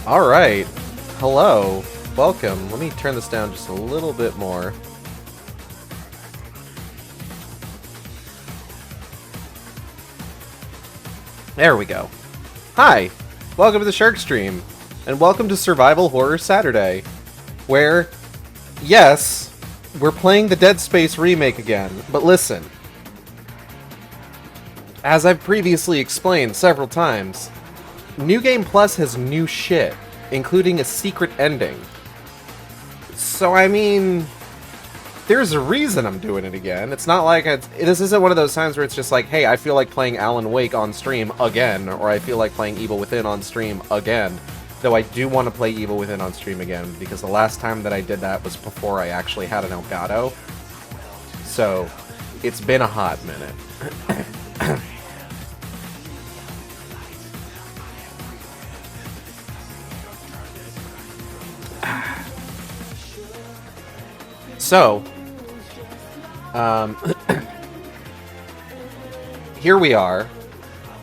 Alright. Hello. Welcome. Let me turn this down just a little bit more. There we go. Hi! Welcome to the Shark Stream, and welcome to Survival Horror Saturday, where, yes, we're playing the Dead Space remake again, but listen. As I've previously explained several times, New Game Plus has new shit, including a secret ending. So, I mean, there's a reason I'm doing it again. It's not like this isn't one of those times where it's just like, hey, I feel like playing Alan Wake on stream again, or I feel like playing Evil Within on stream again. Though I do want to play Evil Within on stream again, because the last time that I did that was before I actually had an Elgato. So, it's been a hot minute. So, here we are,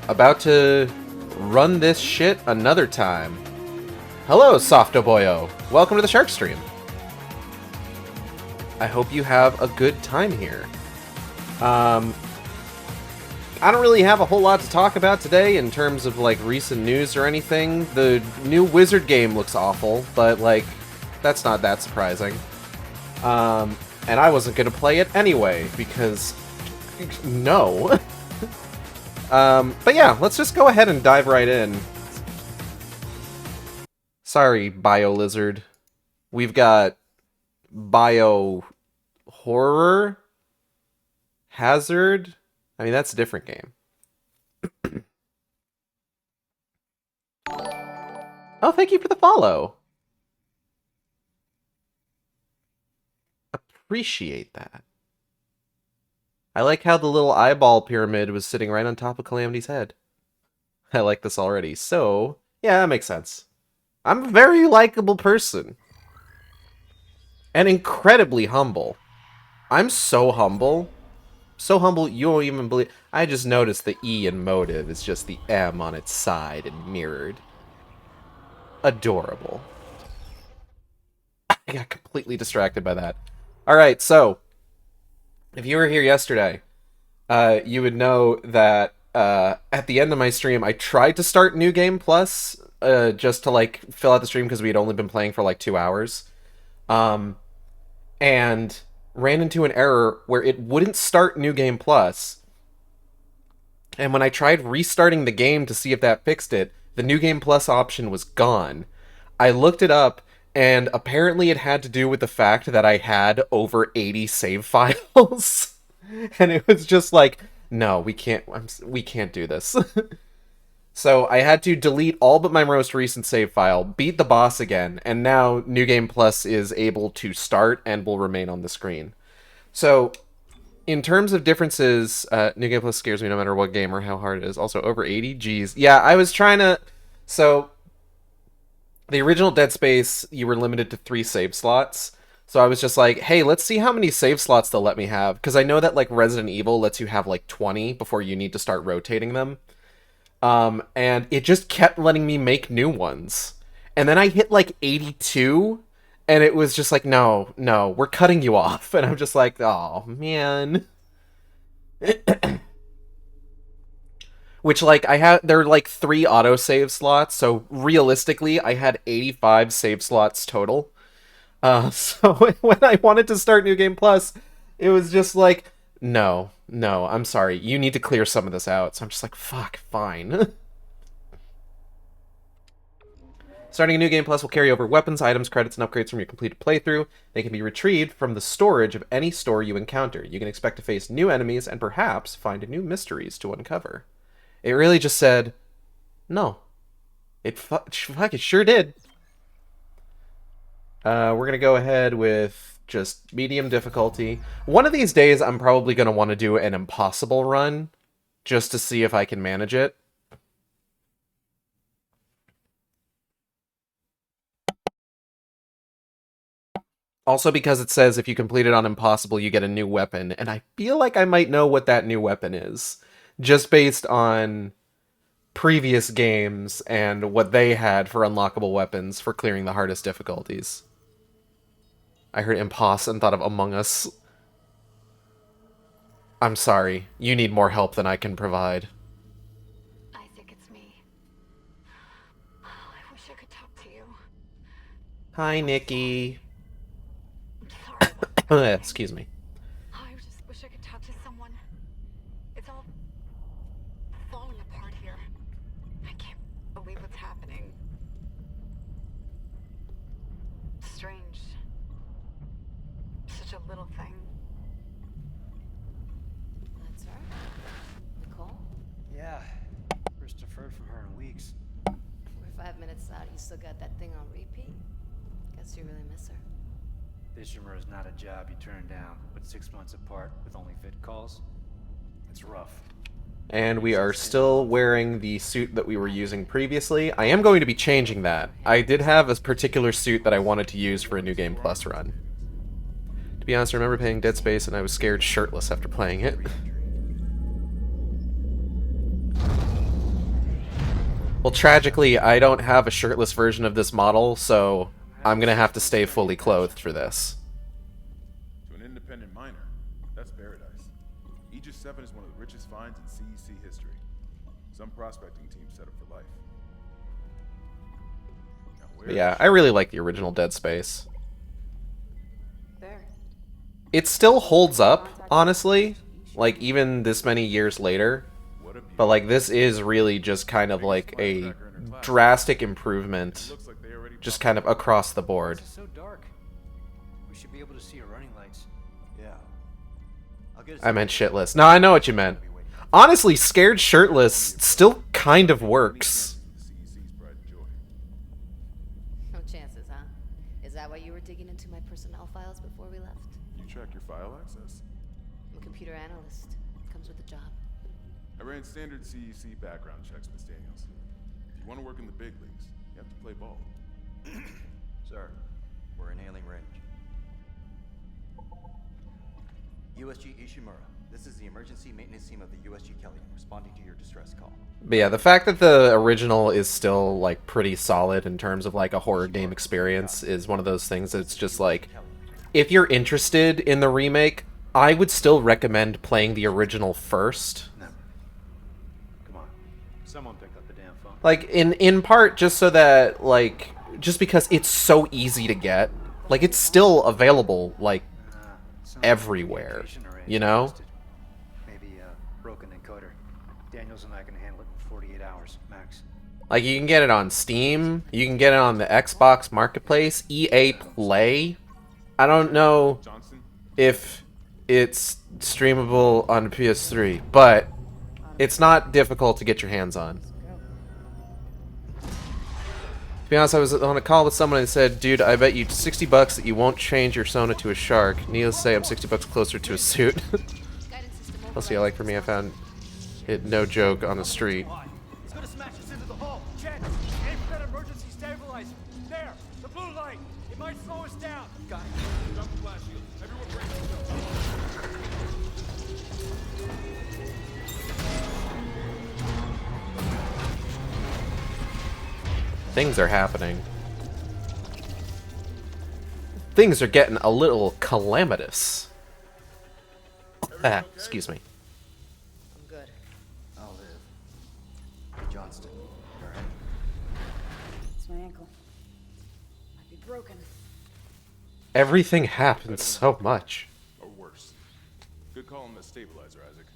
about to run this shit another time. Hello, Softoboyo! Welcome to the Shark Stream. I hope you have a good time here. I don't really have a whole lot to talk about today in terms of, like, recent news or anything. The new Wizard game looks awful, but, like, that's not that surprising. And I wasn't gonna play it anyway, because... no. But yeah, let's just go ahead and dive right in. Sorry, Bio-Lizard. We've got... Bio-Horror? Hazard? I mean, that's a different game. Oh, thank you for the follow. Appreciate that. I like how the little eyeball pyramid was sitting right on top of Calamity's head. I like this already. So, yeah, that makes sense. I'm a very likable person. And incredibly humble. I'm so humble. So humble, you won't even believe... I just noticed the E in motive is just the M on its side and mirrored. Adorable. I got completely distracted by that. Alright, so, if you were here yesterday, you would know that at the end of my stream, I tried to start New Game Plus, just to, like, fill out the stream because we had only been playing for, like, 2 hours. And ran into an error where it wouldn't start New Game Plus. And when I tried restarting the game to see if that fixed it, the New Game Plus option was gone. I looked it up, and apparently it had to do with the fact that I had over 80 save files. And it was just like, no, we can't do this. So I had to delete all but my most recent save file, beat the boss again, and now New Game Plus is able to start and will remain on the screen. So, in terms of differences, New Game Plus scares me no matter what game or how hard it is. Also, over 80? Geez. Yeah, I was trying to... So, the original Dead Space, you were limited to 3 save slots. So I was just like, hey, let's see how many save slots they'll let me have. Because I know that, like, Resident Evil lets you have, like, 20 before you need to start rotating them. And it just kept letting me make new ones. And then I hit, like, 82, and it was just like, no, we're cutting you off. And I'm just like, oh, man. Which, like, there are, like, 3 autosave slots, so realistically, I had 85 save slots total. So when I wanted to start New Game Plus, it was just like, no, I'm sorry, you need to clear some of this out. So I'm just like, fuck, fine. Starting a New Game Plus will carry over weapons, items, credits, and upgrades from your completed playthrough. They can be retrieved from the storage of any store you encounter. You can expect to face new enemies and perhaps find new mysteries to uncover. It really just said, no. It sure did. We're gonna go ahead with just medium difficulty. One of these days, I'm probably gonna want to do an impossible run, just to see if I can manage it. Also because it says if you complete it on impossible, you get a new weapon, and I feel like I might know what that new weapon is. Just based on previous games and what they had for unlockable weapons for clearing the hardest difficulties. I heard Impost and thought of Among Us. I'm sorry. You need more help than I can provide. Isaac, it's me. Oh, I wish I could talk to you. Hi, Nikki. I'm sorry about everything. Excuse me. I just wish I could talk to someone. It's all falling apart here. I can't believe what's happening. Strange. Such a little thing. That's her? Nicole? Yeah. First deferred from her in weeks. We're 5 minutes out. You still got that thing on repeat? Guess you really miss her. Ishimura is not a job you turn down, but 6 months apart with only vid calls. It's rough. And we are still wearing the suit that we were using previously. I am going to be changing that. I did have a particular suit that I wanted to use for a New Game Plus run. To be honest, I remember playing Dead Space and I was scared shirtless after playing it. Well, tragically, I don't have a shirtless version of this model, so I'm gonna have to stay fully clothed for this. To an independent miner, that's paradise. Aegis 7 is one of the richest finds in CEC history. Some prospecting team set up for life. Now, But yeah, I really like the original Dead Space. Fair. It still holds up, honestly, like even this many years later. But like this is really just kind of like a drastic improvement, looks like they already just kind of across the board. It's so dark. We should be able to see her running lights. Yeah. I'll get I meant shitless. No, I know what you meant. Honestly, scared shirtless still kind of works. CEC's pride and joy. No chances, huh? Is that why you were digging into my personnel files before we left? You track your file access? I'm a computer analyst. Comes with the job. I ran standard CEC background checks, Miss Daniels. If you want to work in the big leagues, you have to play ball. Sir, we're in hailing range. USG Ishimura, this is the emergency maintenance team of the USG Kelly, responding to your distress call. But yeah, the fact that the original is still like pretty solid in terms of like a horror game experience is one of those things that's just like, if you're interested in the remake, I would still recommend playing the original first. Never. Come on. Someone pick up the damn phone. Like in part just so that like just because it's so easy to get, like it's still available like Sounds everywhere, communication array you know? busted. Maybe a broken encoder. Daniels and I can handle it in 48 hours, max. Like you can get it on Steam, you can get it on the Xbox Marketplace, EA Play. I don't know Johnson? if it's streamable on PS3, but it's not difficult to get your hands on. To be honest, I was on a call with someone and said, dude, I bet you $60 that you won't change your Sona to a shark. Needless to say, I'm $60 closer to a suit. Let's see, like for me, I found it no joke on the street. It's gonna smash us into the hull. Jen, aim for that emergency stabilizer. There, the blue light. It might slow us down. Got it. Dump the flash shield. Everyone brace yourselves. Things are happening. Things are getting a little calamitous. Excuse me. I'm good. I'll live. Hey, Johnston, you alright? It's my ankle. Might be broken. Everything happens so much. Or worse. Good call on the stabilizer, Isaac.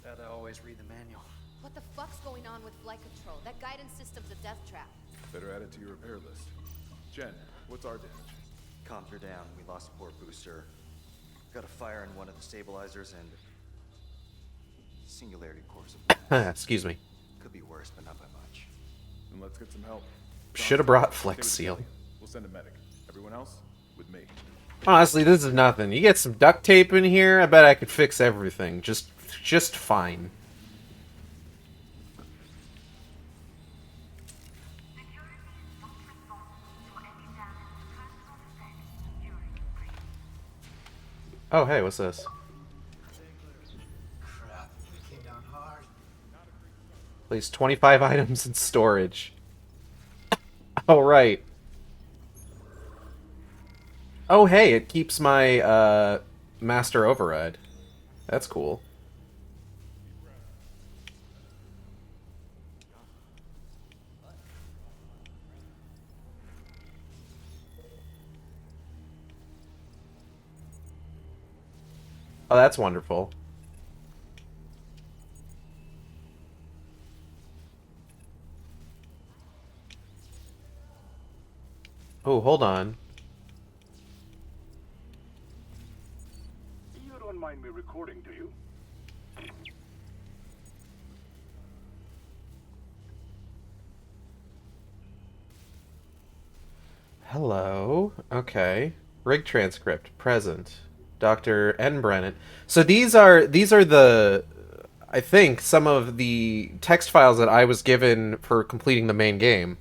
Gotta always read the manual. What the fuck's going on with flight control? That guidance system's a death trap. Better add it to your repair list. Jen, what's our damage? Comms are down. We lost a port booster. Got a fire in one of the stabilizers and singularity cores. Excuse me. Could be worse, but not by much. Then let's get some help. Should have brought Stay Flex with Seal. Kelly. We'll send a medic. Everyone else, with me. Honestly, this is nothing. You get some duct tape in here, I bet I could fix everything. Just fine. Oh, hey, what's this? Crap, it came down hard. Place 25 items in storage. Oh, right. Oh, hey, it keeps my, master override. That's cool. Oh, that's wonderful. Oh, hold on. You don't mind me recording, do you? Hello. Okay. Rig transcript present. Dr. N. Brennan. So these are the, I think, some of the text files that I was given for completing the main game.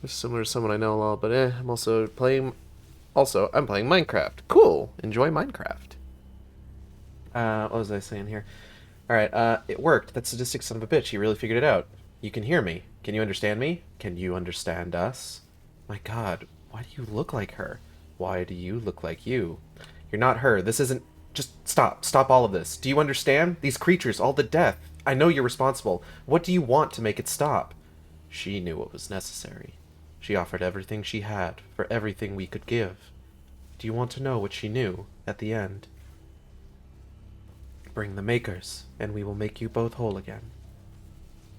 Similar to someone I know a lot, but I'm also playing. Also, I'm playing Minecraft. Cool. Enjoy Minecraft. What was I saying here? All right. It worked. That sadistic son of a bitch. He really figured it out. You can hear me. Can you understand me? Can you understand us? My God, why do you look like her? Why do you look like you? You're not her. This isn't. Just stop. Stop all of this. Do you understand? These creatures, all the death. I know you're responsible. What do you want to make it stop? She knew what was necessary. She offered everything she had for everything we could give. Do you want to know what she knew at the end? Bring the makers, and we will make you both whole again.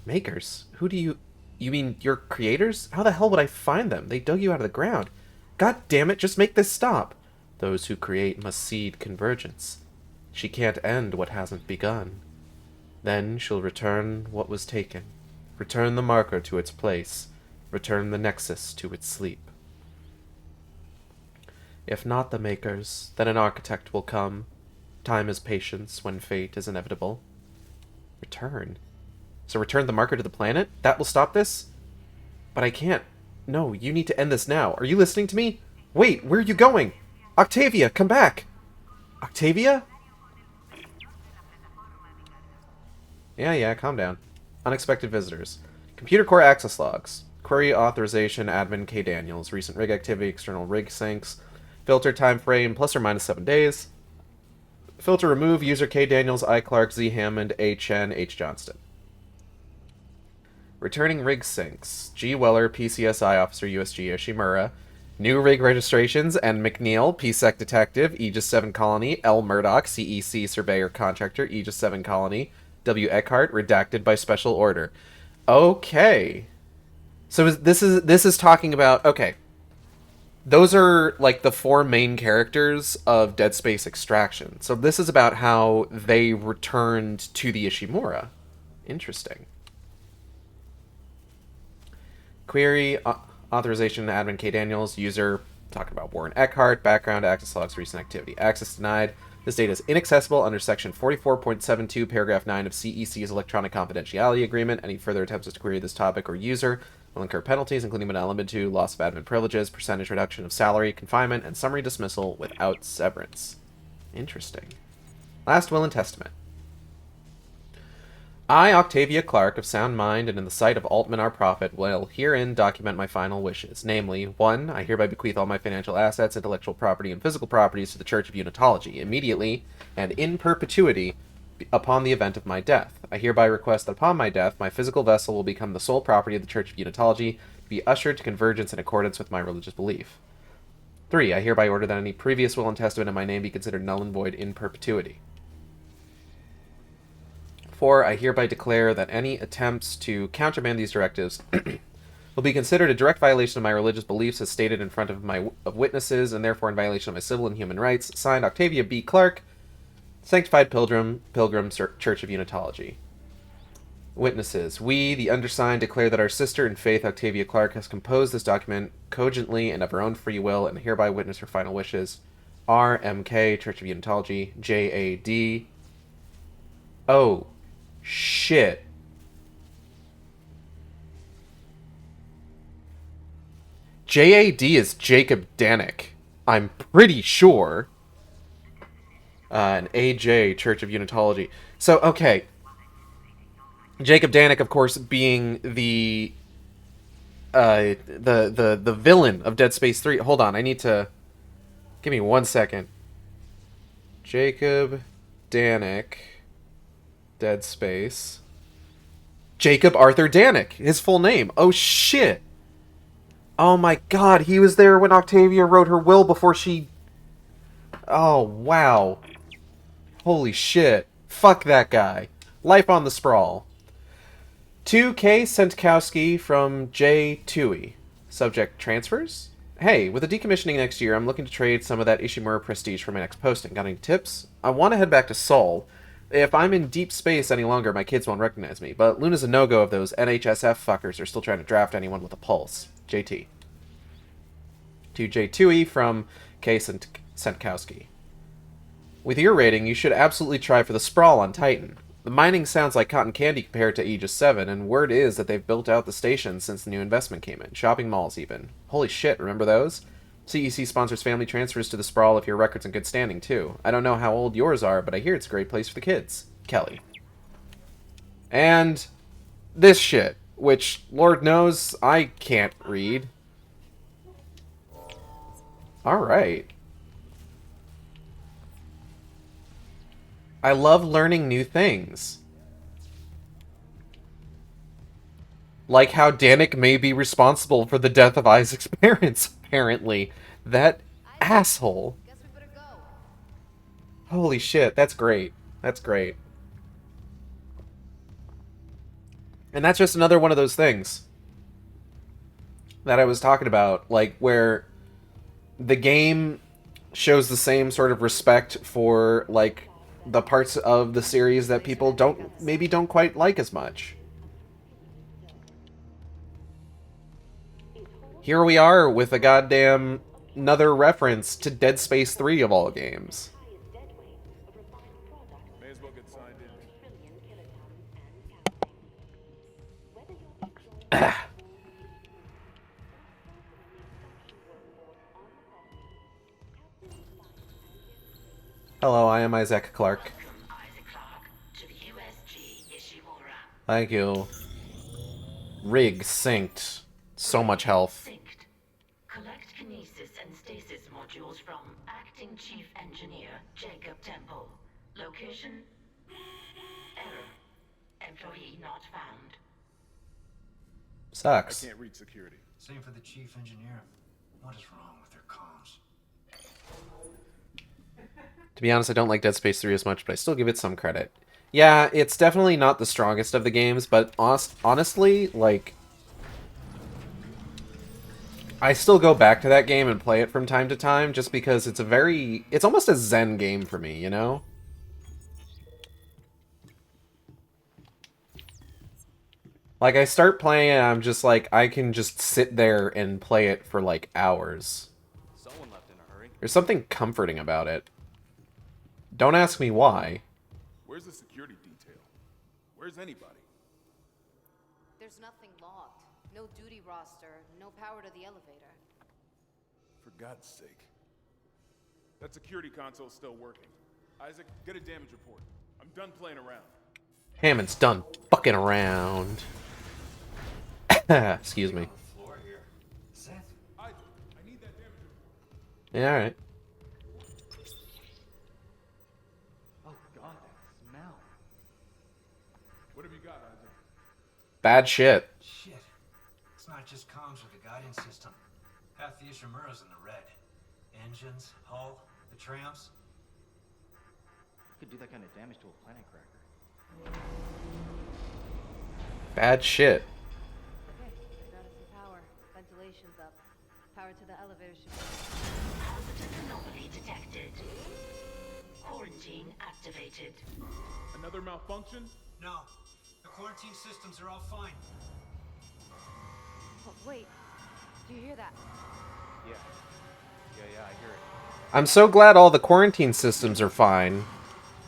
Makers? Who do you... You mean your creators? How the hell would I find them? They dug you out of the ground. God damn it, just make this stop. Those who create must seed convergence. She can't end what hasn't begun. Then she'll return what was taken. Return the marker to its place. Return the nexus to its sleep. If not the makers, then an architect will come. Time is patience when fate is inevitable. Return? So return the marker to the planet? That will stop this? But I can't. No, you need to end this now. Are you listening to me? Wait, where are you going? Octavia, come back! Octavia? Yeah, calm down. Unexpected visitors. Computer core access logs. Query authorization admin K Daniels. Recent rig activity, external rig syncs. Filter time frame ±7 days. Filter remove user K Daniels, I Clark, Z Hammond, A Chen, H Johnston. Returning rig syncs. G Weller, PCSI officer, USG Ishimura. New rig registrations, N. McNeil, PSEC detective, Aegis 7 colony, L. Murdoch, CEC surveyor contractor, Aegis 7 colony, W. Eckhart, redacted by special order. Okay. So this is talking about, okay. Those are like the four main characters of Dead Space Extraction. So this is about how they returned to the Ishimura. Interesting. Query authorization admin K Daniels, user talking about Warren Eckhart, background access logs, recent activity, access denied. This data is inaccessible under section 44.72 paragraph 9 of CEC's electronic confidentiality agreement. Any further attempts to query this topic or user will incur penalties, including but not limited to loss of admin privileges, percentage reduction of salary, confinement, and summary dismissal without severance. Interesting. Last will and testament. I, Octavia Clark, of sound mind and in the sight of Altman our prophet, will herein document my final wishes. Namely, 1. I hereby bequeath all my financial assets, intellectual property, and physical properties to the Church of Unitology, immediately and in perpetuity upon the event of my death. I hereby request that upon my death, my physical vessel will become the sole property of the Church of Unitology, to be ushered to convergence in accordance with my religious belief. 3. I hereby order that any previous will and testament in my name be considered null and void in perpetuity. 4. I hereby declare that any attempts to countermand these directives will be considered a direct violation of my religious beliefs as stated in front of witnesses, and therefore in violation of my civil and human rights. Signed, Octavia B. Clark, Sanctified Pilgrim, Church of Unitology. Witnesses. We, the undersigned, declare that our sister in faith, Octavia Clark, has composed this document cogently and of her own free will, and hereby witness her final wishes. R. M. K. Church of Unitology. J. A. D. Oh. Shit. JAD is Jacob Danik. I'm pretty sure. An AJ, Church of Unitology. So, okay. Jacob Danik, of course, being the villain of Dead Space 3. Hold on, I need to... Give me 1 second. Jacob Danik, Dead Space. Jacob Arthur Danik, his full name. Oh, shit. Oh my god, he was there when Octavia wrote her will before she... Oh, wow. Holy shit. Fuck that guy. Life on the Sprawl. 2K Sentkowski from J. Tui. Subject, transfers? Hey, with the decommissioning next year, I'm looking to trade some of that Ishimura prestige for my next posting. Got any tips? I want to head back to Seoul. If I'm in deep space any longer, my kids won't recognize me. But Luna's a no-go if those NHSF fuckers are still trying to draft anyone with a pulse. JT. To J. Tui from K. Sentkowski. With your rating, you should absolutely try for the Sprawl on Titan. The mining sounds like cotton candy compared to Aegis 7, and word is that they've built out the station since the new investment came in. Shopping malls, even. Holy shit, remember those? CEC sponsors family transfers to the Sprawl if your record's in good standing, too. I don't know how old yours are, but I hear it's a great place for the kids. Kelly. And this shit, which, Lord knows, I can't read. Alright. I love learning new things. Like how Danik may be responsible for the death of Isaac's parents, apparently. That asshole. Guess we better go. Holy shit, that's great. That's great. And that's just another one of those things that I was talking about, like, where the game shows the same sort of respect for, like, the parts of the series that people don't quite like as much. Here we are with a goddamn another reference to Dead Space 3 of all games. May as well get signed in. Hello, I am Isaac Clarke. Thank you. Rig synced. So much health. Collect kinesis and stasis modules from Acting Chief Engineer Jacob Temple. Location? Error. Employee not found. Sucks. I can't reach security. Same for the chief engineer. What is wrong with their comms? To be honest, I don't like Dead Space 3 as much, but I still give it some credit. Yeah, it's definitely not the strongest of the games, but honestly, like, I still go back to that game and play it from time to time just because it's almost a zen game for me, you know? Like, I start playing and I'm just like, I can just sit there and play it for, like, hours. Someone left in a hurry. There's something comforting about it. Don't ask me why. Where's the security detail? Where's anybody? There's nothing logged. No duty roster, no power to the elevator. For God's sake. That security console's still working. Isaac, get a damage report. I'm done playing around. Hammond's done fucking around. Excuse me. Floor here. Seth? Isaac, I need that damage report. Yeah, alright. Oh god, that smell. What have you got, Isaac? Bad shit. Shit. It's not just comms or the guidance system. Half the Ishimura's in the red. Engines, hull, the trams. Could do that kind of damage to a planet cracker. Bad shit. Okay, I got us some power. Ventilation's up. Power to the elevator should be... Positive anomaly detected. Quarantine activated. Another malfunction? No. The quarantine systems are all fine. Oh, wait. Do you hear that? Yeah, I hear it. I'm so glad all the quarantine systems are fine.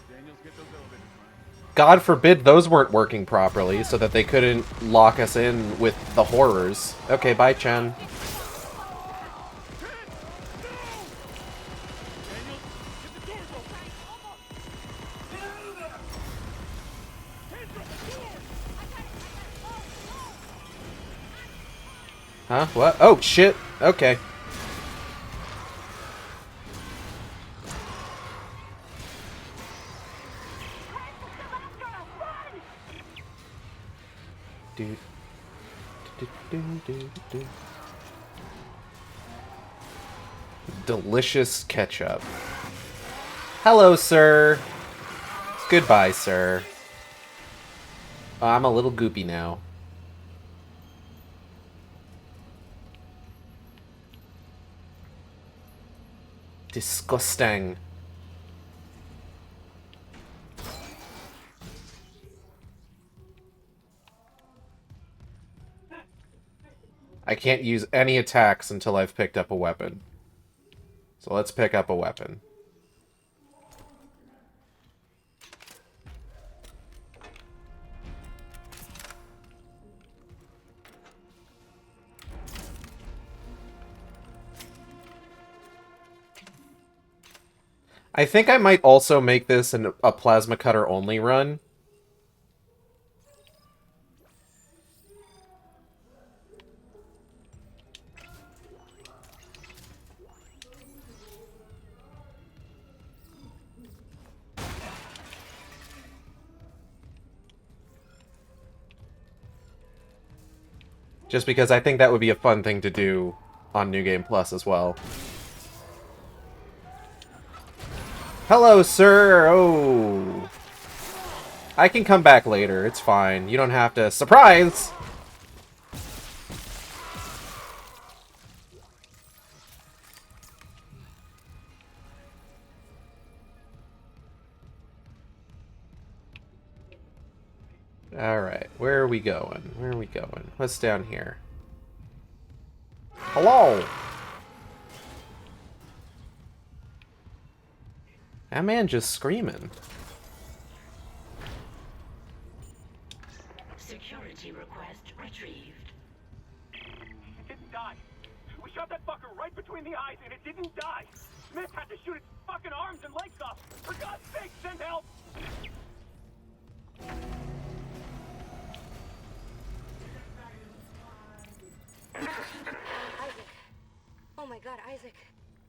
Daniels, get those elevators running. God forbid those weren't working properly so that they couldn't lock us in with the horrors. Okay, bye, Chen. Huh? What? Oh, shit. Okay. Dude. Delicious ketchup. Hello, sir. Goodbye, sir. Oh, I'm a little goopy now. Disgusting. I can't use any attacks until I've picked up a weapon. So let's pick up a weapon. I think I might also make this a plasma cutter only run. Just because I think that would be a fun thing to do on New Game Plus as well. Hello, sir! Oh! I can come back later, it's fine. You don't have to... Surprise! Alright, where are we going? Where are we going? What's down here? Hello! That man just screaming. Security request retrieved. It didn't die. We shot that fucker right between the eyes and it didn't die. Smith had to shoot its fucking arms and legs off. For God's sake, send help! Isaac. Oh my god, Isaac.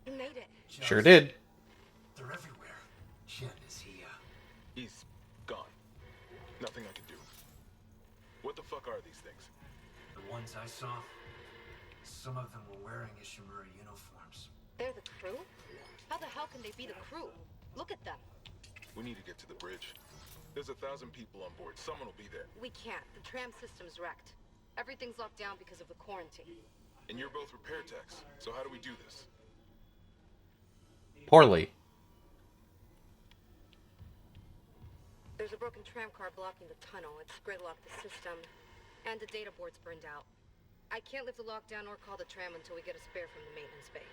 You made it. Sure did. They're everywhere. Shit, is he, He's gone. Nothing I can do. What the fuck are these things? The ones I saw, some of them were wearing Ishimura uniforms. They're the crew? How the hell can they be the crew? Look at them. We need to get to the bridge. There's 1,000 people on board. Someone will be there. We can't. The tram system's wrecked. Everything's locked down because of the quarantine. And you're both repair techs. So how do we do this? Poorly. There's a broken tram car blocking the tunnel. It's gridlocked the system. And the data board's burned out. I can't lift the lockdown or call the tram until we get a spare from the maintenance bay.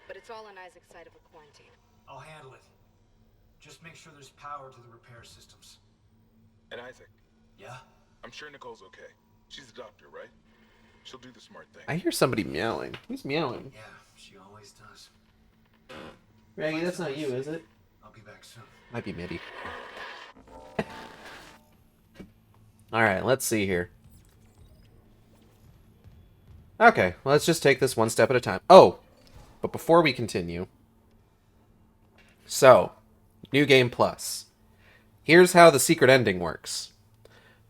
But it's all on Isaac's side of the quarantine. I'll handle it. Just make sure there's power to the repair systems. And Isaac, Yeah? I'm sure Nicole's okay. She's a doctor, right? She'll do the smart thing. I hear somebody meowing. Who's meowing? Yeah, she always does. Raggy, that's not you, is it? I'll be back soon. Might be Mitty. Alright, let's see here. Okay, well, let's just take this one step at a time. Oh! But before we continue... So, New Game Plus. Here's how the secret ending works.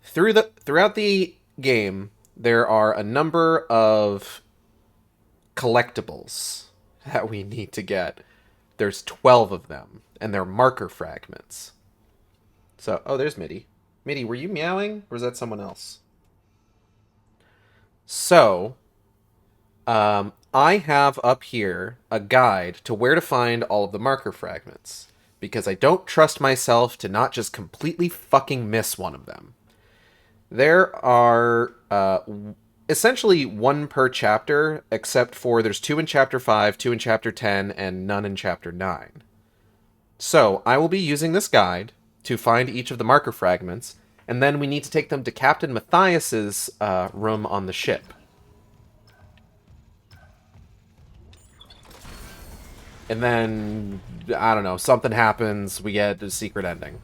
Throughout the game, there are a number of collectibles that we need to get. There's 12 of them, and they're marker fragments. So, oh, there's Mitty. Mitty, were you meowing, or was that someone else? So, I have up here a guide to where to find all of the marker fragments, because I don't trust myself to not just completely fucking miss one of them. There are essentially one per chapter, except for there's 2 in Chapter 5, 2 in Chapter 10, and none in Chapter 9. So, I will be using this guide to find each of the marker fragments, and then we need to take them to Captain Matthias's room on the ship. And then, I don't know, something happens, we get a secret ending.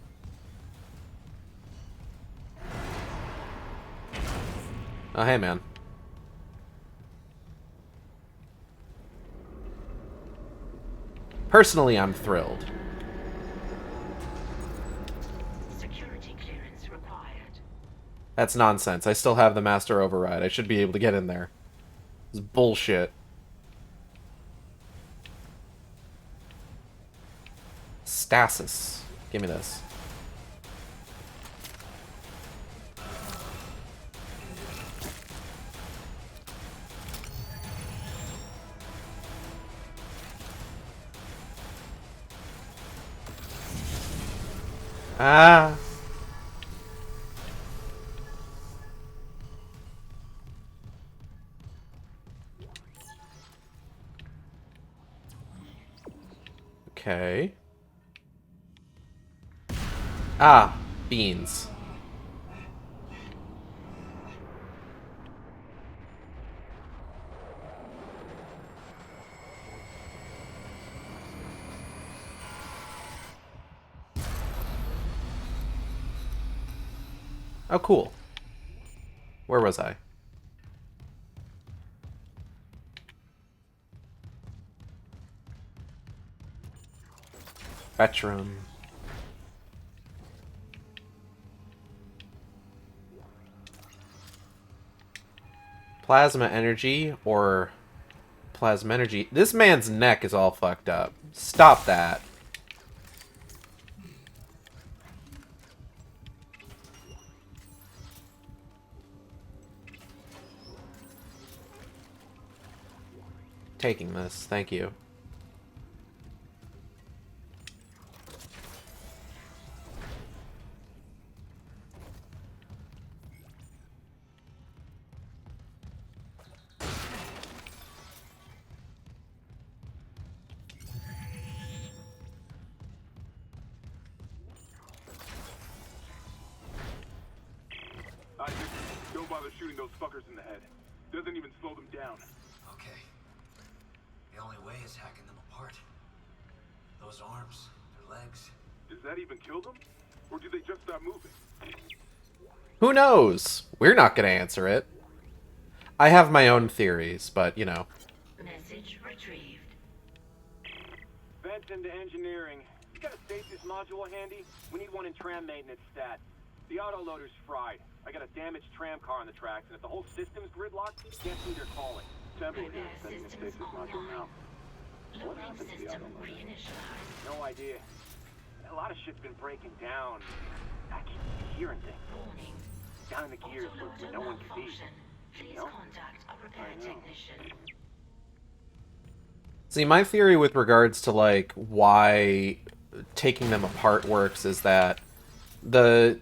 Oh, hey, man. Personally, I'm thrilled. Security clearance required. That's nonsense. I still have the master override. I should be able to get in there. It's bullshit. Stasis. Give me this. Ah. Okay. Ah, beans. Oh, cool. Where was I? Spectrum. Plasma energy or plasma energy. This man's neck is all fucked up. Stop that. Taking this, thank you. Isaac, don't bother shooting those fuckers in the head. Doesn't even slow them down. Okay. The only way is hacking them apart. Those arms, their legs. Does that even kill them? Or do they just stop moving? Who knows? We're not gonna answer it. I have my own theories, but, you know. Message retrieved. Vent into engineering. You got a stasis module handy? We need one in tram maintenance stat. The autoloader's fried. I got a damaged tram car on the tracks, and if the whole system's gridlocked, can't see they're calling. Temple here is sending a stasis module now. What happened to the autoloader? No idea. A lot of shit's been breaking down. I keep hearing things. Warning. Down in the gears where no one can be. Please No? contact a repair technician. See, my theory with regards to, like, why taking them apart works is that the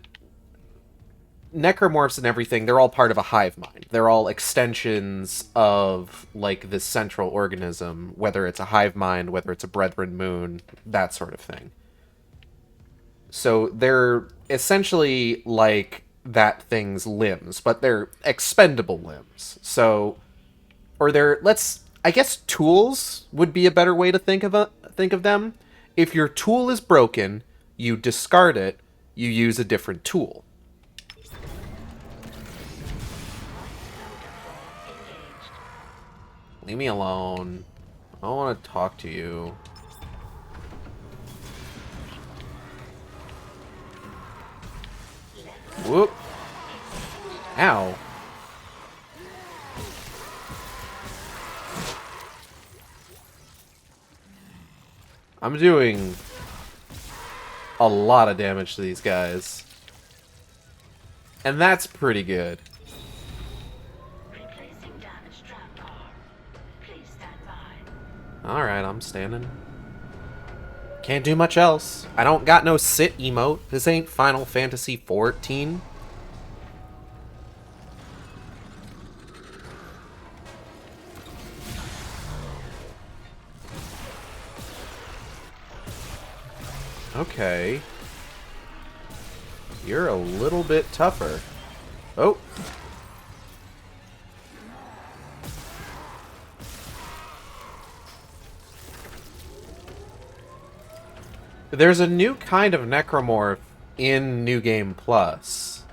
necromorphs and everything, they're all part of a hive mind. They're all extensions of, like, this central organism, whether it's a hive mind, whether it's a brethren moon, that sort of thing. So they're essentially like that thing's limbs, but they're expendable limbs. So, or they're, I guess tools would be a better way to think of them. If your tool is broken, you discard it, you use a different tool. Leave me alone. I don't want to talk to you. Whoop. Ow. I'm doing a lot of damage to these guys. And that's pretty good. Replacing damaged tram car. Please stand by. Alright, I'm standing. Can't do much else. I don't got no sit emote. This ain't Final Fantasy 14. Okay. You're a little bit tougher. Oh. There's a new kind of necromorph in New Game Plus.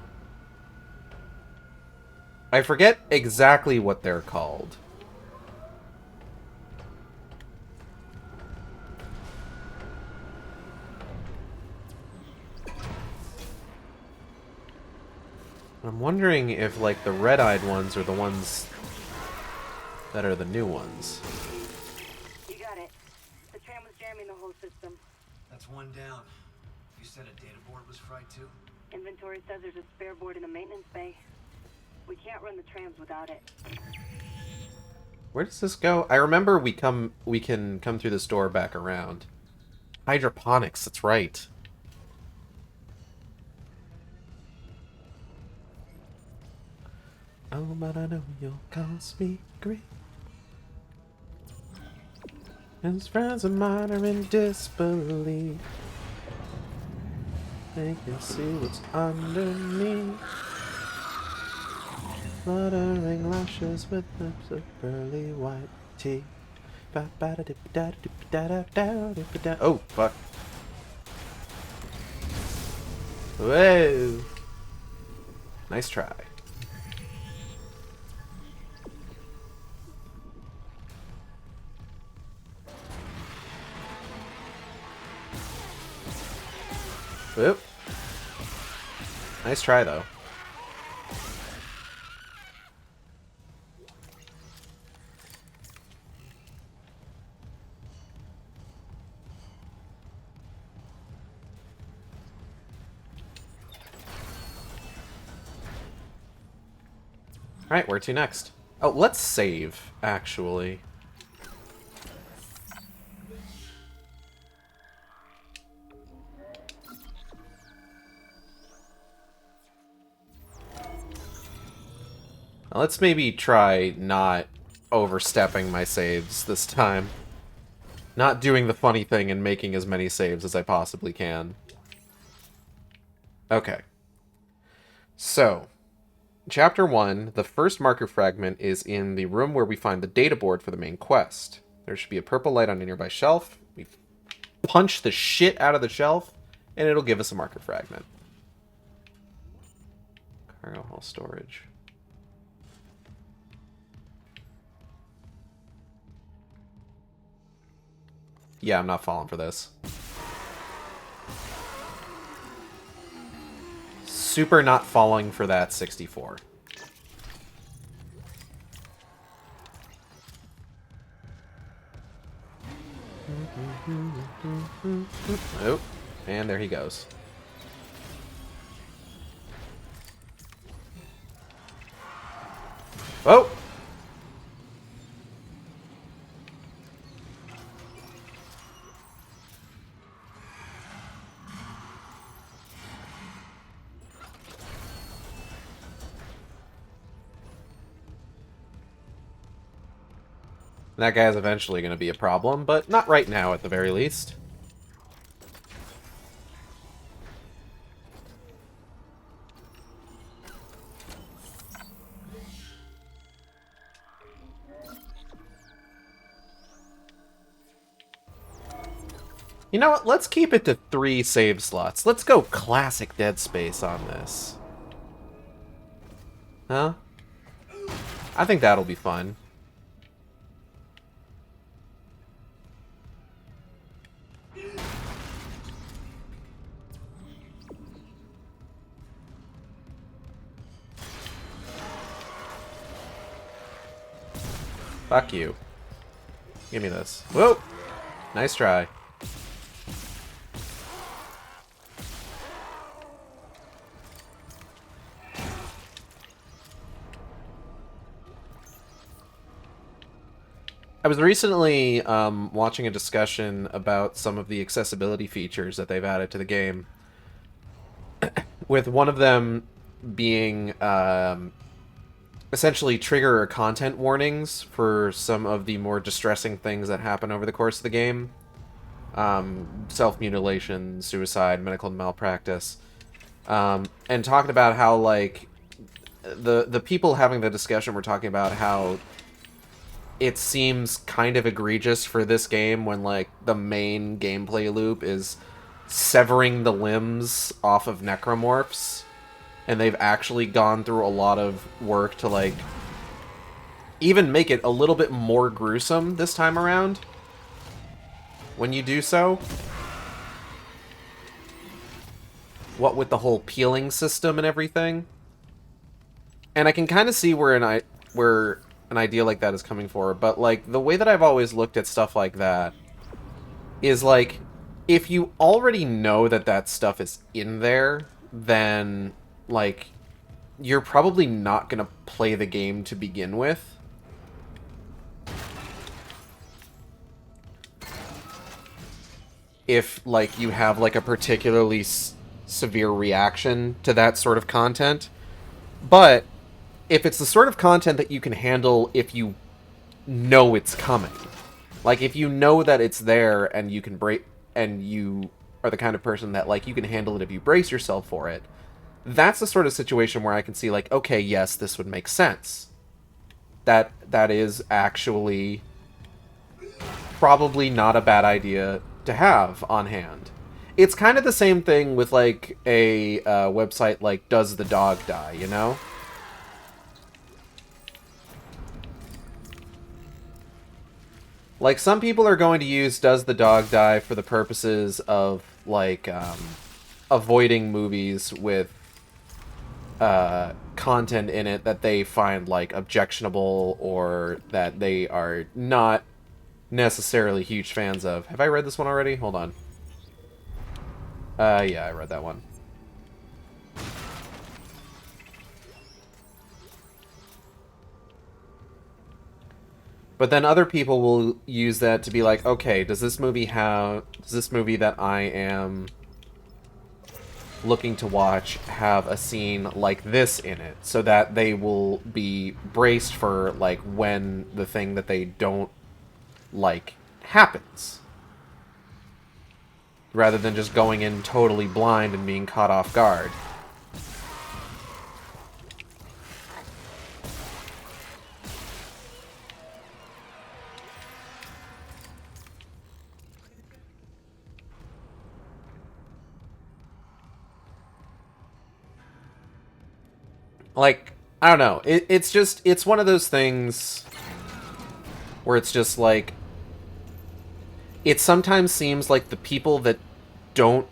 I forget exactly what they're called. I'm wondering if, like, the red-eyed ones are the ones that are the new ones. You got it. The tram was jamming the whole system. That's one down. You said a data board was fried too? Inventory says there's a spare board in the maintenance bay. We can't run the trams without it. Where does this go? I remember we can come through this door back around. Hydroponics, that's right. Oh, but I know you'll cost me grief. His friends of mine are in disbelief. They can see what's underneath. Fluttering lashes with lips of pearly white teeth. Oh, fuck. Whoa. Nice try. Whoop. Nice try, though. Alright, where to next? Oh, let's save, actually. Now, let's maybe try not overstepping my saves this time. Not doing the funny thing and making as many saves as I possibly can. Okay. So, Chapter 1, the first marker fragment is in the room where we find the data board for the main quest. There should be a purple light on a nearby shelf. We punch the shit out of the shelf, and it'll give us a marker fragment. Cargo hall storage. Yeah, I'm not falling for this. Super not falling for that 64. Oh, and there he goes. Oh! That guy's eventually going to be a problem, but not right now at the very least. You know what? Let's keep it to 3 save slots. Let's go classic Dead Space on this. Huh? I think that'll be fun. Fuck you. Give me this. Whoa! Nice try. I was recently watching a discussion about some of the accessibility features that they've added to the game, with one of them being essentially trigger content warnings for some of the more distressing things that happen over the course of the game. Self-mutilation, suicide, medical malpractice. And talking about how, like, the people having the discussion were talking about how it seems kind of egregious for this game when, like, the main gameplay loop is severing the limbs off of necromorphs. And they've actually gone through a lot of work to, like, even make it a little bit more gruesome this time around when you do so. What with the whole peeling system and everything. And I can kind of see where an idea like that is coming for, but like the way that I've always looked at stuff like that is like if you already know that that stuff is in there, then like you're probably not going to play the game to begin with. If like you have like a particularly severe reaction to that sort of content. But if it's the sort of content that you can handle if you know it's coming, like if you know that it's there and you can break, and you are the kind of person that like you can handle it if you brace yourself for it, that's the sort of situation where I can see like, okay, yes, this would make sense. That is actually probably not a bad idea to have on hand. It's kind of the same thing with like a website like Does the Dog Die, you know? Like, some people are going to use Does the Dog Die for the purposes of, like, avoiding movies with content in it that they find, like, objectionable or that they are not necessarily huge fans of. Have I read this one already? Hold on. Yeah, I read that one. But then other people will use that to be like, okay, does this movie that I am looking to watch have a scene like this in it? So that they will be braced for, like, when the thing that they don't like happens. Rather than just going in totally blind and being caught off guard. Like, I don't know. It's one of those things where it's just like, it sometimes seems like the people that don't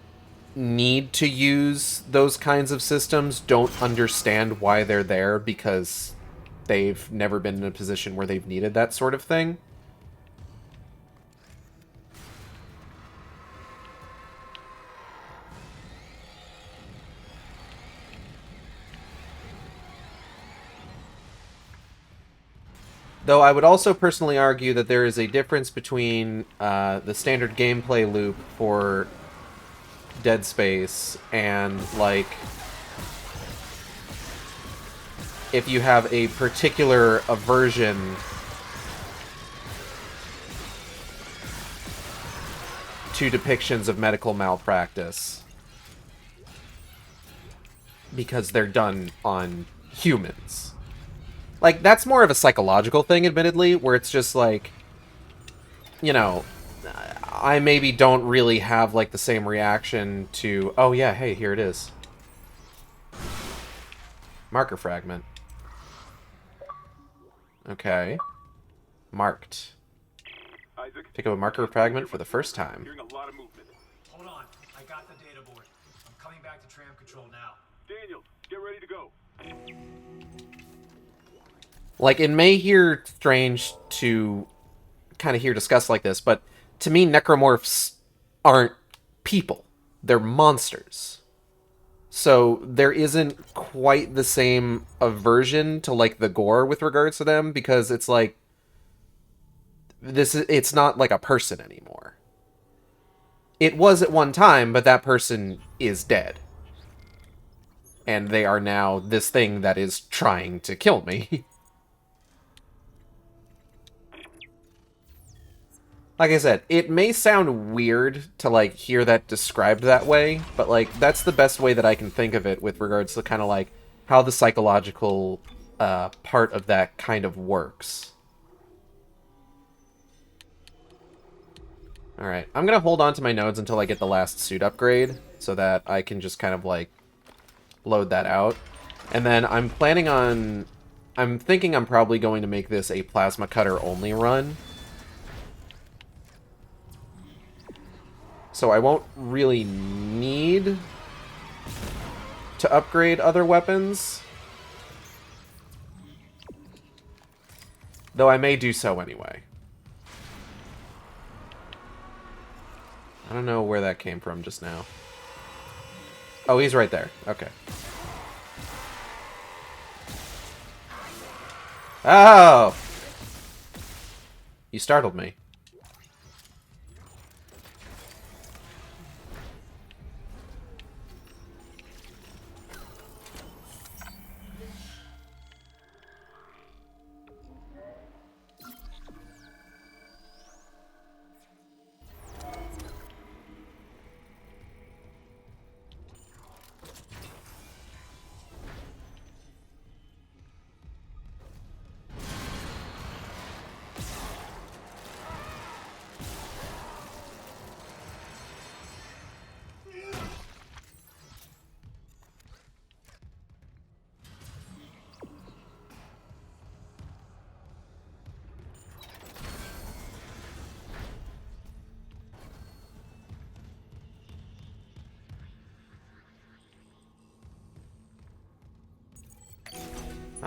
need to use those kinds of systems don't understand why they're there because they've never been in a position where they've needed that sort of thing. Though I would also personally argue that there is a difference between the standard gameplay loop for Dead Space and, like, if you have a particular aversion to depictions of medical malpractice because they're done on humans. Like, that's more of a psychological thing, admittedly, where it's just like, you know, I maybe don't really have, like, the same reaction to, oh yeah, hey, here it is. Marker fragment. Okay. Marked. Isaac, Pick up a marker fragment for the first time. hearing a lot of movement. Hold on. I got the data board. I'm coming back to tram control now. Daniel, get ready to go. Like, it may hear strange to kind of hear discussed like this, but to me, necromorphs aren't people. They're monsters. So there isn't quite the same aversion to, like, the gore with regards to them, because it's like, it's not like a person anymore. It was at one time, but that person is dead. And they are now this thing that is trying to kill me. Like I said, it may sound weird to, like, hear that described that way, but, like, that's the best way that I can think of it with regards to kind of, like, how the psychological part of that kind of works. Alright, I'm gonna hold on to my nodes until I get the last suit upgrade, so that I can just kind of, like, load that out. And then I'm planning on... I'm thinking I'm probably going to make this a plasma cutter only run. So I won't really need to upgrade other weapons. Though I may do so anyway. I don't know where that came from just now. Oh, he's right there. Okay. Oh! You startled me.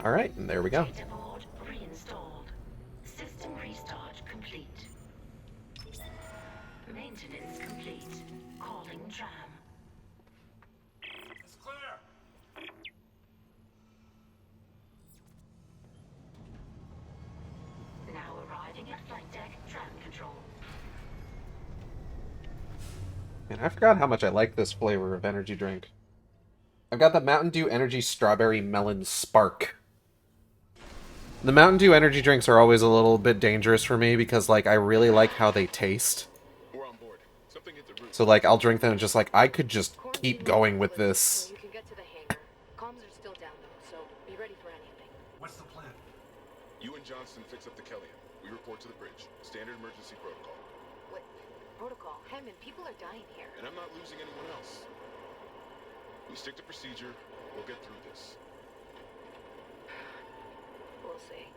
Alright, and there we go. Data board reinstalled. System restart complete. Maintenance complete. Calling tram. It's clear. Now arriving at flight deck tram control. Man, I forgot how much I like this flavor of energy drink. I've got the Mountain Dew Energy Strawberry Melon Spark. The Mountain Dew energy drinks are always a little bit dangerous for me because, like, I really like how they taste. We're on board. Something hit the roof. So, like, I'll drink them and just, like, I could just keep going with So this. you can get to the hangar. Comms are still down though, so be ready for anything. What's the plan? You and Johnston fix up the Kellyan. We report to the bridge. Standard emergency protocol. What protocol? Hammond, people are dying here. And I'm not losing anyone else. We stick to procedure. We'll get through this. We'll see.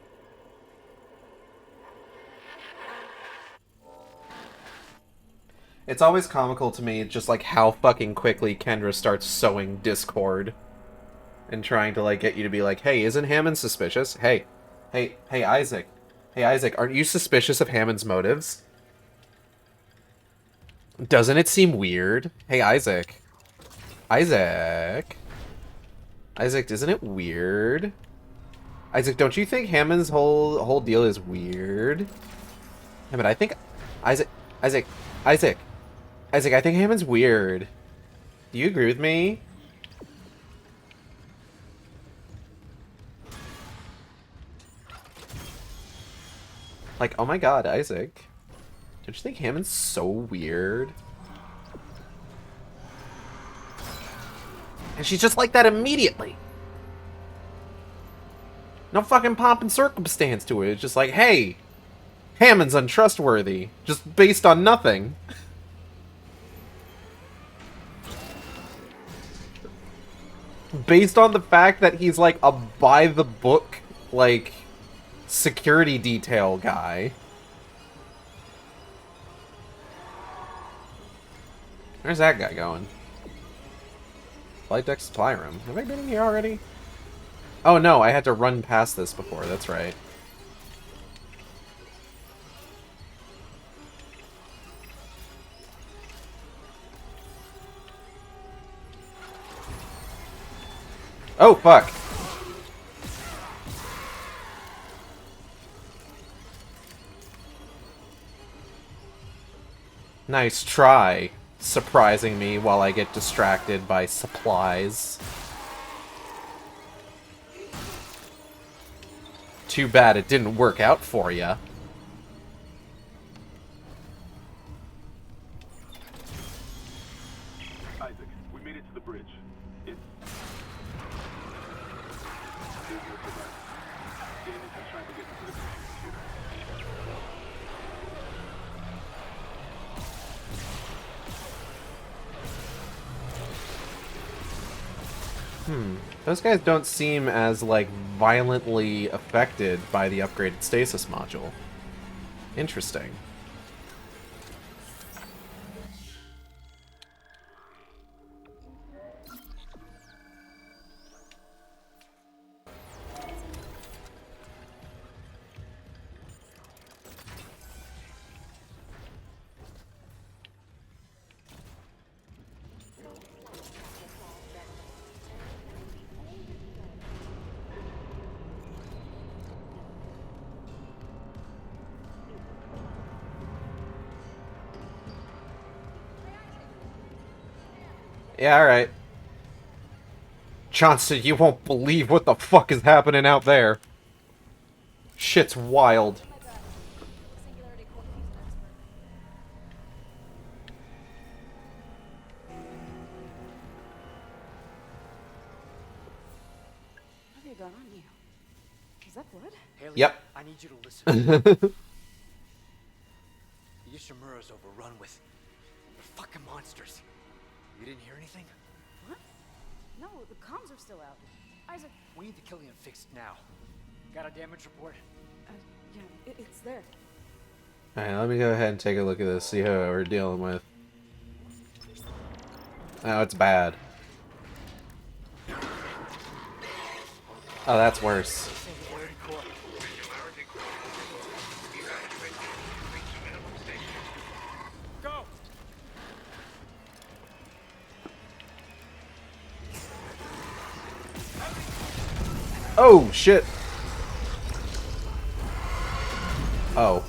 It's always comical to me just, like, how fucking quickly Kendra starts sowing discord. And trying to, like, get you to be like, hey, isn't Hammond suspicious? Hey, Isaac. Hey, Isaac, aren't you suspicious of Hammond's motives? Doesn't it seem weird? Hey, Isaac. Isaac, isn't it weird? Isaac, don't you think Hammond's whole deal is weird? Yeah, but I think Isaac, I think Hammond's weird. Do you agree with me? Like, oh my god, Isaac. Don't you think Hammond's so weird? And she's just like that immediately. No fucking pomp and circumstance to it. It's just like, hey, Hammond's untrustworthy. Just based on nothing. Based on the fact that he's like a by-the-book, like, security detail guy. Where's that guy going? Flight deck supply room. Have I been in here already? Oh no, I had to run past this before, that's right. Oh, fuck. Nice try, surprising me while I get distracted by supplies. Too bad it didn't work out for ya. Isaac, we made it to the bridge. It's... Daniel's been trying to get into the computer. Those guys don't seem as, like, violently affected by the upgraded stasis module. Interesting. Yeah, alright. Johnston, you won't believe what the fuck is happening out there. Shit's wild. What have you got on you? Is that blood? Haley, Yep. I need you to listen. Ishimura's overrun with fucking monsters. You didn't hear anything? What? No, the comms are still out. Isaac. We need the Killian fixed now. Got a damage report? Yeah, it's there. Alright, let me go ahead and take a look at this, see who we're dealing with. Oh, it's bad. Oh, that's worse. Go! Oh, shit. Oh.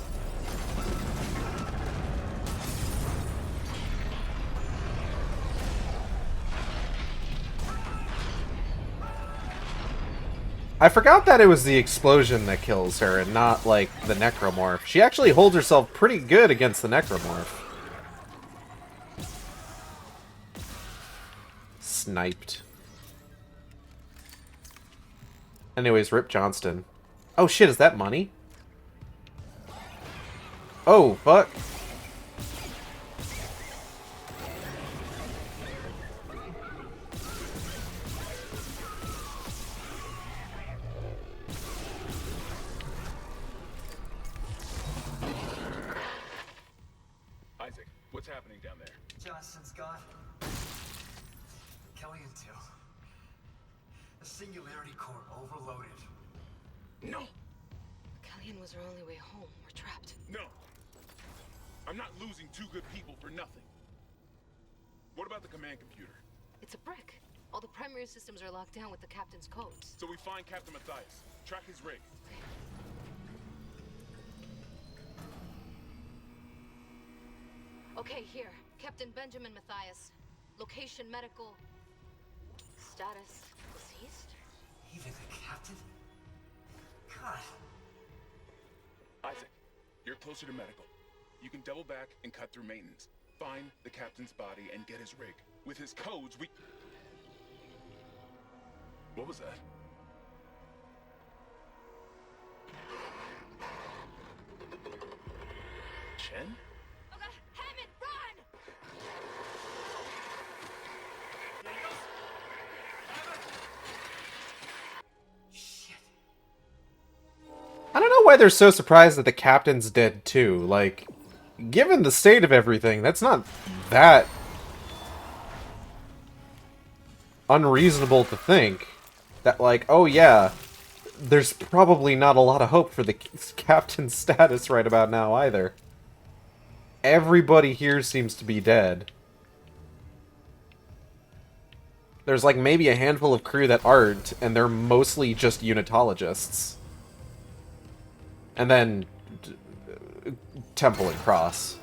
I forgot that it was the explosion that kills her and not, like, the necromorph. She actually holds herself pretty good against the necromorph. Sniped. Anyways, Rip Johnston. Oh shit, is that money? Oh, fuck. Isaac, what's happening down there? Johnston's gone. Killian too. The singularity core overloaded. No! Kellyanne was our only way home. We're trapped. No! I'm not losing two good people for nothing. What about the command computer? It's a brick. All the primary systems are locked down with the captain's codes. So we find Captain Matthias, track his rig. Okay, here. Captain Benjamin Matthias. Location medical. Status deceased? Even the captain? God. Isaac, you're closer to medical. You can double back and cut through maintenance. Find the captain's body and get his rig. With his codes, we... What was that? Chen? Okay, Hammond, run! I don't know why they're so surprised that the captain's dead too. Like, given the state of everything, that's not that unreasonable to think. That, like, oh yeah, there's probably not a lot of hope for the captain's status right about now either. Everybody here seems to be dead. There's like maybe a handful of crew that aren't, and they're mostly just unitologists. And then Temple and Cross.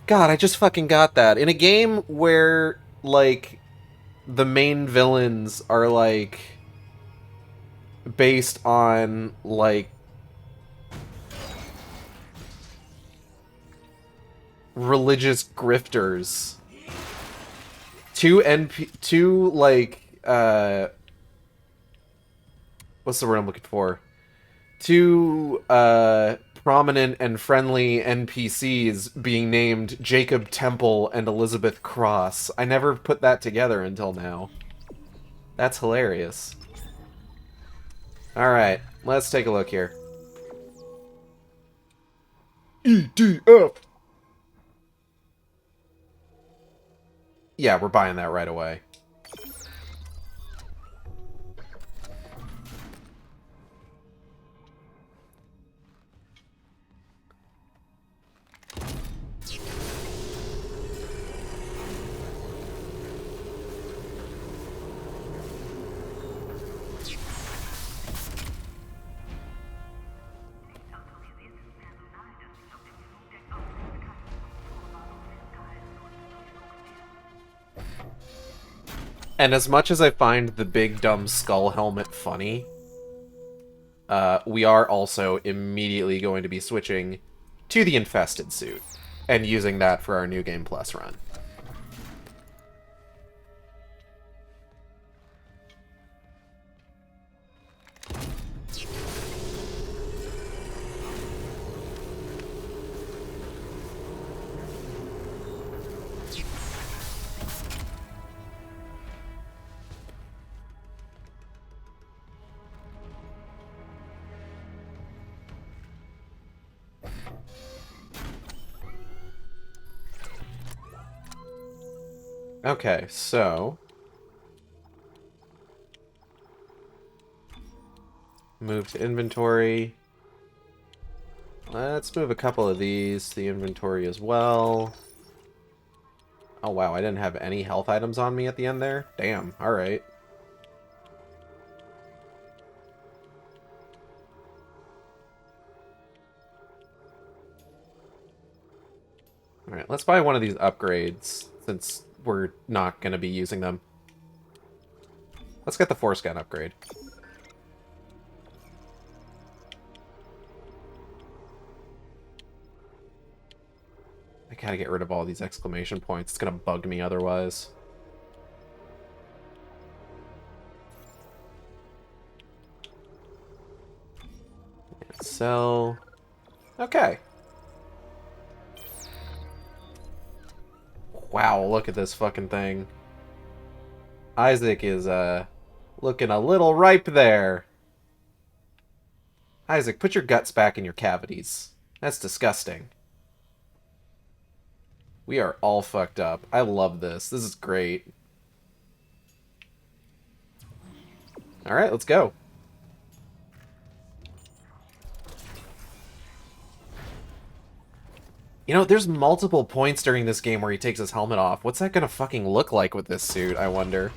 God, I just fucking got that. In a game where, like, the main villains are, like, based on, like, religious grifters. Two, like, what's the word I'm looking for? Two, prominent and friendly NPCs being named Jacob Temple and Elizabeth Cross. I never put that together until now. That's hilarious. Alright, let's take a look here. EDF! Yeah, we're buying that right away. And as much as I find the big dumb skull helmet funny, we are also immediately going to be switching to the infested suit and using that for our New Game Plus run. Okay, so move to inventory. Let's move a couple of these to the inventory as well. Oh wow, I didn't have any health items on me at the end there? Damn, alright. Alright, let's buy one of these upgrades, since we're not going to be using them. Let's get the Force Gun upgrade. I gotta get rid of all these exclamation points. It's gonna bug me otherwise. And sell. Okay. Wow, look at this fucking thing. Isaac is, looking a little ripe there. Isaac, put your guts back in your cavities. That's disgusting. We are all fucked up. I love this. This is great. Alright, let's go. You know, there's multiple points during this game where he takes his helmet off. What's that gonna fucking look like with this suit, I wonder?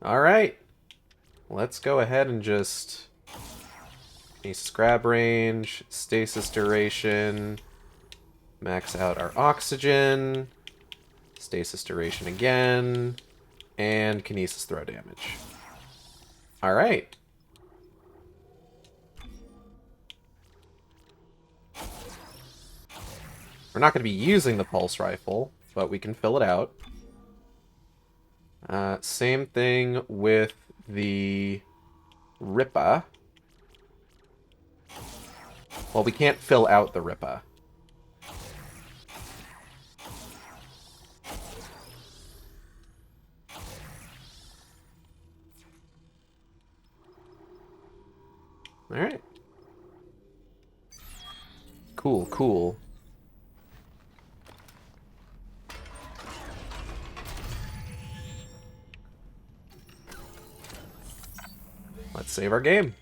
Alright. Let's go ahead and just... scrap range, stasis duration, max out our oxygen, stasis duration again, and kinesis throw damage. Alright. We're not going to be using the pulse rifle, but we can fill it out. Same thing with the Rippa. Well, we can't fill out the Rippa. Alright. Cool, cool. Let's save our game.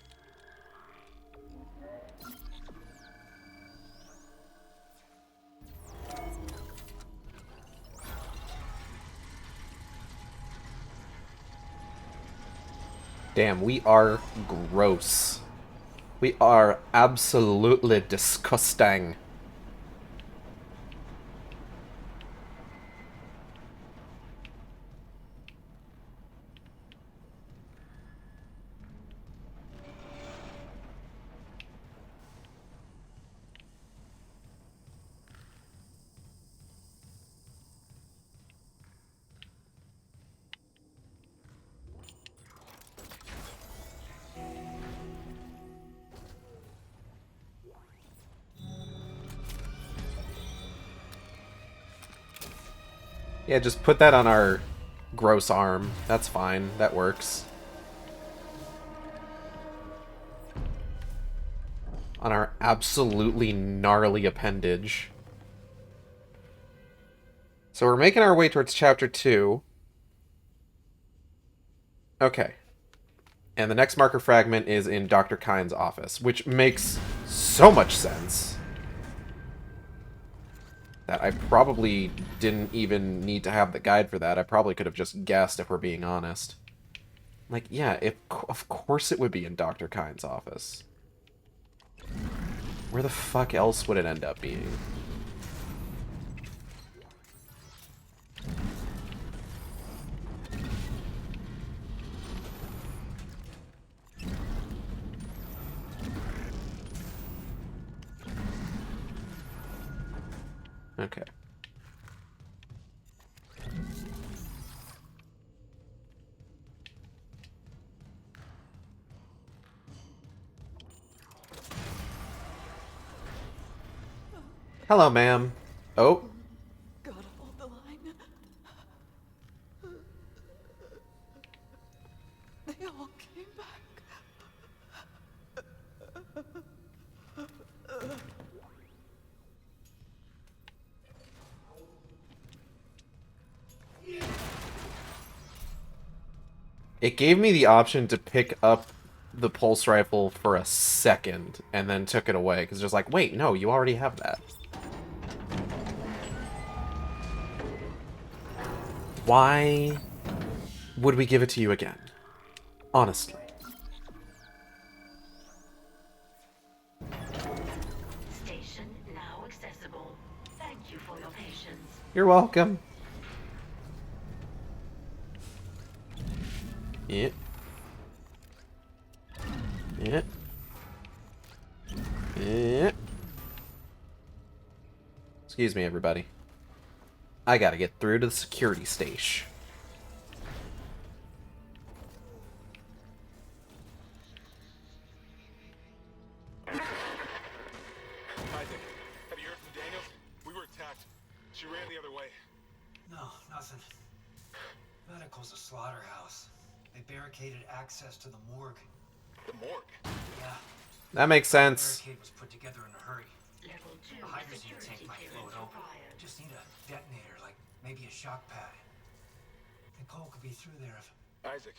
Damn, we are gross. We are absolutely disgusting. Yeah, just put that on our gross arm. That's fine. That works. On our absolutely gnarly appendage. So we're making our way towards Chapter 2. Okay. And the next marker fragment is in Dr. Kyne's office, which makes so much sense that I probably didn't even need to have the guide for that. I probably could have just guessed, if we're being honest. Like, yeah, of course it would be in Dr. Kyne's office. Where the fuck else would it end up being? Okay. Hello, ma'am. Oh. Gotta hold the line. They all came back. It gave me the option to pick up the pulse rifle for a second, and then took it away, because it's like, wait, no, you already have that. Why would we give it to you again? Honestly. Station now accessible. Thank you for your patience. You're welcome. Yeah. Yeah. Yeah. Excuse me, everybody. I gotta get through to the security station. Isaac, have you heard from Daniels? We were attacked. She ran the other way. No, nothing. Medical's a slaughterhouse. They barricaded access to the morgue. The morgue? Yeah. That makes The sense. barricade was put together in a hurry. Level 2 The hydrogen security tank might blow clearance it open. required. Just need a detonator, like maybe a shock pad. Nicole could be through there if... Isaac,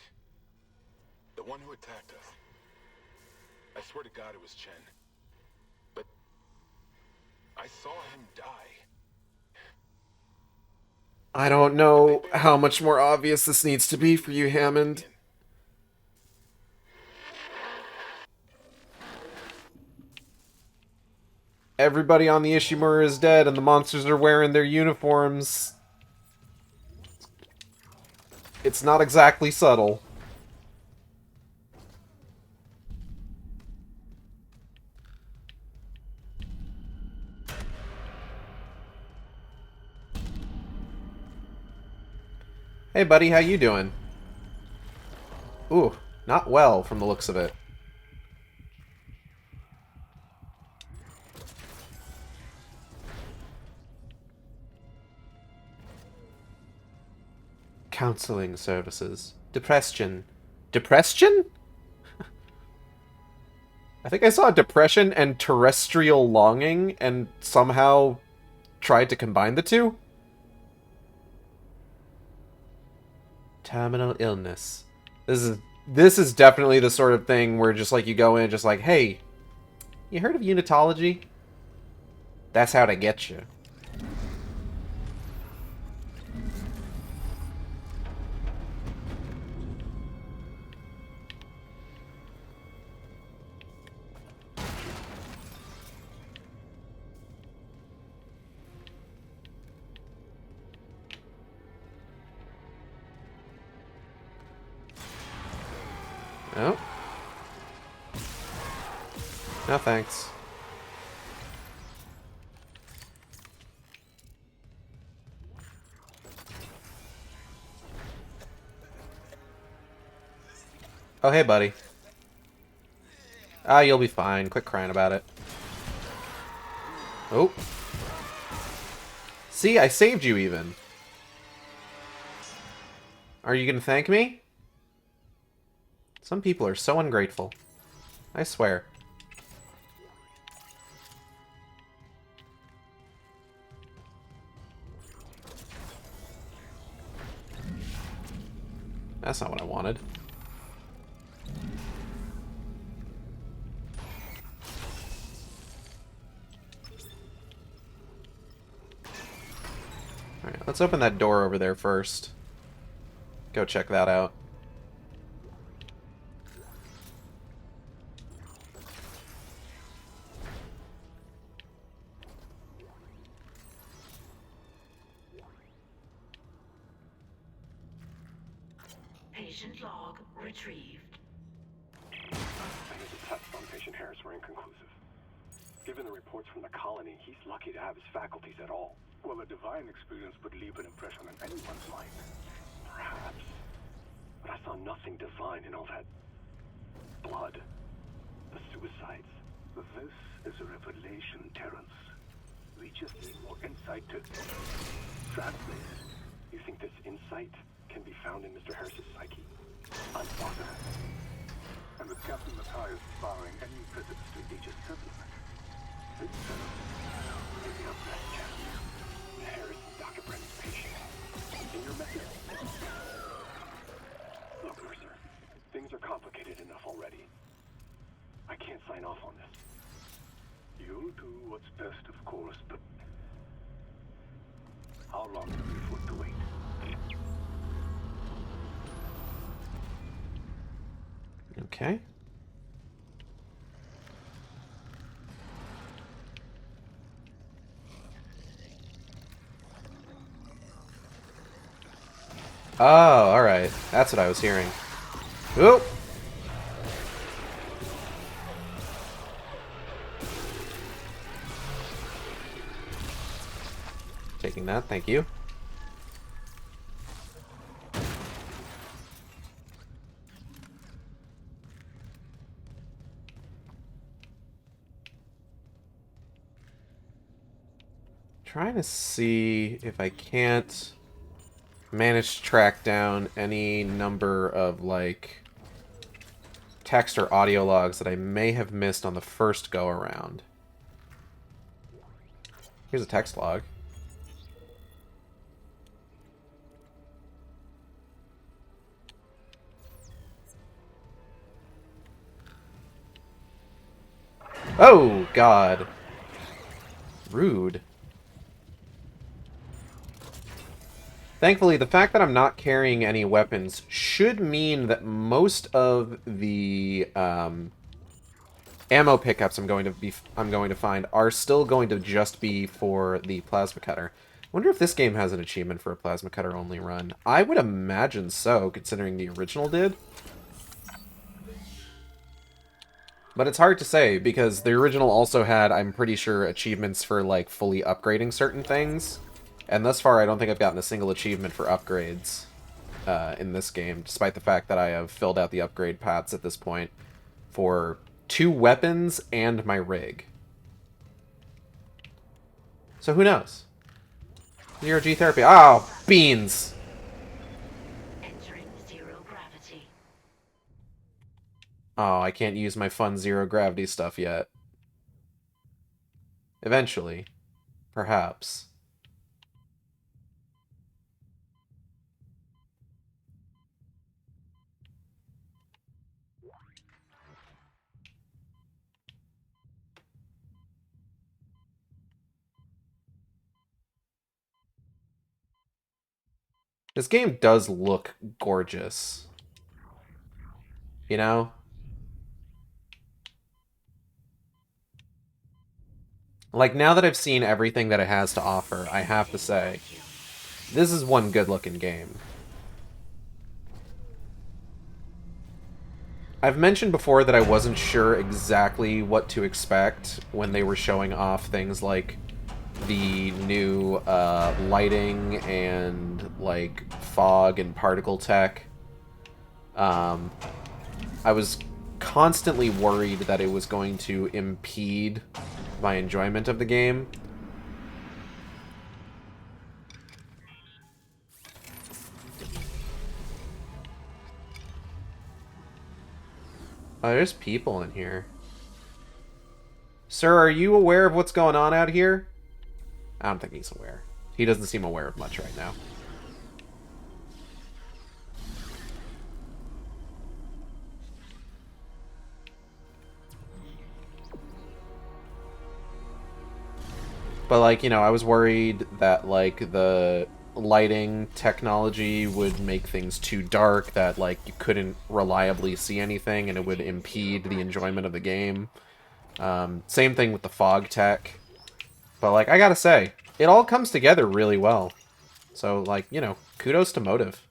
the one who attacked us. I swear to God it was Chen. But I saw him die. I don't know how much more obvious this needs to be for you, Hammond. Everybody on the Ishimura is dead, and the monsters are wearing their uniforms. It's not exactly subtle. Hey buddy, how you doing? Ooh, not well from the looks of it. Counseling services. Depression. Depression? I think I saw depression and terrestrial longing and somehow tried to combine the two. Terminal illness. This is definitely the sort of thing where just like you go in just like, hey, you heard of unitology? That's how to get you. Oh. No thanks. Oh, hey, buddy. Ah, you'll be fine. Quit crying about it. Oh. See, I saved you even. Are you gonna thank me? Some people are so ungrateful. I swear. That's not what I wanted. Alright, let's open that door over there first. Go check that out. Patient log retrieved. I think the tests on patient Harris were inconclusive. Given the reports from the colony, he's lucky to have his faculties at all. Well, a divine experience would leave an impression on anyone's mind. Perhaps. But I saw nothing divine in all that blood. The suicides. This is a revelation, Terrence. We just need more insight to translate. You think this insight can be found in Mr. Harris's psyche? I'm positive. And with Captain Matthias barring any visits to Aegis 7, this Maybe our best chance. Harris is Dr. Brennan's patient. In your method. Look, Mercer. Things are complicated enough already. I can't sign off on this. You'll do what's best, of course, but how long can we afford to wait? Okay. Oh, alright. That's what I was hearing. Oop! Taking that, thank you. Trying to see if I can't manage to track down any number of, like, text or audio logs that I may have missed on the first go-around. Here's a text log. Oh, God. Rude. Thankfully, the fact that I'm not carrying any weapons should mean that most of the ammo pickups I'm going to find are still going to just be for the plasma cutter. I wonder if this game has an achievement for a plasma cutter only run. I would imagine so, considering the original did. But it's hard to say, because the original also had, I'm pretty sure, achievements for, like, fully upgrading certain things. And thus far, I don't think I've gotten a single achievement for upgrades in this game, despite the fact that I have filled out the upgrade paths at this point for 2 weapons and my rig. So who knows? Zero G therapy. Oh, beans! Entering zero gravity. Oh, I can't use my fun zero gravity stuff yet. Eventually. Perhaps. This game does look gorgeous. You know? Like, now that I've seen everything that it has to offer, I have to say, this is one good-looking game. I've mentioned before that I wasn't sure exactly what to expect when they were showing off things like the new lighting and, like, fog and particle tech. I was constantly worried that it was going to impede my enjoyment of the game. Oh, there's people in here. Sir, are you aware of what's going on out here? I don't think he's aware. He doesn't seem aware of much right now. But, like, you know, I was worried that, like, the lighting technology would make things too dark, that, like, you couldn't reliably see anything, and it would impede the enjoyment of the game. Same thing with the fog tech. But, like, I gotta say, it all comes together really well. So, like, you know, kudos to Motive.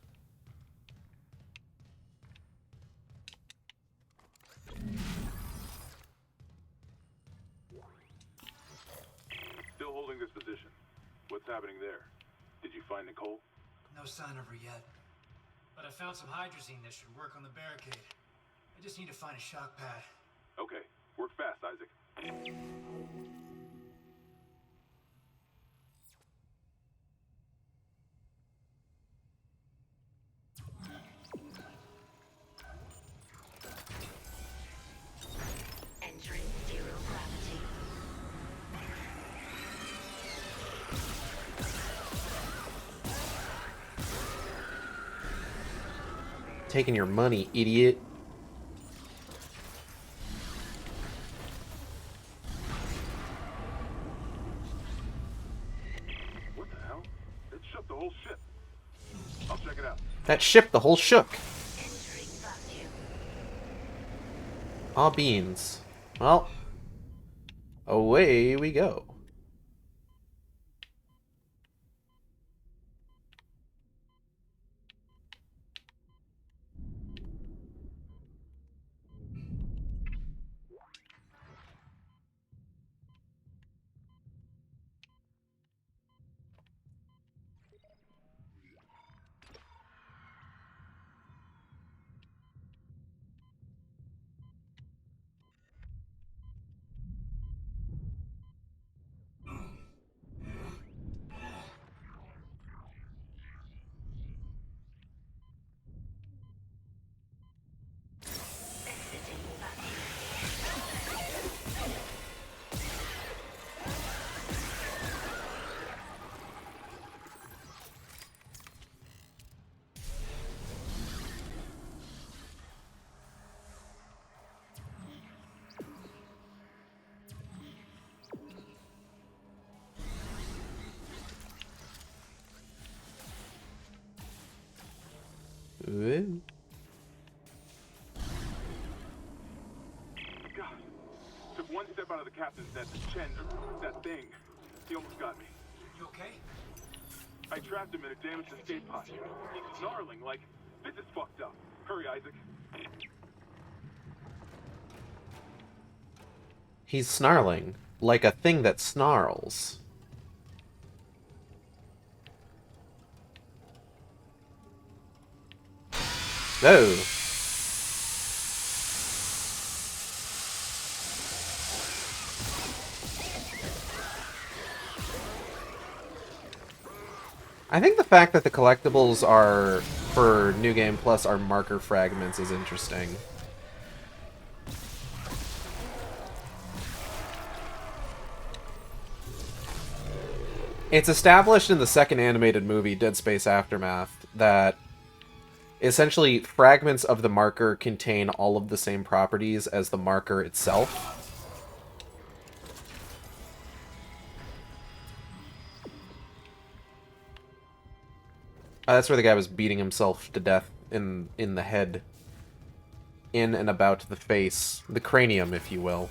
holding this position. What's happening there? Did you find Nicole? No sign of her yet. But I found some hydrazine that should work on the barricade. I just need to find a shock pad. Okay, work fast, Isaac. Entering zero gravity. Taking your money, idiot. What the hell? It shook the whole ship. I'll check it out. That ship, the whole shook. Entering vacuum. Aw, beans. Well, away we go. Exiting vacuum. Ooh. God. Took one step out of the captain's net to Chen, that thing. He almost got me. You okay? I trapped him in a damaged escape pod. He's snarling like, this is fucked up. Hurry, Isaac. He's snarling like a thing that snarls. Oh. I think the fact that the collectibles are for New Game Plus are marker fragments is interesting. It's established in the second animated movie, Dead Space Aftermath, that essentially fragments of the marker contain all of the same properties as the marker itself. That's where the guy was beating himself to death in the head. In and about the face. The cranium, if you will.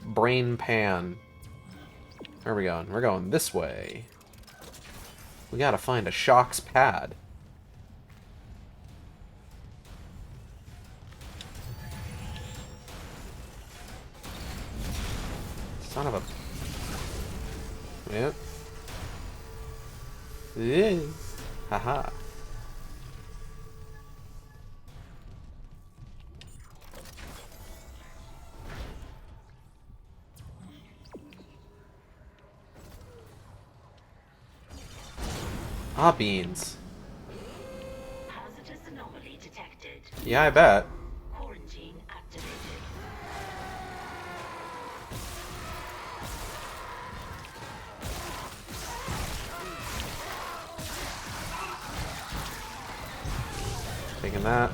Brain pan. Where are we going? We're going this way. We gotta find a Shock's pad. Son of a... Yeah. Yeah. Haha. Ah, beans. Hazardous anomaly detected. Yeah, I bet. Quarantine activated. Taking that.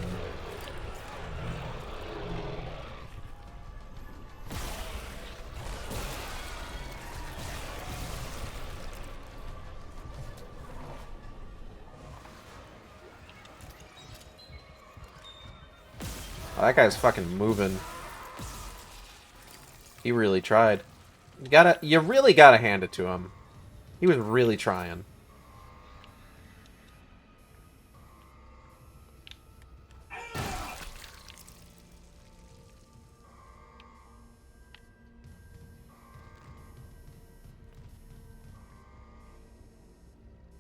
Oh, that guy's fucking moving. He really tried. You really gotta hand it to him. He was really trying.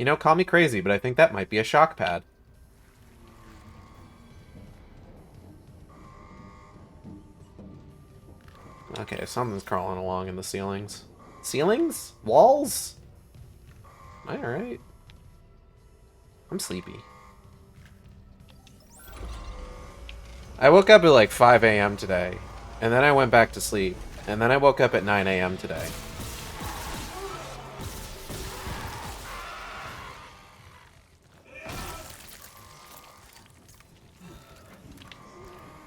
You know, call me crazy, but I think that might be a shock pad. Okay, something's crawling along in the ceilings. Ceilings? Walls? Am I alright? I'm sleepy. I woke up at like 5 a.m. today, and then I went back to sleep, and then I woke up at 9 a.m. today.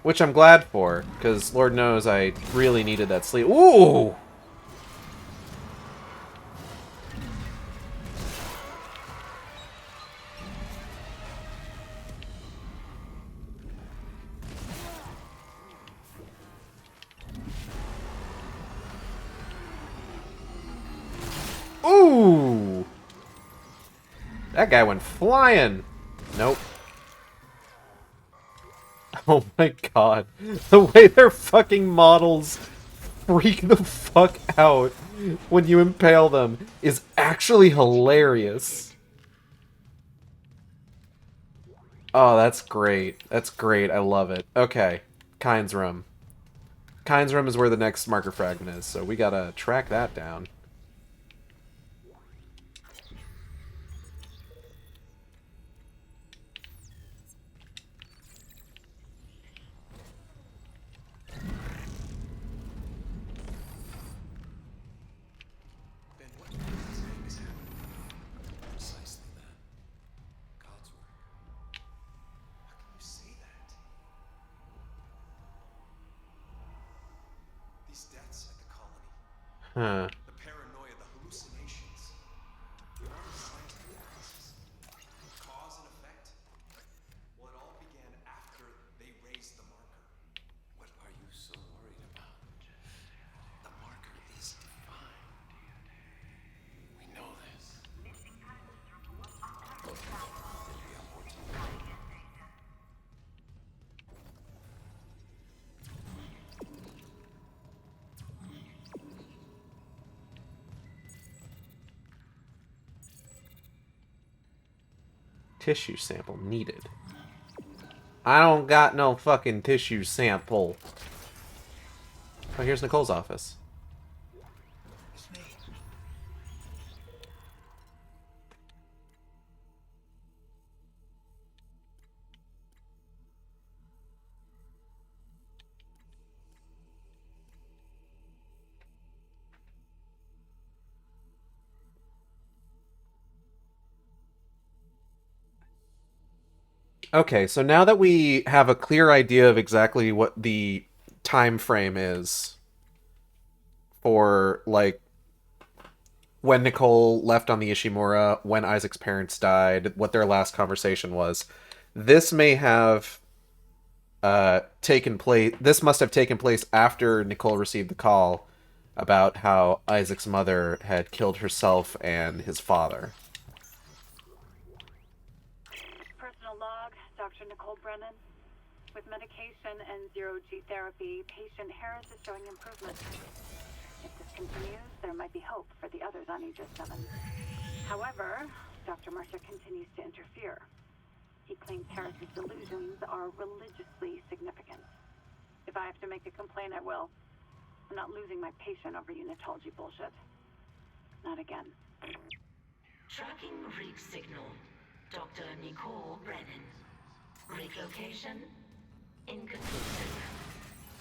Which I'm glad for, because Lord knows I really needed that sleep. Ooh! Ooh! That guy went flying! Nope. Oh my god. The way their fucking models freak the fuck out when you impale them is actually hilarious. Oh, that's great. That's great. I love it. Okay. Kyne's room. Kyne's room is where the next marker fragment is, so we gotta track that down. Huh. The paranoia, the hallucinations. They're not a scientific analysis. Cause and effect. Well, it all began after they raised the marker. What are you so worried about? The marker is defined. We know this. Tissue sample needed. I don't got no fucking tissue sample. Oh, here's Nicole's office. Okay, so now that we have a clear idea of exactly what the time frame is for, like, when Nicole left on the Ishimura, when Isaac's parents died, what their last conversation was, this may have taken place. This must have taken place after Nicole received the call about how Isaac's mother had killed herself and his father. Personal log, Dr. Nicole Brennan. With medication and zero-G therapy, patient Harris is showing improvement. If this continues, there might be hope for the others on Aegis 7. However, Dr. Mercer continues to interfere. He claims Harris's delusions are religiously significant. If I have to make a complaint, I will. I'm not losing my patient over unitology bullshit. Not again. Tracking rig signal. Dr. Nicole Brennan. Rig location? Inconclusive.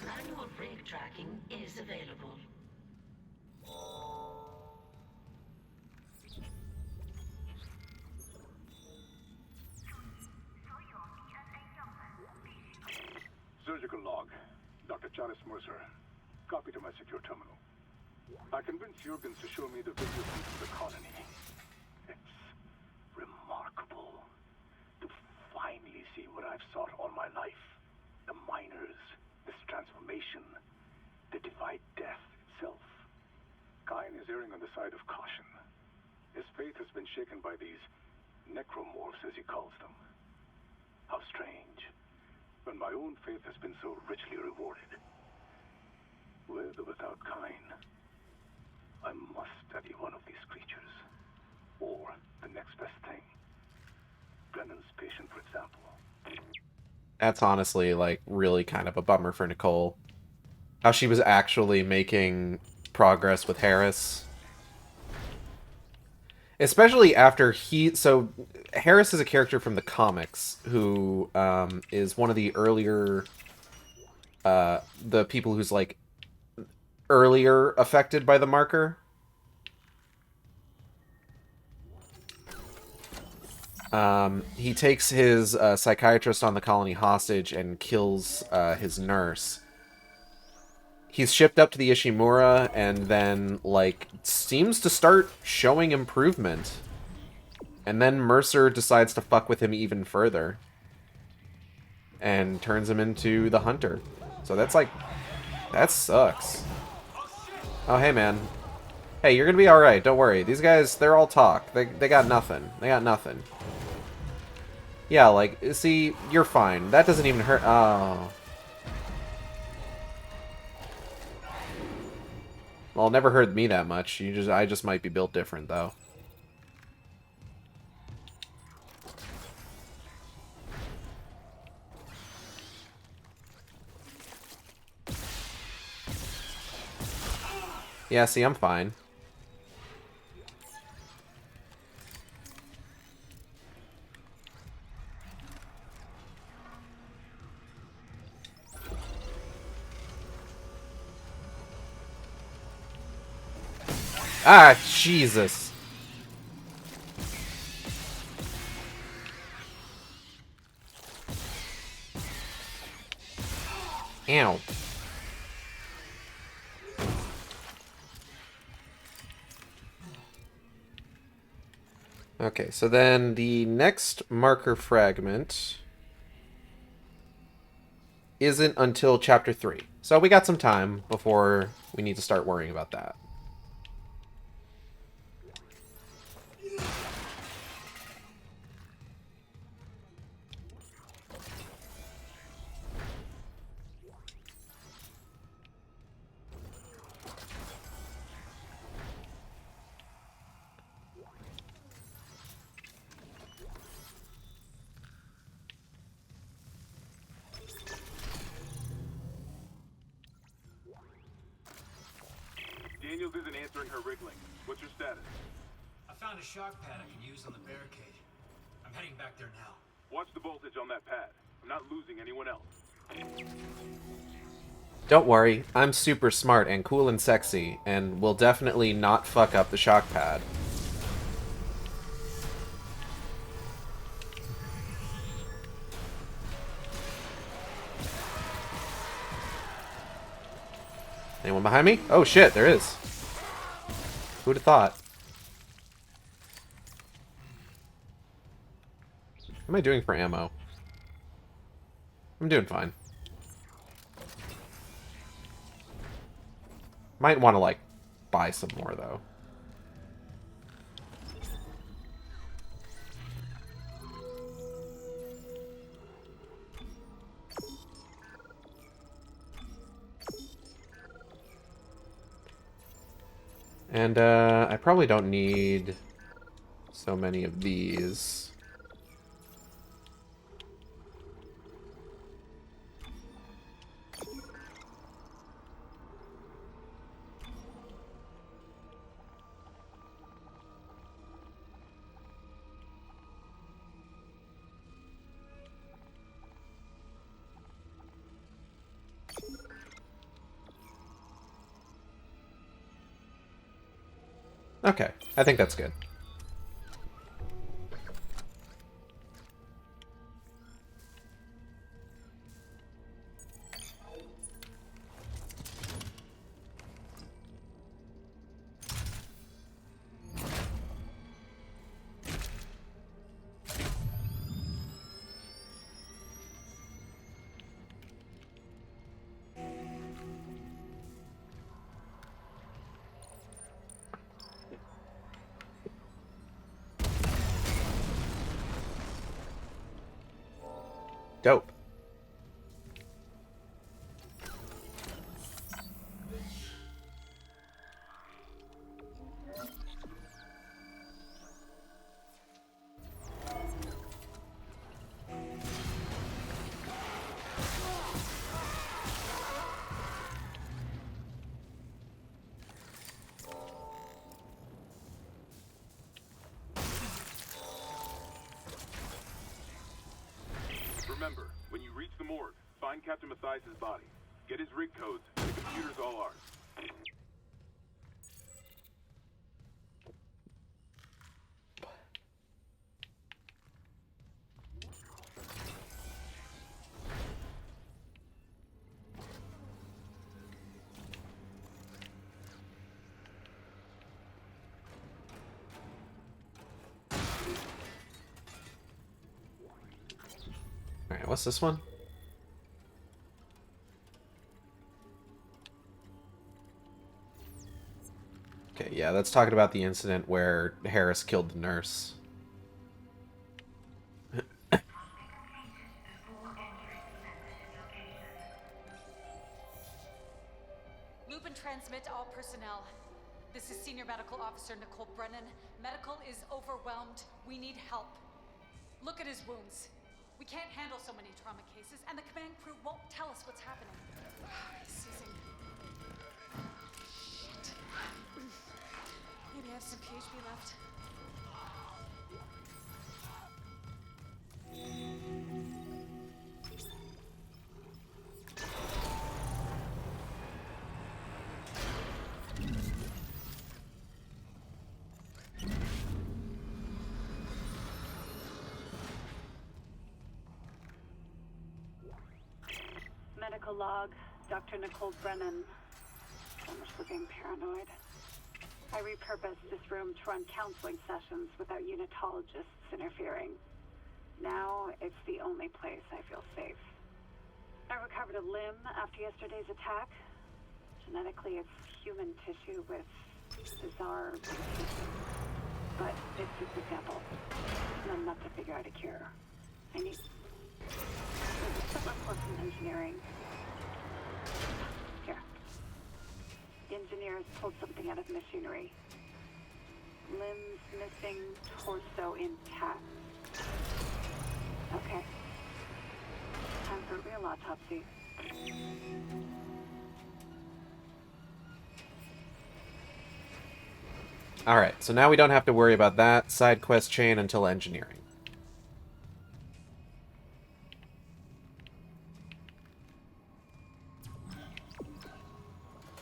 Manual rig tracking is available. Surgical log. Dr. Charis Mercer. Copy to my secure terminal. I convinced Jurgens to show me the video feed of the colony. It's remarkable to finally see what I've sought all my life. The miners, this transformation, the divide death itself. Kyne is erring on the side of caution. His faith has been shaken by these necromorphs, as he calls them. How strange, when my own faith has been so richly rewarded. With or without Kyne, I must study one of these creatures, or the next best thing. That's honestly, like, really kind of a bummer for Nicole. How she was actually making progress with Harris. Especially after So, Harris is a character from the comics who is one of the earlier... the people who's, like, earlier affected by the marker. He takes his psychiatrist on the colony hostage and kills his nurse. He's shipped up to the Ishimura and then, like, seems to start showing improvement. And then Mercer decides to fuck with him even further. And turns him into the Hunter. So that's like... that sucks. Oh, hey, man. Hey, you're gonna be alright, don't worry. These guys, they're all talk. They got nothing. They got nothing. Yeah, like, see, you're fine. That doesn't even hurt. Oh. Well, it never hurt me that much. I just might be built different, though. Yeah, see, I'm fine. Ah, Jesus. Ow. Okay, so then the next marker fragment isn't until chapter 3. So we got some time before we need to start worrying about that. Daniels isn't answering her rig link. What's your status? I found a shock pad I can use on the barricade. I'm heading back there now. Watch the voltage on that pad. I'm not losing anyone else. Don't worry, I'm super smart and cool and sexy, and will definitely not fuck up the shock pad. Anyone behind me? Oh shit, there is. Who'd have thought? What am I doing for ammo? I'm doing fine. Might want to, like, buy some more, though. And, I probably don't need so many of these. Okay, I think that's good. Dope. Remember, when you reach the morgue, find Captain Mathias' body. Get his rig codes. The computer's all ours. Alright, what's this one? Okay, yeah, that's talking about the incident where Harris killed the nurse. Loop and transmit to all personnel. This is Senior Medical Officer Nicole Brennan. Medical is overwhelmed. We need help. Look at his wounds. We can't handle so many trauma cases, and the command crew won't tell us what's happening. He's seizing. Shit. Maybe I have some PHP left. Medical log, Dr. Nicole Brennan. So much for being paranoid. I repurposed this room to run counseling sessions without unitologists interfering. Now, it's the only place I feel safe. I recovered a limb after yesterday's attack. Genetically, it's human tissue with bizarre mutations. But it's just a sample. Not enough to figure out a cure. I need... There's a split report from engineering. Here. The engineers pulled something out of the machinery. Limbs missing, torso intact. Okay. Time for a real autopsy. Alright, so now we don't have to worry about that side quest chain until engineering.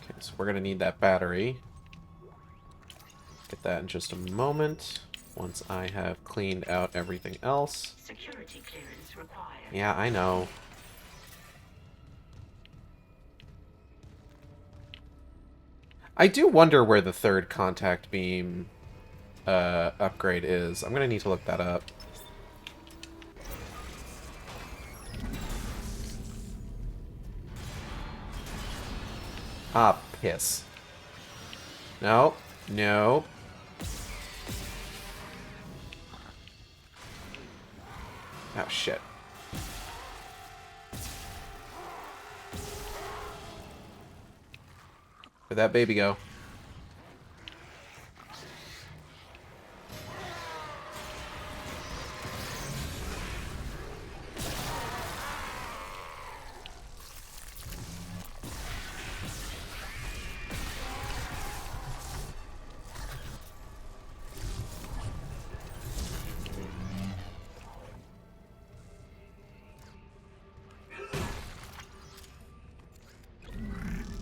Okay, so we're going to need that battery. Get that in just a moment, once I have cleaned out everything else. Security clearance required. Yeah, I know. I do wonder where the third contact beam upgrade is. I'm gonna need to look that up. Ah, piss. No, no. Oh, shit. Where'd that baby go?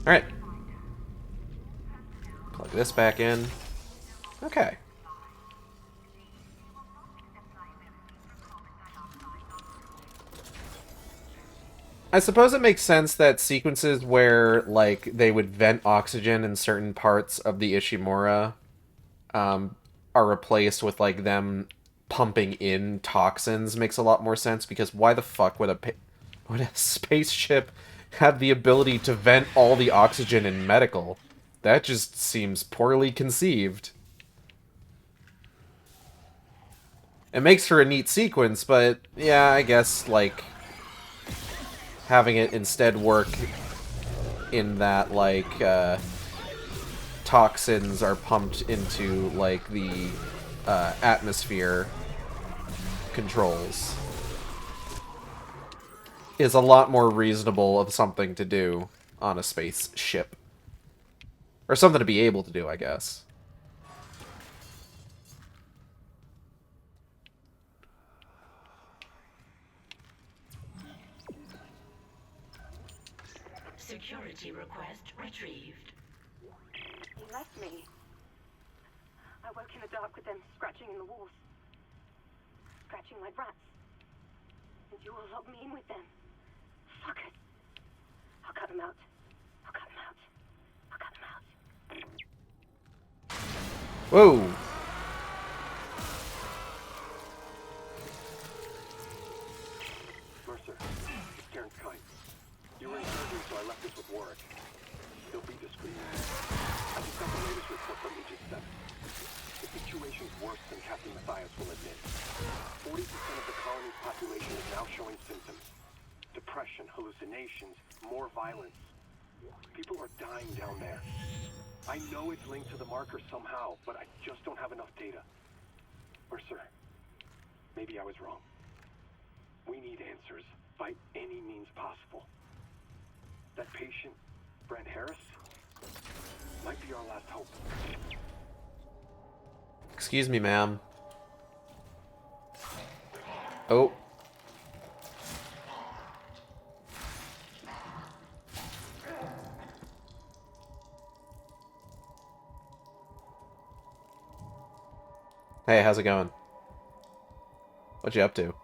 Alright. Plug this back in. Okay. I suppose it makes sense that sequences where, like, they would vent oxygen in certain parts of the Ishimura are replaced with, like, them pumping in toxins makes a lot more sense, because why the fuck would a spaceship have the ability to vent all the oxygen in medical? That just seems poorly conceived. It makes for a neat sequence, but yeah, I guess, like, having it instead work in that, like, toxins are pumped into, like, the atmosphere controls is a lot more reasonable of something to do on a spaceship. Or something to be able to do, I guess. Identity request retrieved. He left me. I woke in the dark with them scratching in the walls. Scratching like rats. And you all locked me in with them. Fuckers. I'll cut them out. I'll cut them out. I'll cut them out. Whoa. Mercer, it's Terrence Kite. You were in surgery, so I left this with Warwick. He'll be discreet. I just got the latest report from Aegis 7. The situation's worse than Captain Matthias will admit. 40% of the colony's population is now showing symptoms. Depression, hallucinations, more violence. People are dying down there. I know it's linked to the marker somehow, but I just don't have enough data. Mercer, maybe I was wrong. We need answers by any means possible. That patient, Brent Harris, might be our last hope. Excuse me, ma'am. Oh. Hey, how's it going? What you up to?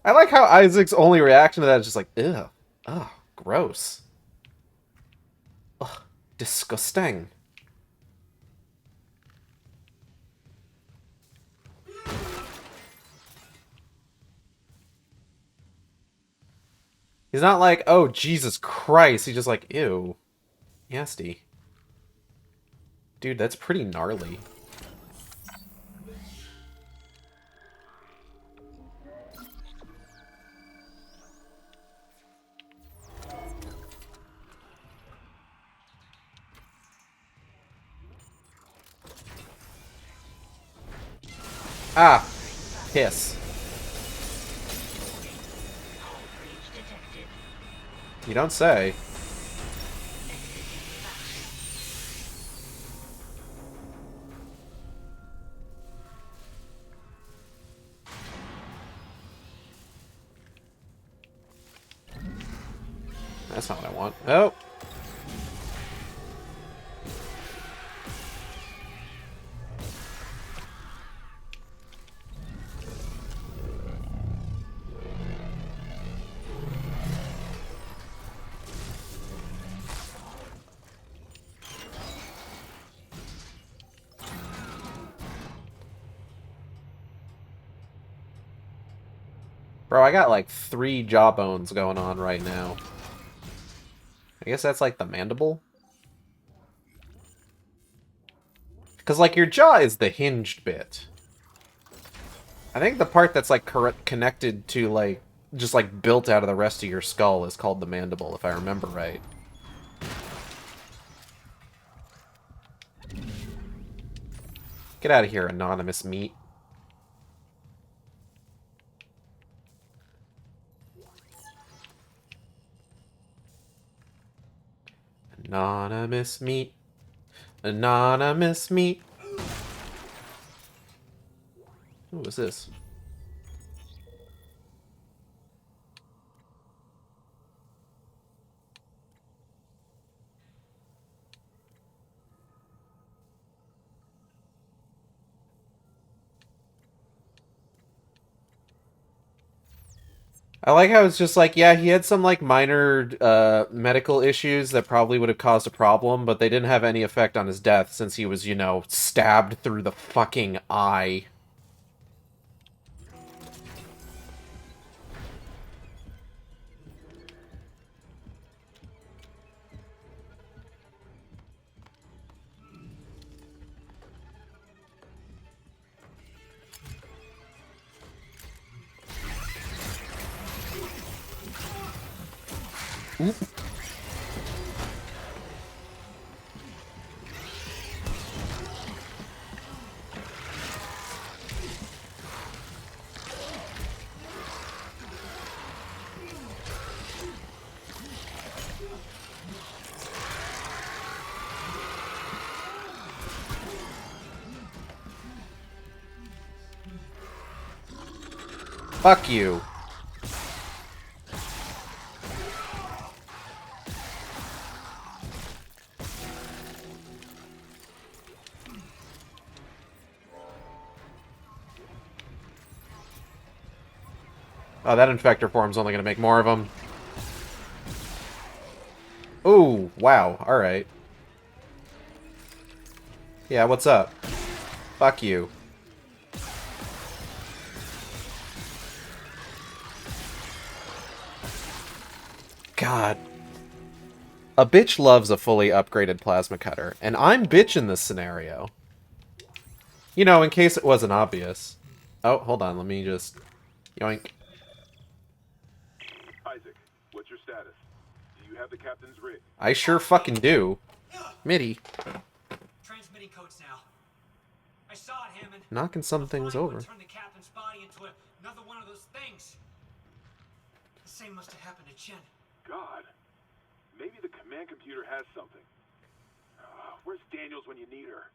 I like how Isaac's only reaction to that is just like, ew. Ugh, gross. Ugh, disgusting. He's not like, oh, Jesus Christ. He's just like, ew. Nasty. Dude, that's pretty gnarly. Ah, piss. You don't say. That's not what I want. Oh. Bro, I got like 3 jawbones going on right now. I guess that's like the mandible? Because like your jaw is the hinged bit. I think the part that's like connected to like, just like built out of the rest of your skull is called the mandible, if I remember right. Get out of here, anonymous meat. Anonymous meat. Anonymous meat. What was this? I like how it's just like, yeah, he had some like minor medical issues that probably would have caused a problem, but they didn't have any effect on his death since he was, you know, stabbed through the fucking eye. Oop. Fuck you. Oh, that infector form's only going to make more of them. Ooh, wow. Alright. Yeah, what's up? Fuck you. God. A bitch loves a fully upgraded plasma cutter, and I'm bitch in this scenario. You know, in case it wasn't obvious. Oh, hold on, let me just... Yoink. Isaac, what's your status? Do you have the captain's rig? I sure fucking do. Mitty. Transmitting codes now. I saw it, Hammond. Knocking some things over. Turn the captain's body into another one of those things. The same must have happened to Chen. God. Maybe the command computer has something. Where's Daniels when you need her?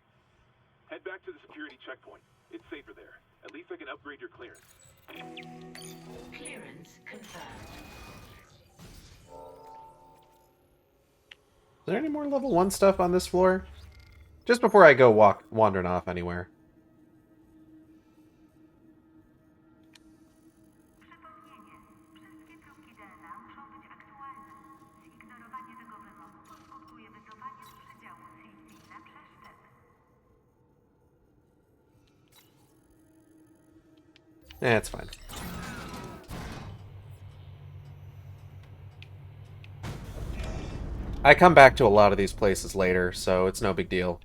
Head back to the security checkpoint. It's safer there. At least I can upgrade your clearance. Clearance confirmed. Is there any more level 1 stuff on this floor? Just before I go wandering off anywhere. It's fine. I come back to a lot of these places later, so it's no big deal.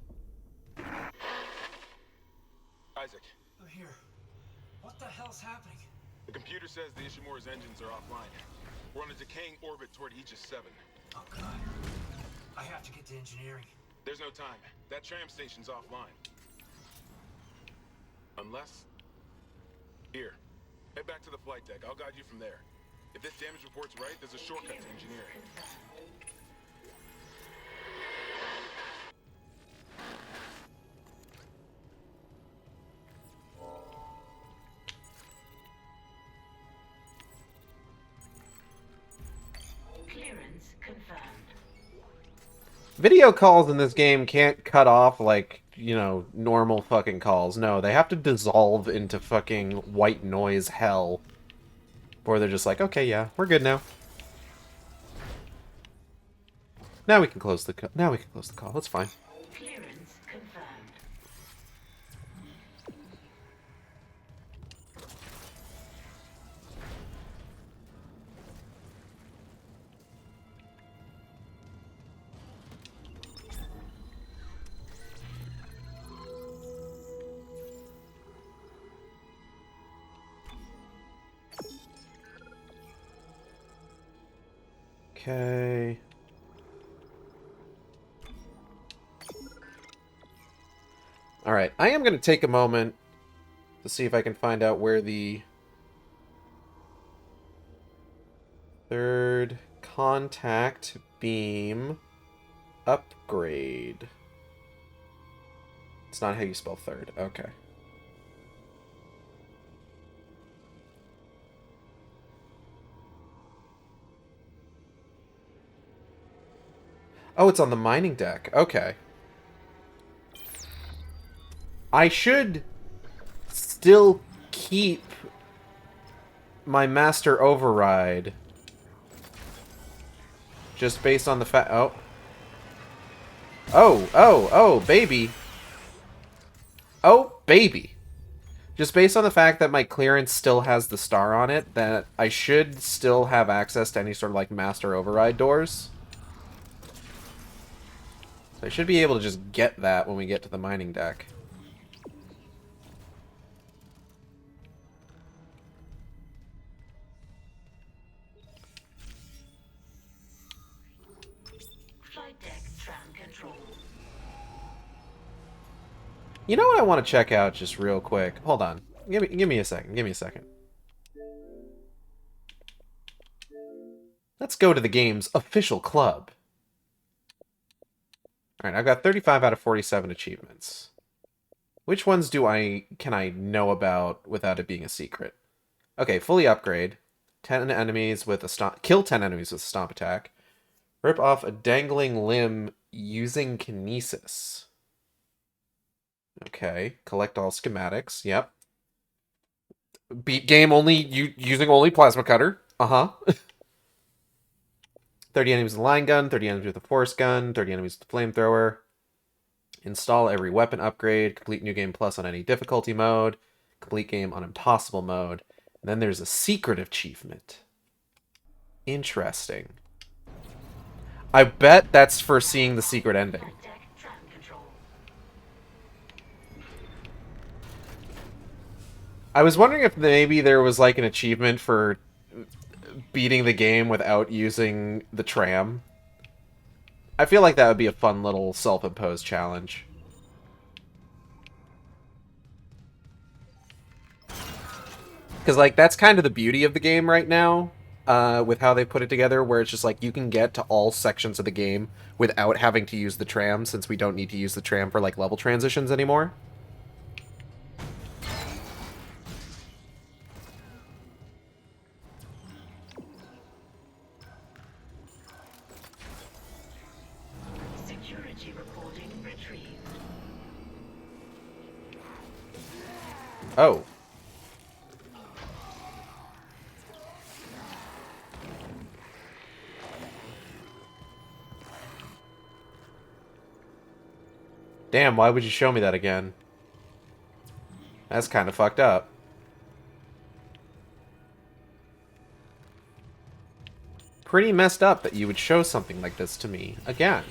Isaac. I'm here. What the hell's happening? The computer says the Ishimura's engines are offline. We're on a decaying orbit toward Aegis 7. Oh, God. I have to get to engineering. There's no time. That tram station's offline. Unless... Here. Head back to the flight deck. I'll guide you from there. If this damage report's right, there's a shortcut to engineering. Clearance confirmed. Video calls in this game can't cut off, like, you know, normal fucking calls. No, they have to dissolve into fucking white noise hell. Or they're just like, okay, yeah, we're good now. Now we can close the call. That's fine. Clearance confirmed. Okay. Alright, I am going to take a moment to see if I can find out where the third contact beam upgrade. It's not how you spell third. Okay. Oh, it's on the mining deck. Okay. I should still keep my master override. Just based on the fact... Oh. Oh, baby. Oh, baby. Just based on the fact that my clearance still has the star on it, that I should still have access to any sort of, like, master override doors. So I should be able to just get that when we get to the mining deck. Flight deck tram control. You know what I want to check out just real quick? Hold on. Give me a second. Give me a second. Let's go to the game's official club. Alright, I've got 35 out of 47 achievements. Which ones can I know about without it being a secret? Okay, fully upgrade. 10 enemies with a stomp. Kill 10 enemies with a stomp attack. Rip off a dangling limb using kinesis. Okay, collect all schematics. Yep. Beat game only using only plasma cutter. Uh-huh. 30 enemies with a line gun, 30 enemies with a force gun, 30 enemies with a flamethrower. Install every weapon upgrade, complete New Game Plus on any difficulty mode, complete game on impossible mode. And then there's a secret achievement. Interesting. I bet that's for seeing the secret ending. I was wondering if maybe there was like an achievement for beating the game without using the tram. I feel like that would be a fun little self-imposed challenge. Because, like, that's kind of the beauty of the game right now, with how they put it together, where it's just like you can get to all sections of the game without having to use the tram, since we don't need to use the tram for, like, level transitions anymore. Security reporting retrieved. Oh. Damn, why would you show me that again? That's kind of fucked up. Pretty messed up that you would show something like this to me again.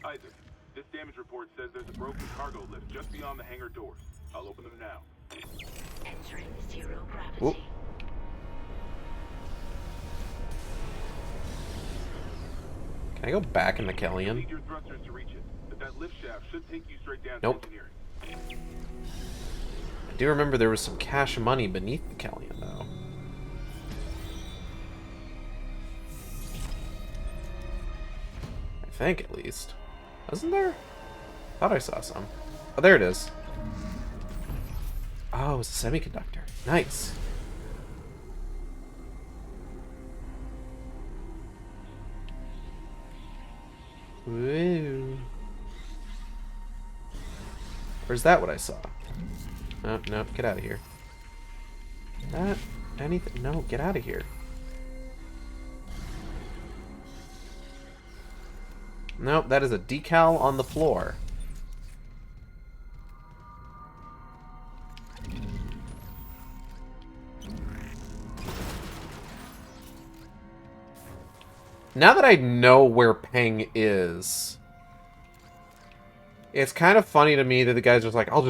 Isaac, this damage report says there's a broken cargo lift just beyond the hangar doors. I'll open them now. Entering zero gravity. Ooh. Can I go back in the Kellion? Need your thrusters to reach it, but that lift shaft should take you straight down Nope. to engineering. I do remember there was some cash money beneath the Kellion, though. I think, at least. Wasn't there? Thought I saw some. Oh, there it is. Oh, it was a semiconductor. Nice. Woo. Or is that what I saw? No, no, get out of here. That anything? No, get out of here. Nope, that is a decal on the floor. Now that I know where Peng is, it's kind of funny to me that the guy's just like, I'll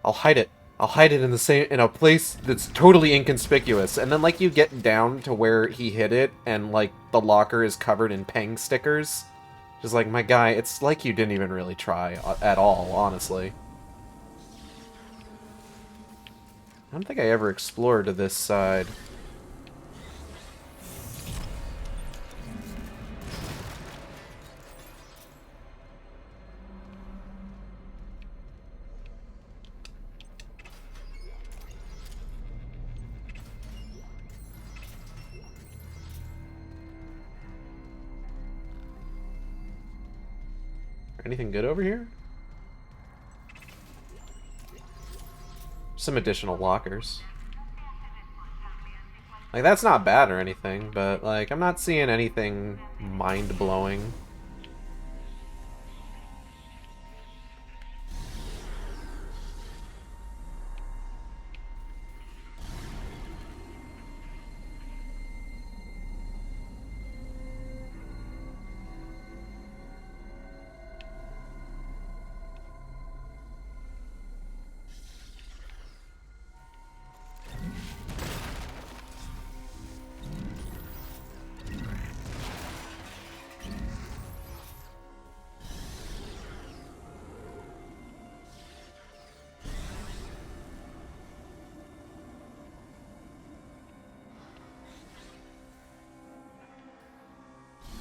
hide it. I'll hide it in a place that's totally inconspicuous. And then, like, you get down to where he hid it, and, like, the locker is covered in Peng stickers. Just like, my guy, it's like you didn't even really try at all, honestly. I don't think I ever explored to this side. Anything good over here? Some additional lockers. Like, that's not bad or anything, but, like, I'm not seeing anything mind-blowing.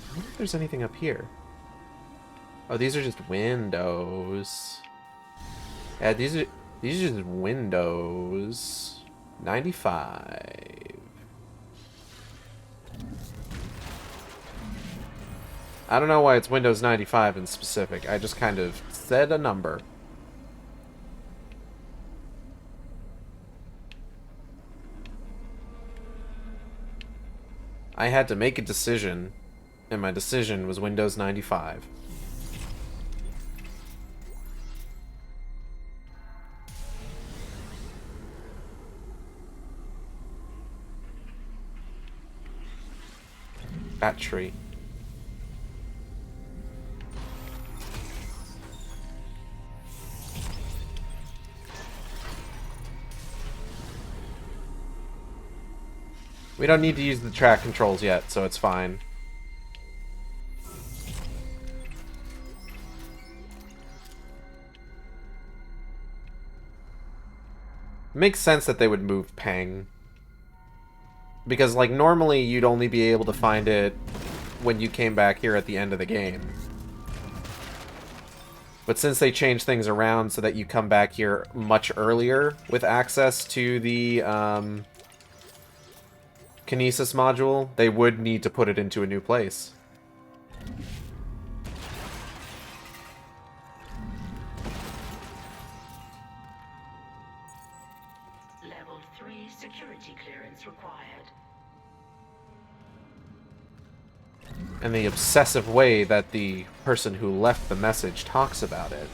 I wonder if there's anything up here. Oh, these are just windows. Yeah, these are just windows. 95. I don't know why it's Windows 95 in specific. I just kind of said a number. I had to make a decision, and my decision was Windows 95. Battery. We don't need to use the track controls yet, so it's fine. Makes sense that they would move Peng. Because, like, normally you'd only be able to find it when you came back here at the end of the game. But since they changed things around so that you come back here much earlier with access to the Kinesis module, they would need to put it into a new place. Level 3 security clearance required. And the obsessive way that the person who left the message talks about it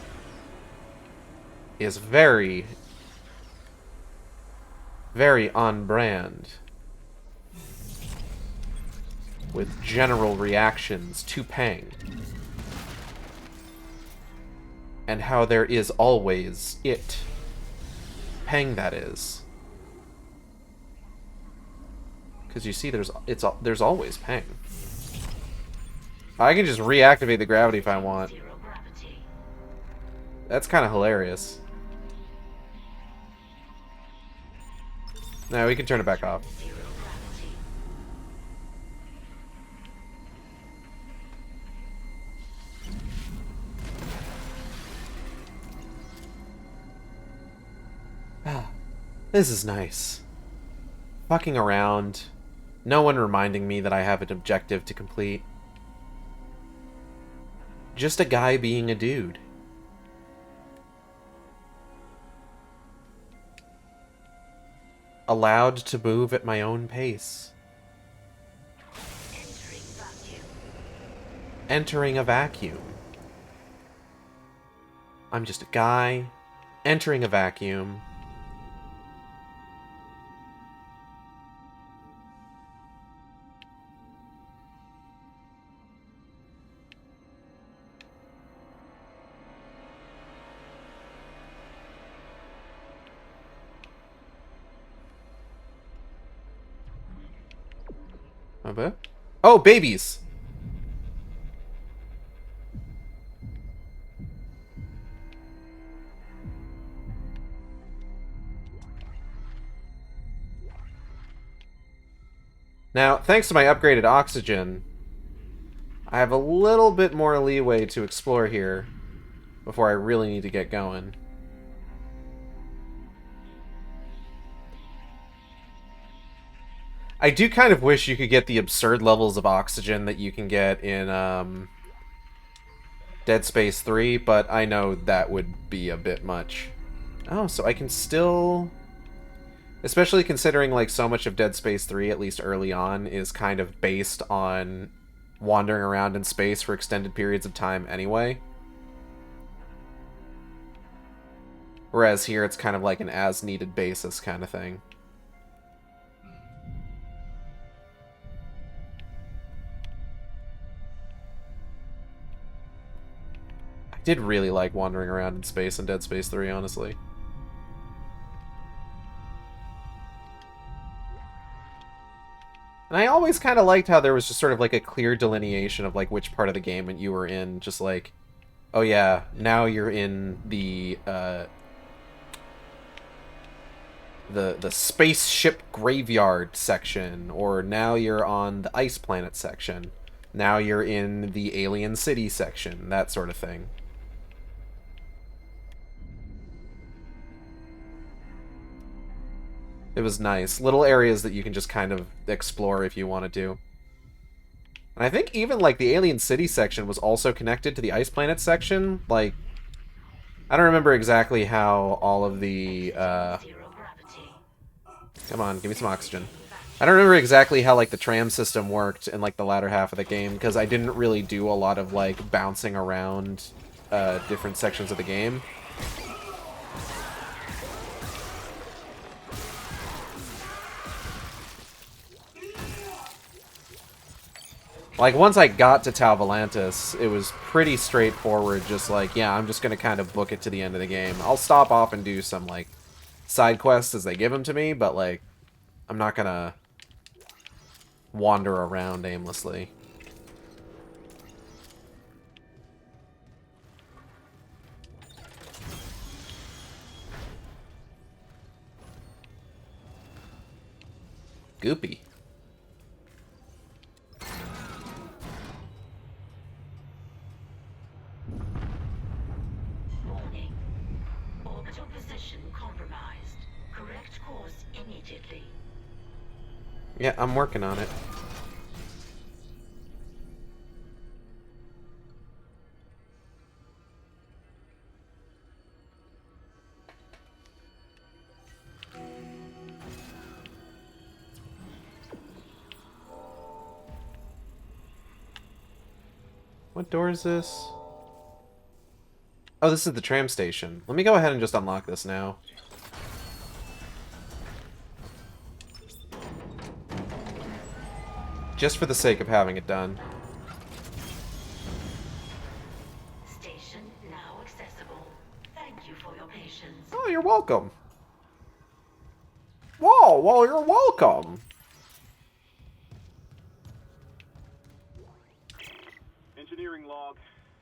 is very, very on brand with general reactions to Peng. And how there is always it. Peng, that is. Because you see, there's always Peng. I can just reactivate the gravity if I want. That's kind of hilarious. Now we can turn it back off. Ah, this is nice. Fucking around. No one reminding me that I have an objective to complete. Just a guy being a dude. Allowed to move at my own pace. Entering a vacuum. I'm just a guy entering a vacuum. Oh, babies! Now, thanks to my upgraded oxygen, I have a little bit more leeway to explore here before I really need to get going. I do kind of wish you could get the absurd levels of oxygen that you can get in Dead Space 3, but I know that would be a bit much. Oh, so I can still... Especially considering, like, so much of Dead Space 3, at least early on, is kind of based on wandering around in space for extended periods of time anyway. Whereas here it's kind of like an as-needed basis kind of thing. I did really like wandering around in space in Dead Space 3, honestly. And I always kind of liked how there was just sort of like a clear delineation of like which part of the game you were in. Just like, oh yeah, now you're in the spaceship graveyard section, or now you're on the ice planet section. Now you're in the Alien City section, that sort of thing. It was nice. Little areas that you can just kind of explore if you wanted to. And I think even, like, the Alien City section was also connected to the Ice Planet section. Like, I don't remember exactly how all of the, Come on, give me some oxygen. I don't remember exactly how, like, the tram system worked in, like, the latter half of the game, because I didn't really do a lot of, like, bouncing around different sections of the game. Like, once I got to Tau Volantis, it was pretty straightforward, just like, yeah, I'm just gonna kind of book it to the end of the game. I'll stop off and do some, like, side quests as they give them to me, but, like, I'm not gonna wander around aimlessly. Goopy. Warning. Orbital position compromised. Correct course immediately. Yeah, I'm working on it. What door is this? Oh, this is the tram station. Let me go ahead and just unlock this now. Just for the sake of having it done. Station now accessible. Thank you for your patience. Oh, you're welcome. Whoa, well, you're welcome. Engineering log.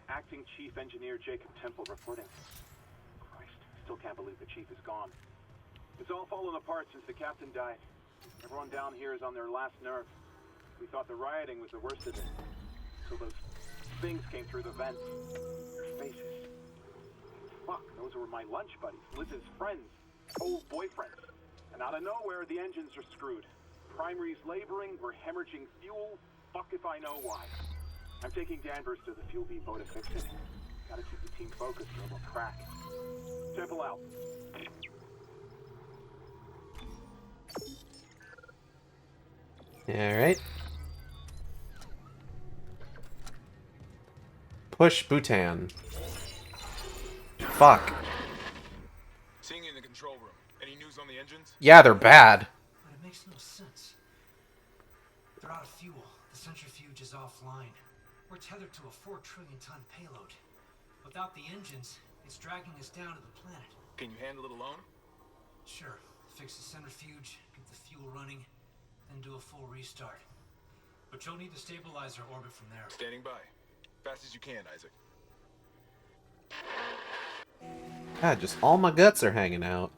Acting Chief Engineer Jacob Temple reporting. Christ, still can't believe the chief is gone. It's all fallen apart since the captain died. Everyone down here is on their last nerve. We thought the rioting was the worst of it. So those things came through the vents. Their faces. Fuck, those were my lunch buddies, Liz's friends, old boyfriends. And out of nowhere, the engines are screwed. Primary's laboring, we're hemorrhaging fuel. Fuck if I know why. I'm taking Danvers to the fuel depot to fix it. Gotta keep the team focused or they'll crack. Temple out. Alright. Push Bhutan. Fuck. Seeing you in the control room. Any news on the engines? Yeah, they're bad. But it makes no sense. They're out of fuel. The centrifuge is offline. We're tethered to a 4 trillion ton payload. Without the engines, it's dragging us down to the planet. Can you handle it alone? Sure. Fix the centrifuge, get the fuel running, then do a full restart. But you'll need to stabilize our orbit from there. Standing by. Fast as you can, Isaac. God, just all my guts are hanging out.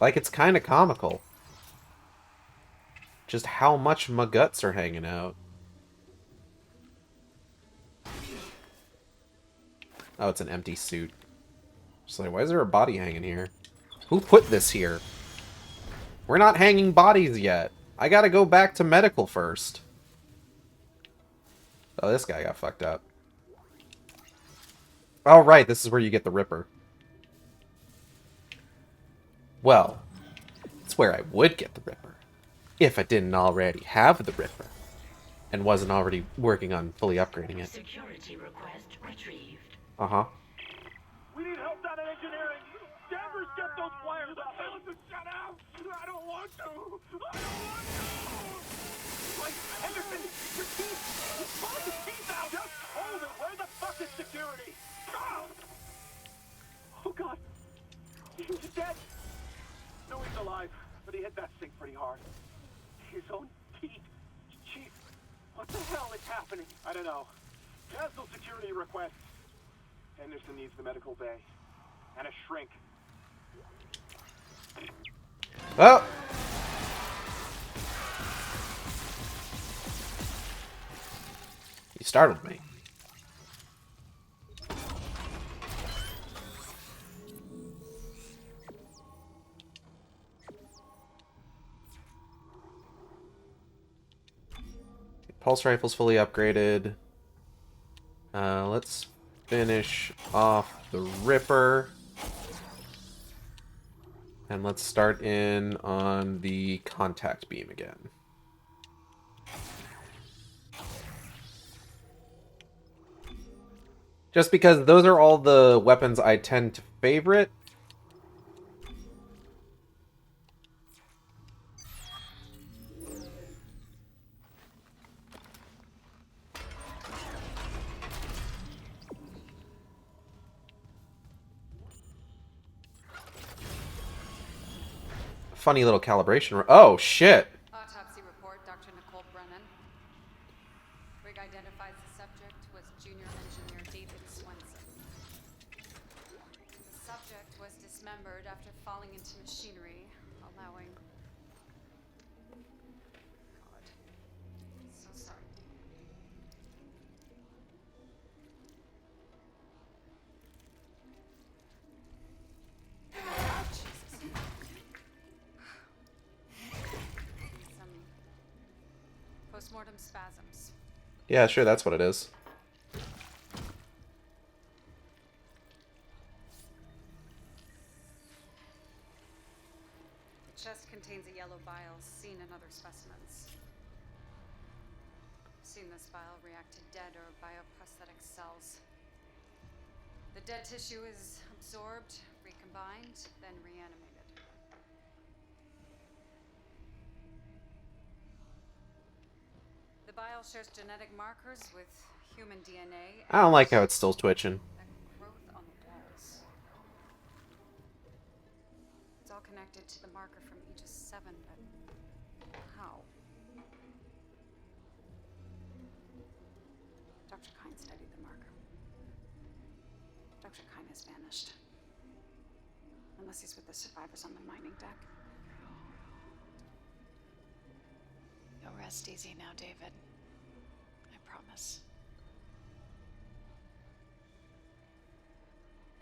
Like, it's kind of comical. Just how much my guts are hanging out. Oh, it's an empty suit. Just like, why is there a body hanging here? Who put this here? We're not hanging bodies yet. I gotta go back to medical first. Oh, this guy got fucked up. Oh, right, this is where you get the Ripper. Well, it's where I would get the Ripper. If I didn't already have the Ripper. And wasn't already working on fully upgrading it. Security request retrieved. Uh-huh. We need help down in engineering. Danvers, get those wires up. Listen, shut up. I don't want to. I don't want to. Like, Henderson, your teeth. Pull the teeth out. Just hold it. Where the fuck is security? Oh, God. He's dead. No, he's alive. But he hit that sink pretty hard. His own teeth. Chief, what the hell is happening? I don't know. Cancel security requests. Henderson needs the medical bay. And a shrink. Oh! You startled me. Pulse rifle's fully upgraded. Let's finish off the Ripper. And let's start in on the contact beam again. Just because those are all the weapons I tend to favorite. Funny little calibration. Oh, shit. Autopsy report, Dr. Nicole Brennan. Rig identifies the subject was junior engineer David Swenson. The subject was dismembered after falling into machinery, allowing... God. So sorry. Some postmortem spasms. Yeah, sure, that's what it is. The chest contains a yellow bile seen in other specimens. Seen this bile react to dead or bioprosthetic cells. The dead tissue is absorbed, recombined, then reanimated. The bile shares genetic markers with human DNA. I don't like how it's still twitching. Growth on the walls. It's all connected to the marker from Aegis 7, but how? Dr. Kine studied the marker. Dr. Kine has vanished. Unless he's with the survivors on the mining deck. You'll rest easy now, David. I promise.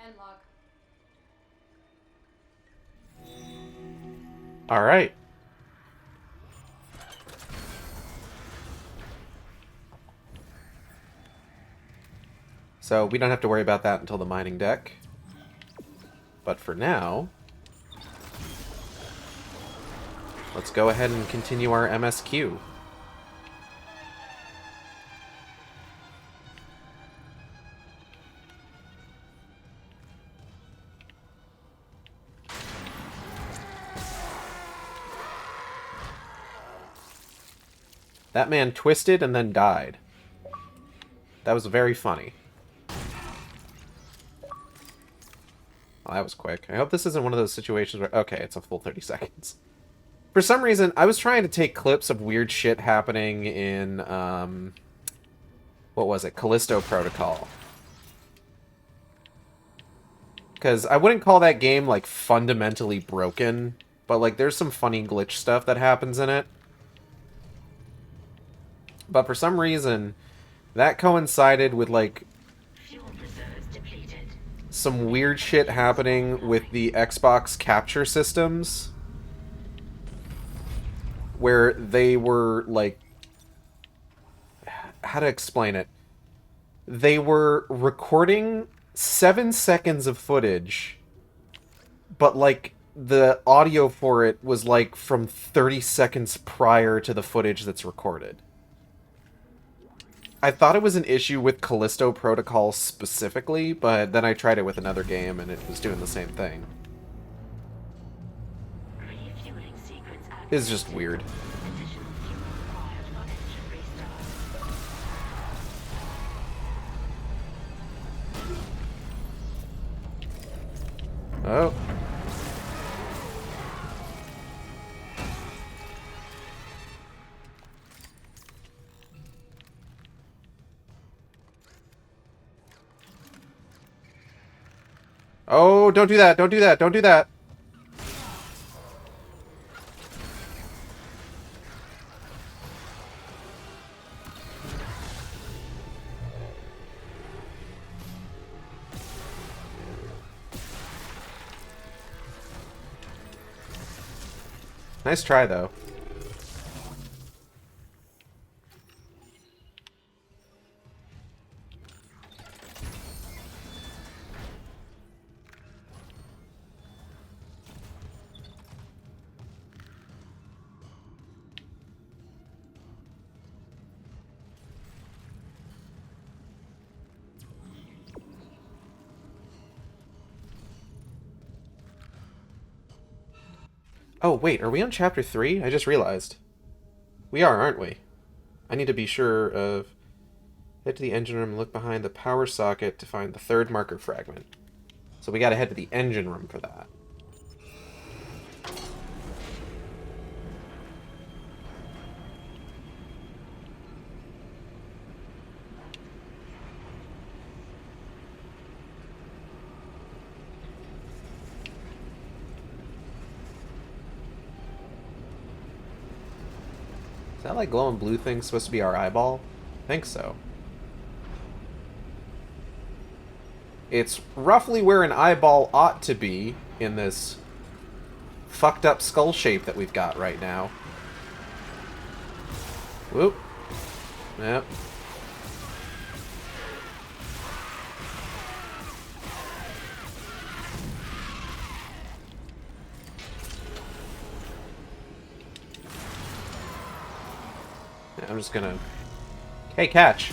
End log. All right. So we don't have to worry about that until the mining deck. But for now, let's go ahead and continue our MSQ. That man twisted and then died. That was very funny. Well, that was quick. I hope this isn't one of those situations where... Okay, it's a full 30 seconds. For some reason, I was trying to take clips of weird shit happening in, what was it? Callisto Protocol. Because I wouldn't call that game, like, fundamentally broken, but, like, there's some funny glitch stuff that happens in it. But for some reason, that coincided with, like, some weird shit happening with the Xbox capture systems. Where they were, like... How to explain it? They were recording 7 seconds of footage, but, like, the audio for it was, like, from 30 seconds prior to the footage that's recorded. I thought it was an issue with Callisto Protocol specifically, but then I tried it with another game and it was doing the same thing. It's just weird. Oh. Oh, don't do that, don't do that, don't do that. Nice try, though. Oh, wait, are we on chapter 3? I just realized. We are, aren't we? I need to be sure of... Head to the engine room and look behind the power socket to find the third marker fragment. So we gotta head to the engine room for that. Is that like glowing blue thing supposed to be our eyeball? I think so. It's roughly where an eyeball ought to be in this fucked up skull shape that we've got right now. Whoop. Yep. I'm just gonna... Hey, catch!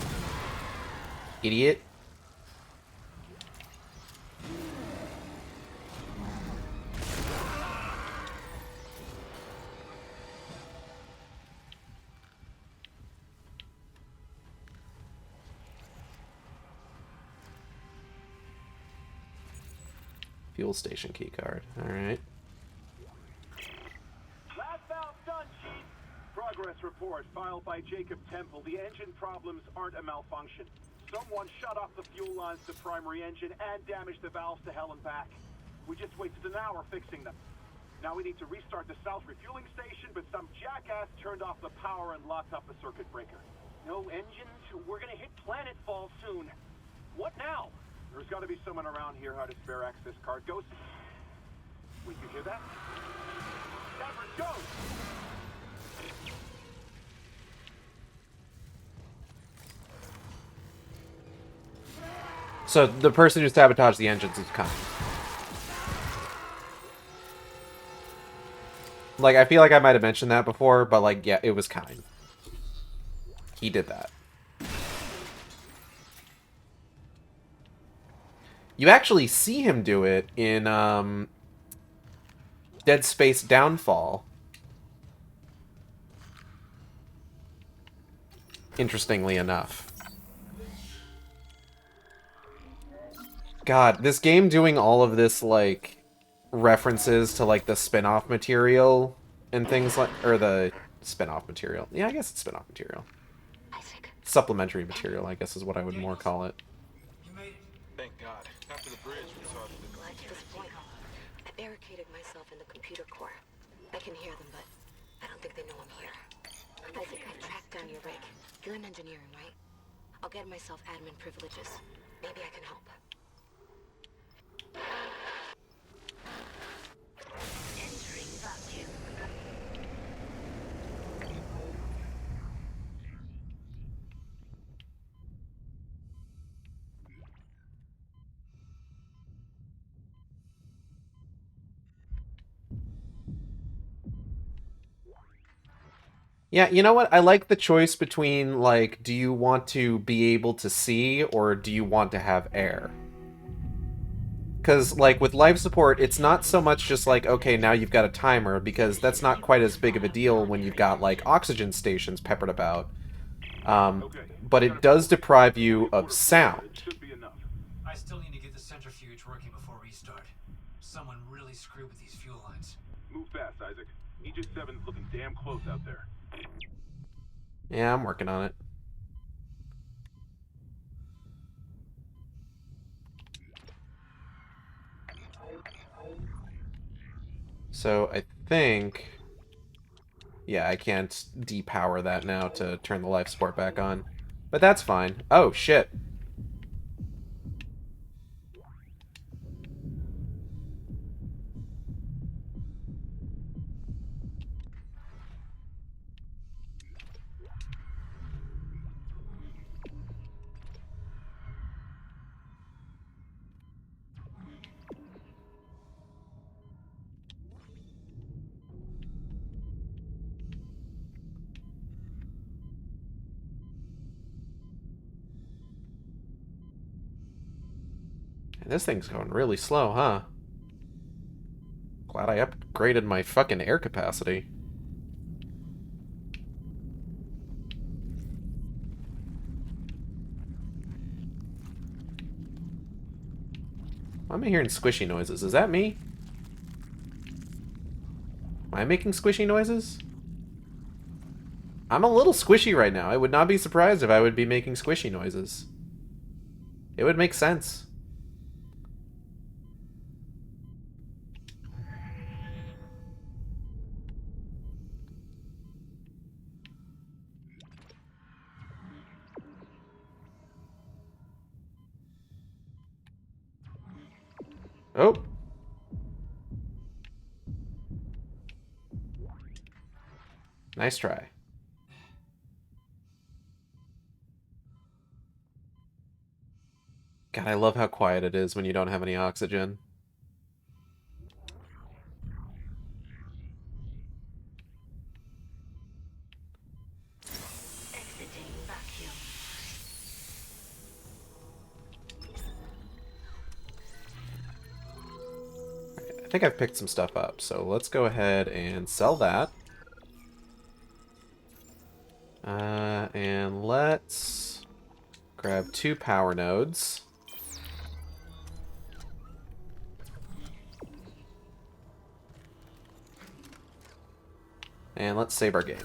Idiot. Fuel station keycard. Alright. Last valve done, Chief. Progress report filed by Jacob Temple. The engine problems aren't a malfunction. Someone shut off the fuel lines to the primary engine and damaged the valves to hell and back. We just wasted an hour fixing them. Now we need to restart the south refueling station, but some jackass turned off the power and locked up the circuit breaker. No engines? We're gonna hit planetfall soon. What now? There's gotta be someone around here how to spare access card. Go. Wait, you hear that? Stanford, go! So the person who sabotaged the engines is kind. Like, I feel like I might have mentioned that before, but like, yeah, it was kind. He did that. You actually see him do it in Dead Space Downfall. Interestingly enough. God, this game doing all of this, like, references to, like, the spin-off material and things like... Or the spin-off material. Yeah, I guess it's spin-off material. Supplementary material, I guess is what I would more call it. Thank God. After the bridge, we saw the... At this point, I barricaded myself in the computer core. I can hear them, but I don't think they know I'm here. Isaac, I tracked down your rig. You're in engineering, right? I'll get myself admin privileges. Maybe I can help. Entering vacuum. Yeah, you know what? I like the choice between, like, do you want to be able to see or do you want to have air? Because, like, with life support, it's not so much just like, okay, now you've got a timer, because that's not quite as big of a deal when you've got, like, oxygen stations peppered about. But it does deprive you of sound. I still need to get the centrifuge working before restart. Someone really screwed with these fuel lines. Move fast, Isaac. Aegis 7's looking damn close out there. Yeah, I'm working on it. So, I think... Yeah, I can't depower that now to turn the life support back on. But that's fine. Oh, shit. This thing's going really slow, huh? Glad I upgraded my fucking air capacity. Why am I hearing squishy noises? Is that me? Am I making squishy noises? I'm a little squishy right now. I would not be surprised if I would be making squishy noises. It would make sense. Oh. Nice try. God, I love how quiet it is when you don't have any oxygen. Exiting vacuum. I think I've picked some stuff up, so let's go ahead and sell that. And let's grab 2 power nodes. And let's save our game.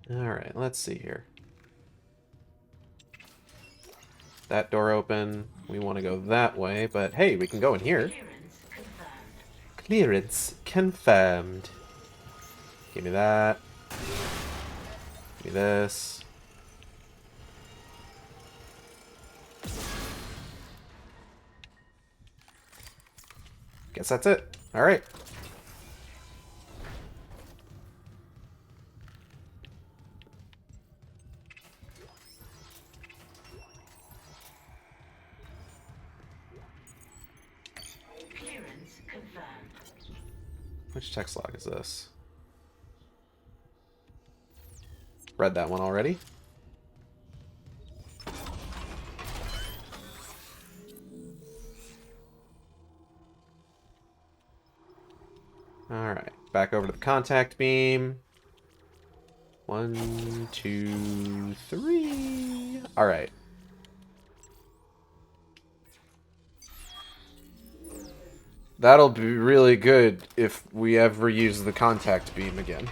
Alright, let's see here. That door open. We want to go that way, but hey, we can go in here. Clearance confirmed. Give me that. Give me this. Guess that's it. Alright. Which text log is this? Read that one already. Alright, back over to the contact beam. 1, 2, 3. Alright. That'll be really good if we ever use the contact beam again.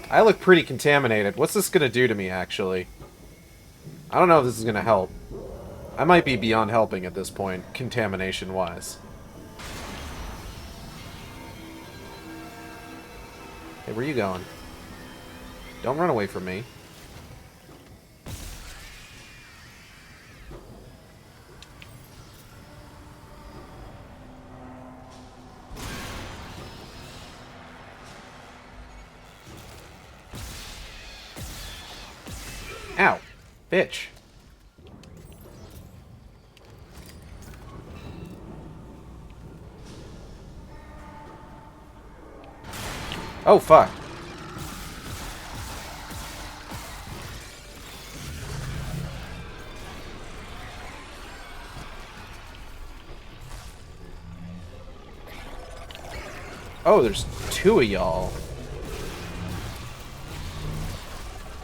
I look pretty contaminated. What's this gonna do to me, actually? I don't know if this is gonna help. I might be beyond helping at this point, contamination-wise. Hey, where you going? Don't run away from me. Ow! Bitch. Oh, fuck. Oh, there's 2 of y'all.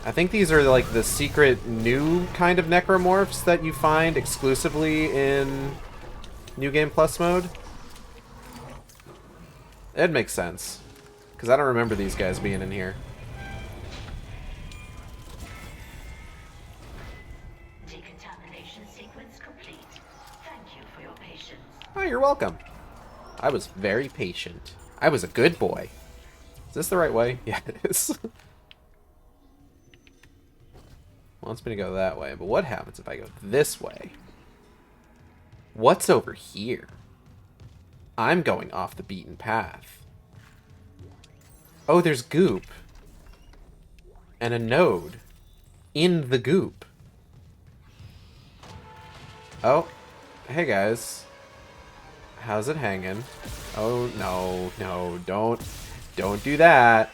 I think these are like the secret new kind of necromorphs that you find exclusively in New Game Plus mode. It makes sense. Because I don't remember these guys being in here. Decontamination sequence complete. Thank you for your patience. Oh, you're welcome. I was very patient. I was a good boy. Is this the right way? Yeah, it is. Wants me to go that way, but what happens if I go this way? What's over here? I'm going off the beaten path. Oh, there's goop. And a node. In the goop. Oh. Hey, guys. How's it hanging? Oh, no. No, don't do that.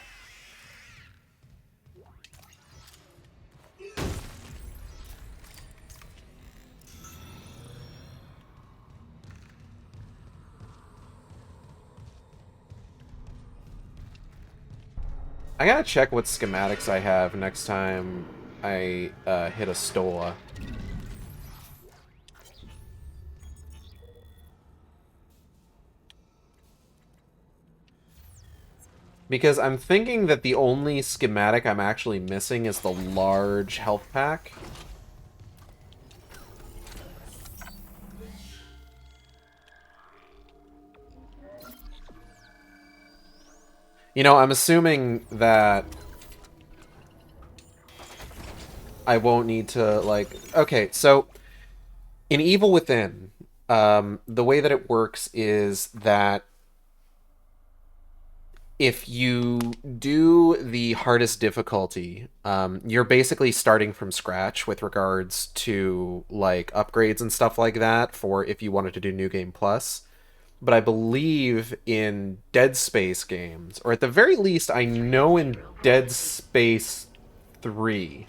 I gotta check what schematics I have next time I hit a Stola. Because I'm thinking that the only schematic I'm actually missing is the large health pack. You know, I'm assuming that I won't need to, like... Okay, so in Evil Within, the way that it works is that if you do the hardest difficulty, you're basically starting from scratch with regards to, like, upgrades and stuff like that for if you wanted to do New Game Plus. But I believe in Dead Space games, or at the very least, I know in Dead Space 3,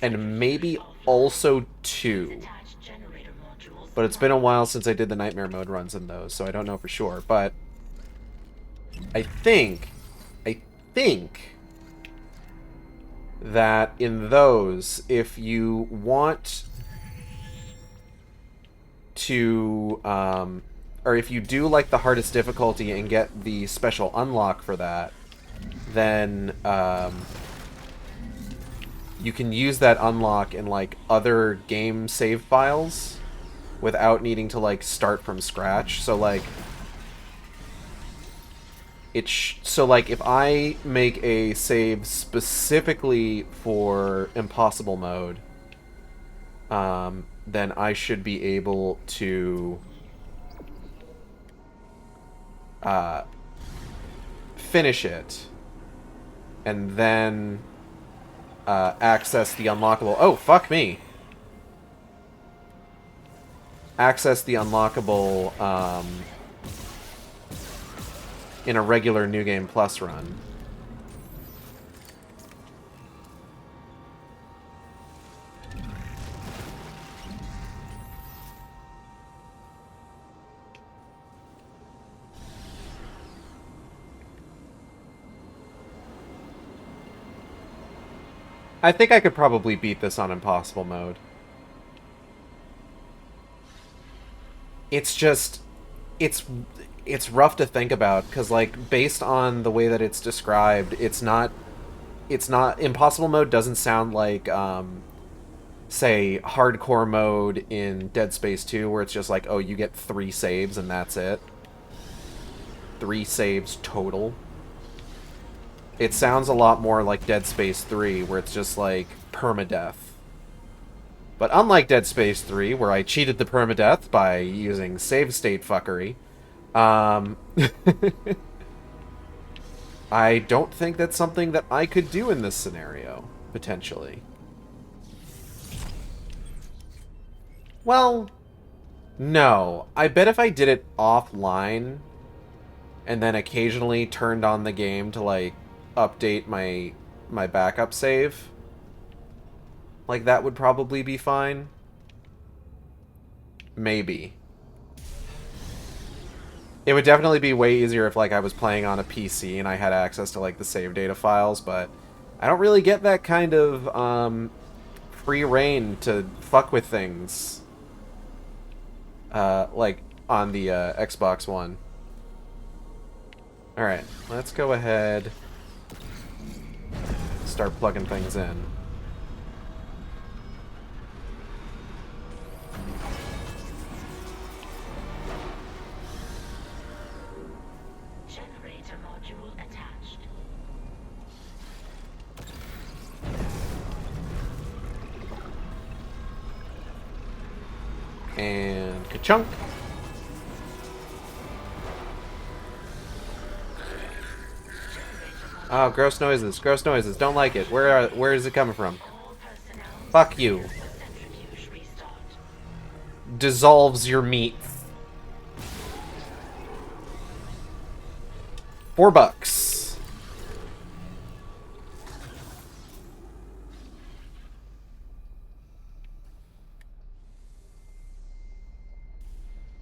and maybe also 2. But it's been a while since I did the Nightmare Mode runs in those, so I don't know for sure. But I think that in those, if you want to, or if you do like the hardest difficulty and get the special unlock for that, then you can use that unlock in like other game save files without needing to like start from scratch. So like if I make a save specifically for Impossible Mode, then I should be able to finish it and then access the unlockable... Oh, fuck me! Access the unlockable in a regular New Game Plus run. I think I could probably beat this on Impossible Mode. It's just... It's rough to think about, because, like, based on the way that it's described, it's not... Impossible Mode doesn't sound like, say, Hardcore Mode in Dead Space 2, where it's just like, oh, you get 3 saves and that's it. 3 saves total. It sounds a lot more like Dead Space 3, where it's just like permadeath. But unlike Dead Space 3, where I cheated the permadeath by using save state fuckery, I don't think that's something that I could do in this scenario, potentially. Well, no. I bet if I did it offline, and then occasionally turned on the game to, like, update my backup save, like, that would probably be fine. Maybe. It would definitely be way easier if, like, I was playing on a PC and I had access to, like, the save data files, but I don't really get that kind of free reign to fuck with things. Like on the Xbox One. Alright, let's go ahead. Start plugging things in. Generator module attached. And ka-chunk. Oh, gross noises. Gross noises. Don't like it. Where is it coming from? Fuck you. Dissolves your meat. $4.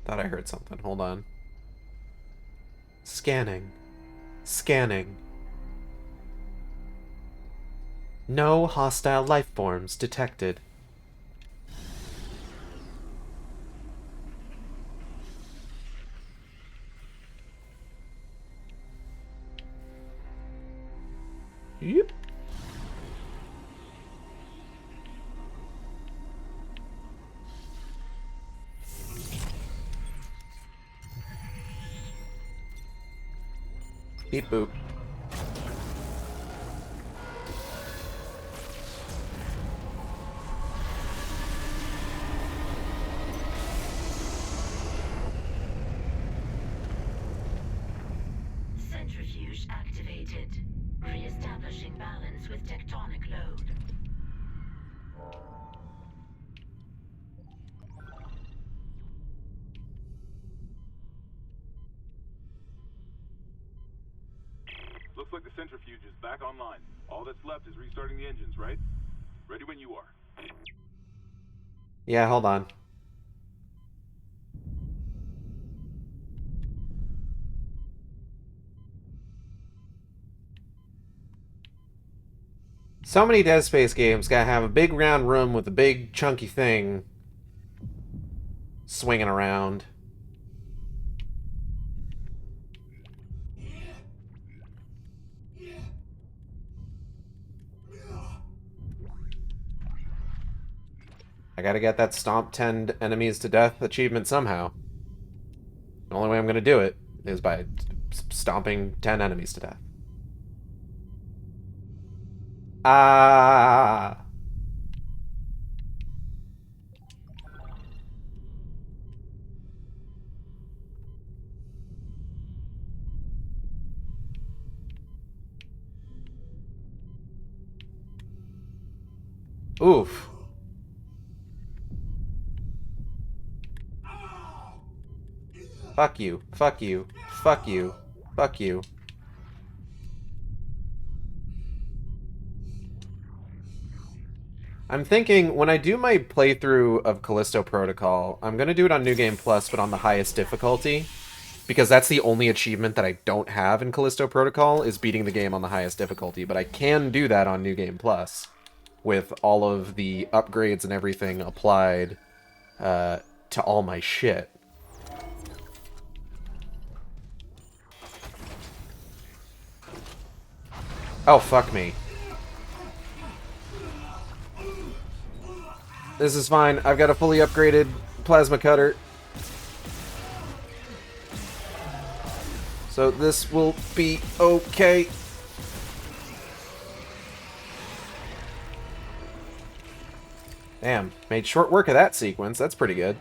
Thought I heard something. Hold on. Scanning. Scanning. No hostile life forms detected. Yep. Beep boop. Centrifuge activated. Re-establishing balance with tectonic load. Looks like the centrifuge is back online. All that's left is restarting the engines, right? Ready when you are. Yeah, hold on. So many Dead Space games gotta have a big round room with a big chunky thing swinging around. I gotta get that stomp 10 enemies to death achievement somehow. The only way I'm gonna do it is by stomping 10 enemies to death. Ah. Oof. Fuck you. Fuck you. Fuck you. Fuck you. I'm thinking, when I do my playthrough of Callisto Protocol, I'm gonna do it on New Game Plus, but on the highest difficulty. Because that's the only achievement that I don't have in Callisto Protocol, is beating the game on the highest difficulty. But I can do that on New Game Plus, with all of the upgrades and everything applied to all my shit. Oh, fuck me. This is fine. I've got a fully upgraded plasma cutter. So this will be okay. Damn, made short work of that sequence. That's pretty good.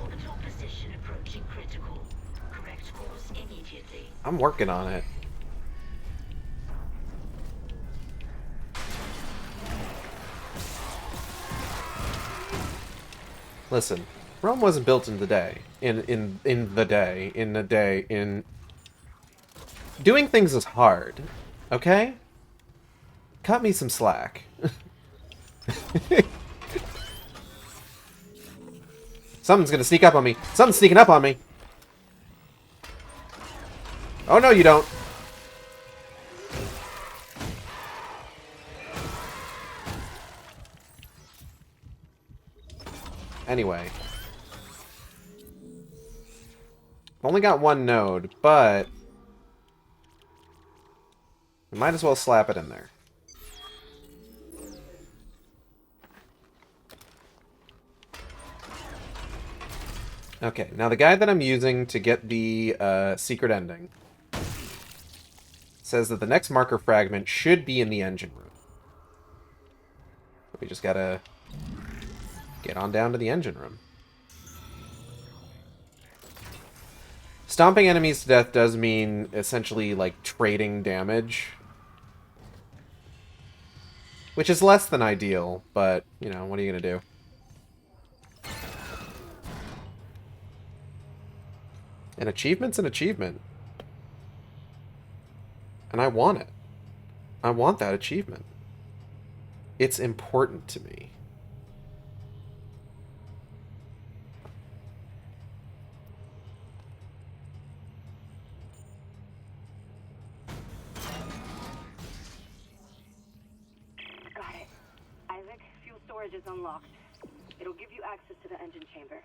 Orbital position approaching critical. Correct course immediately. I'm working on it. Listen, Rome wasn't built in the day. In a day. Doing things is hard. Okay? Cut me some slack. Something's gonna sneak up on me. Something's sneaking up on me. Oh, no, you don't. Anyway. Only got one node, but we might as well slap it in there. Okay, now the guide that I'm using to get the secret ending says that the next marker fragment should be in the engine room. We just gotta get on down to the engine room. Stomping enemies to death does mean essentially like trading damage, which is less than ideal, but you know, what are you gonna do? An achievement's an achievement. And I want it. I want that achievement. It's important to me. Got it. Isaac, fuel storage is unlocked. It'll give you access to the engine chamber.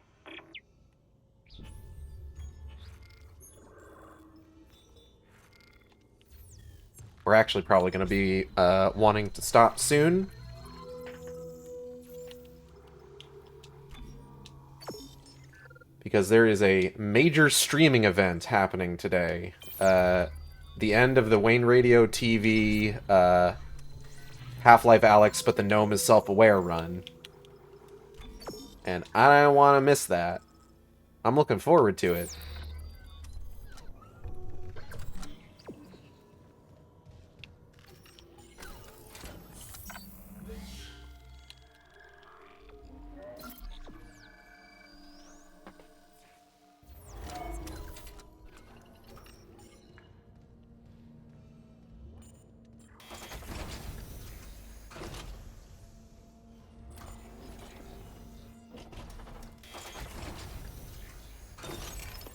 We're actually probably going to be wanting to stop soon. Because there is a major streaming event happening today. The end of the Wayne Radio TV Half-Life Alyx, but the Gnome is self-aware run. And I don't want to miss that. I'm looking forward to it.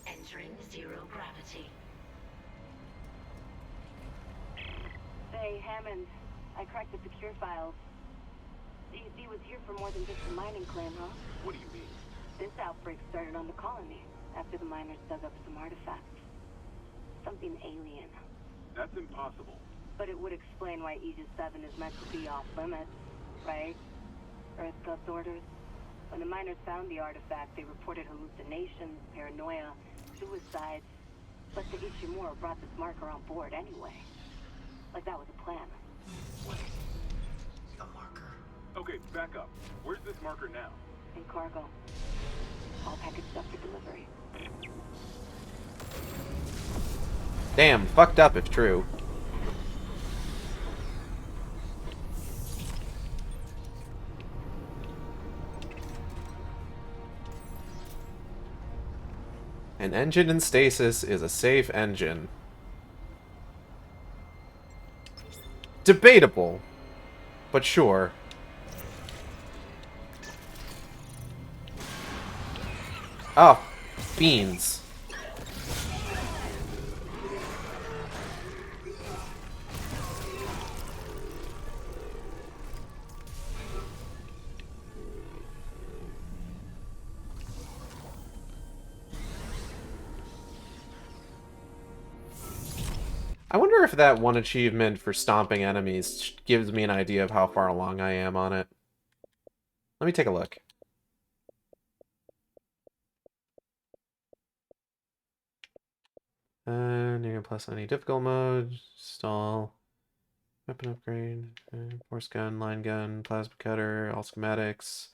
Entering zero gravity. Say, Hammond, I cracked the secure files. CEC was here for more than just a mining claim, huh? What do you mean? This outbreak started on the colony after the miners dug up some artifacts. Something alien. That's impossible. But it would explain why Aegis 7 is meant to be off limits, right? Earth God's orders. When the miners found the artifact, they reported hallucinations, paranoia, suicides. But the Ishimura brought this marker on board anyway. Like that was a plan. The marker. Okay, back up. Where's this marker now? In cargo. All packaged up for delivery. Damn, fucked up if true. An engine in stasis is a safe engine. Debatable, but sure. Oh, beans. I wonder if that one achievement for stomping enemies gives me an idea of how far along I am on it. Let me take a look. New plus any difficult mode, stall, weapon upgrade, force gun, line gun, plasma cutter, all schematics.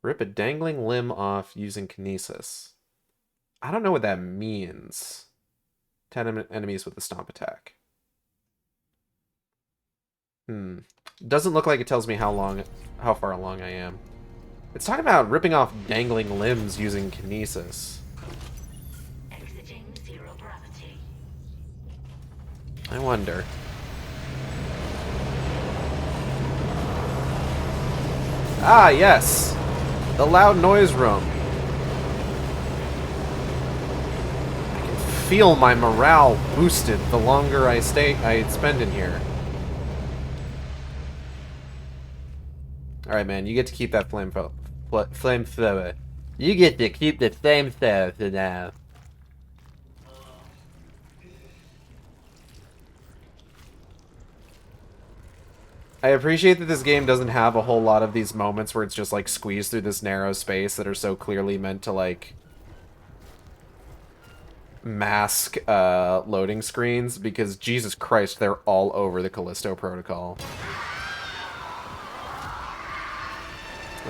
Rip a dangling limb off using kinesis. I don't know what that means. 10 enemies with the stomp attack. Doesn't look like it tells me how far along I am. It's talking about ripping off dangling limbs using kinesis. Exiting zero gravity. I wonder. Ah, yes! The loud noise room. feel my morale boosted the longer I spend in here. Alright, man, you get to keep that flamethrower. You get to keep the flamethrower for now. I appreciate that this game doesn't have a whole lot of these moments where it's just, like, squeezed through this narrow space that are so clearly meant to, like, mask loading screens, because Jesus Christ, they're all over the Callisto Protocol.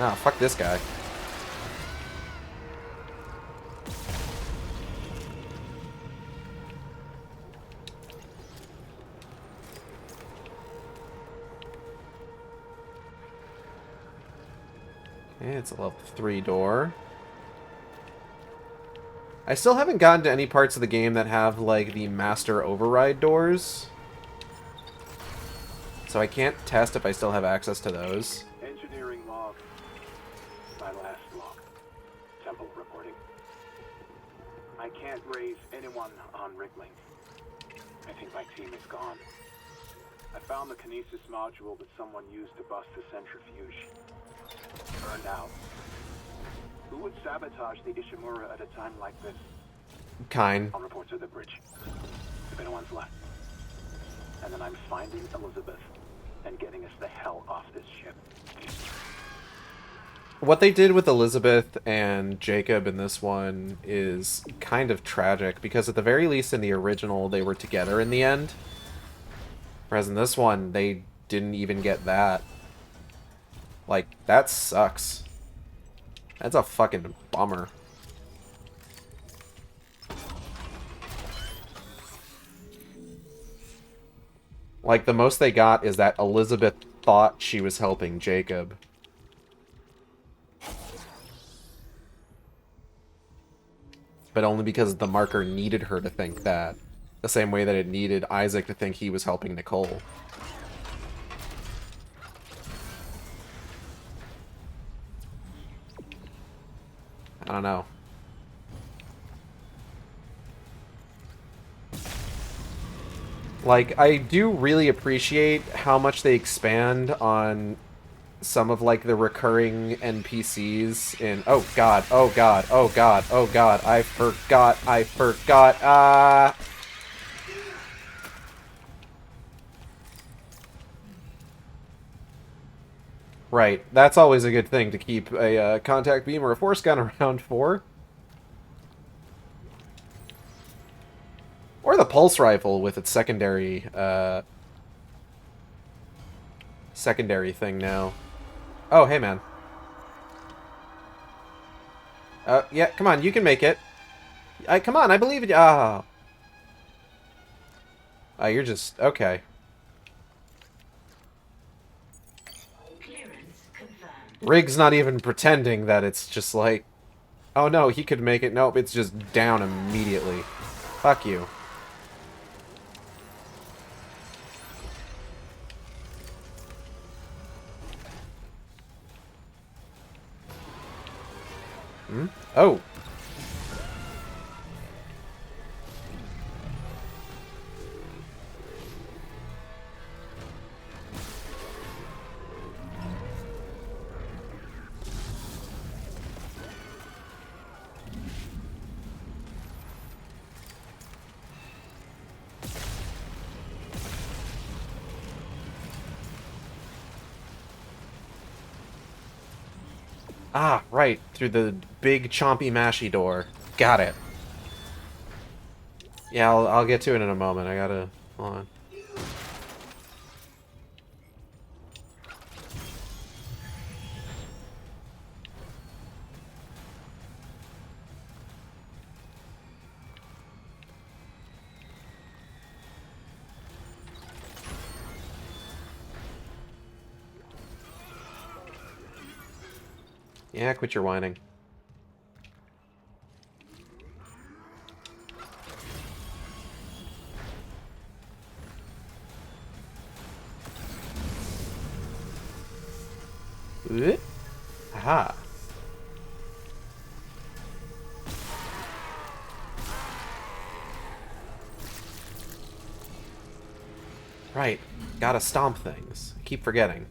Ah, fuck this guy. Okay, it's a level 3 door. I still haven't gotten to any parts of the game that have, like, the master override doors. So I can't test if I still have access to those. Engineering log. My last log. Temple reporting. I can't raise anyone on Riglink. I think my team is gone. I found the kinesis module that someone used to bust the centrifuge. Burned out. Who would sabotage the Ishimura at a time like this? Kine. I'll report to the bridge. If anyone's left. And then I'm finding Elizabeth and getting us the hell off this ship. What they did with Elizabeth and Jacob in this one is kind of tragic, because at the very least in the original they were together in the end. Whereas in this one, they didn't even get that. Like, that sucks. That's a fucking bummer. Like, the most they got is that Elizabeth thought she was helping Jacob. But only because the marker needed her to think that. The same way that it needed Isaac to think he was helping Nicole. I don't know. Like, I do really appreciate how much they expand on some of, like, the recurring NPCs in... Oh, God. Oh, God. Oh, God. Oh, God. I forgot. Right. That's always a good thing to keep a contact beam or a force gun around for. Or the pulse rifle with its secondary thing now. Oh, hey, man. Yeah, come on, you can make it. Come on, I believe in you. Ah. Oh, you're just... Okay. Rig's not even pretending that it's just like... Oh, no, he could make it. Nope, it's just down immediately. Fuck you. Hmm? Oh. Ah, right. Through the big chompy mashy door. Got it. Yeah, I'll get to it in a moment. I gotta... Hold on. Yeah, quit your whining. Aha. Right. Gotta stomp things. I keep forgetting.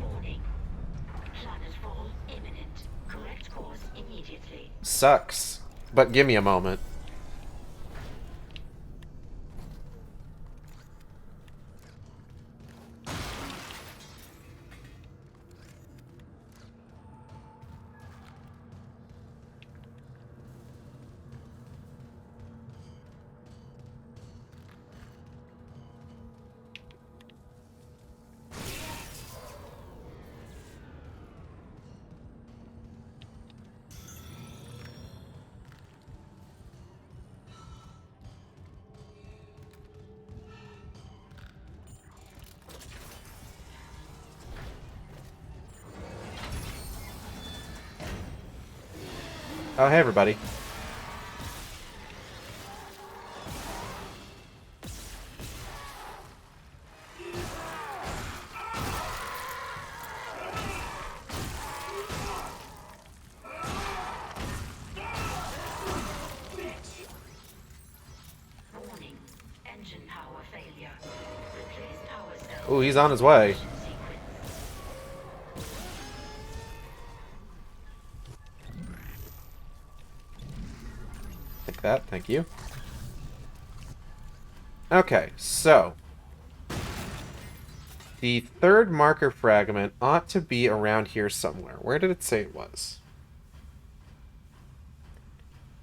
Warning. Planetfall imminent. Correct course immediately. Sucks. But give me a moment. Oh, hey, everybody. Warning. Engine power failure. Replace power cell. Ooh, he's on his way. Take that, thank you. Okay, so the third marker fragment ought to be around here somewhere. Where did it say it was?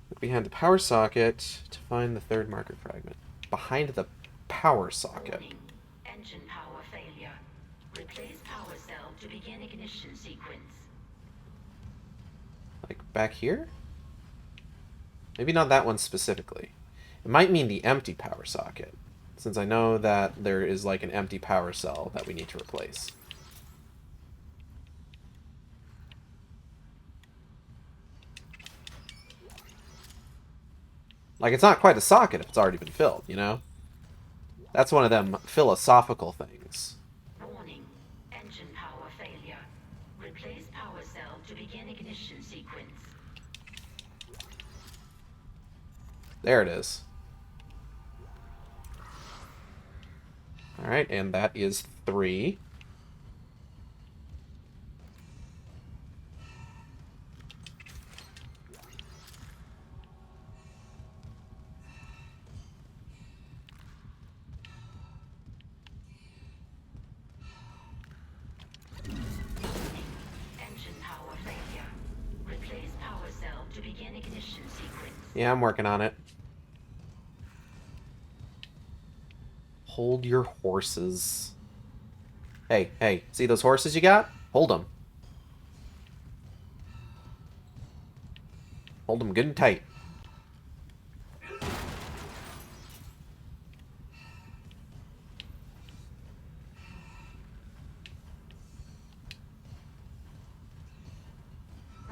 Look behind the power socket to find the third marker fragment. Behind the power socket. Warning. Engine power failure. Replace power cell to begin ignition sequence. Like back here? Maybe not that one specifically. It might mean the empty power socket, since I know that there is like an empty power cell that we need to replace. Like, it's not quite a socket if it's already been filled, you know? That's one of them philosophical things. Warning. Engine power failure. Replace power cell to begin ignition sequence. There it is. Alright, and that is 3. Engine power failure. Replace power cell to begin ignition sequence. Yeah, I'm working on it. Hold your horses. Hey, hey, see those horses you got? Hold them. Hold them good and tight.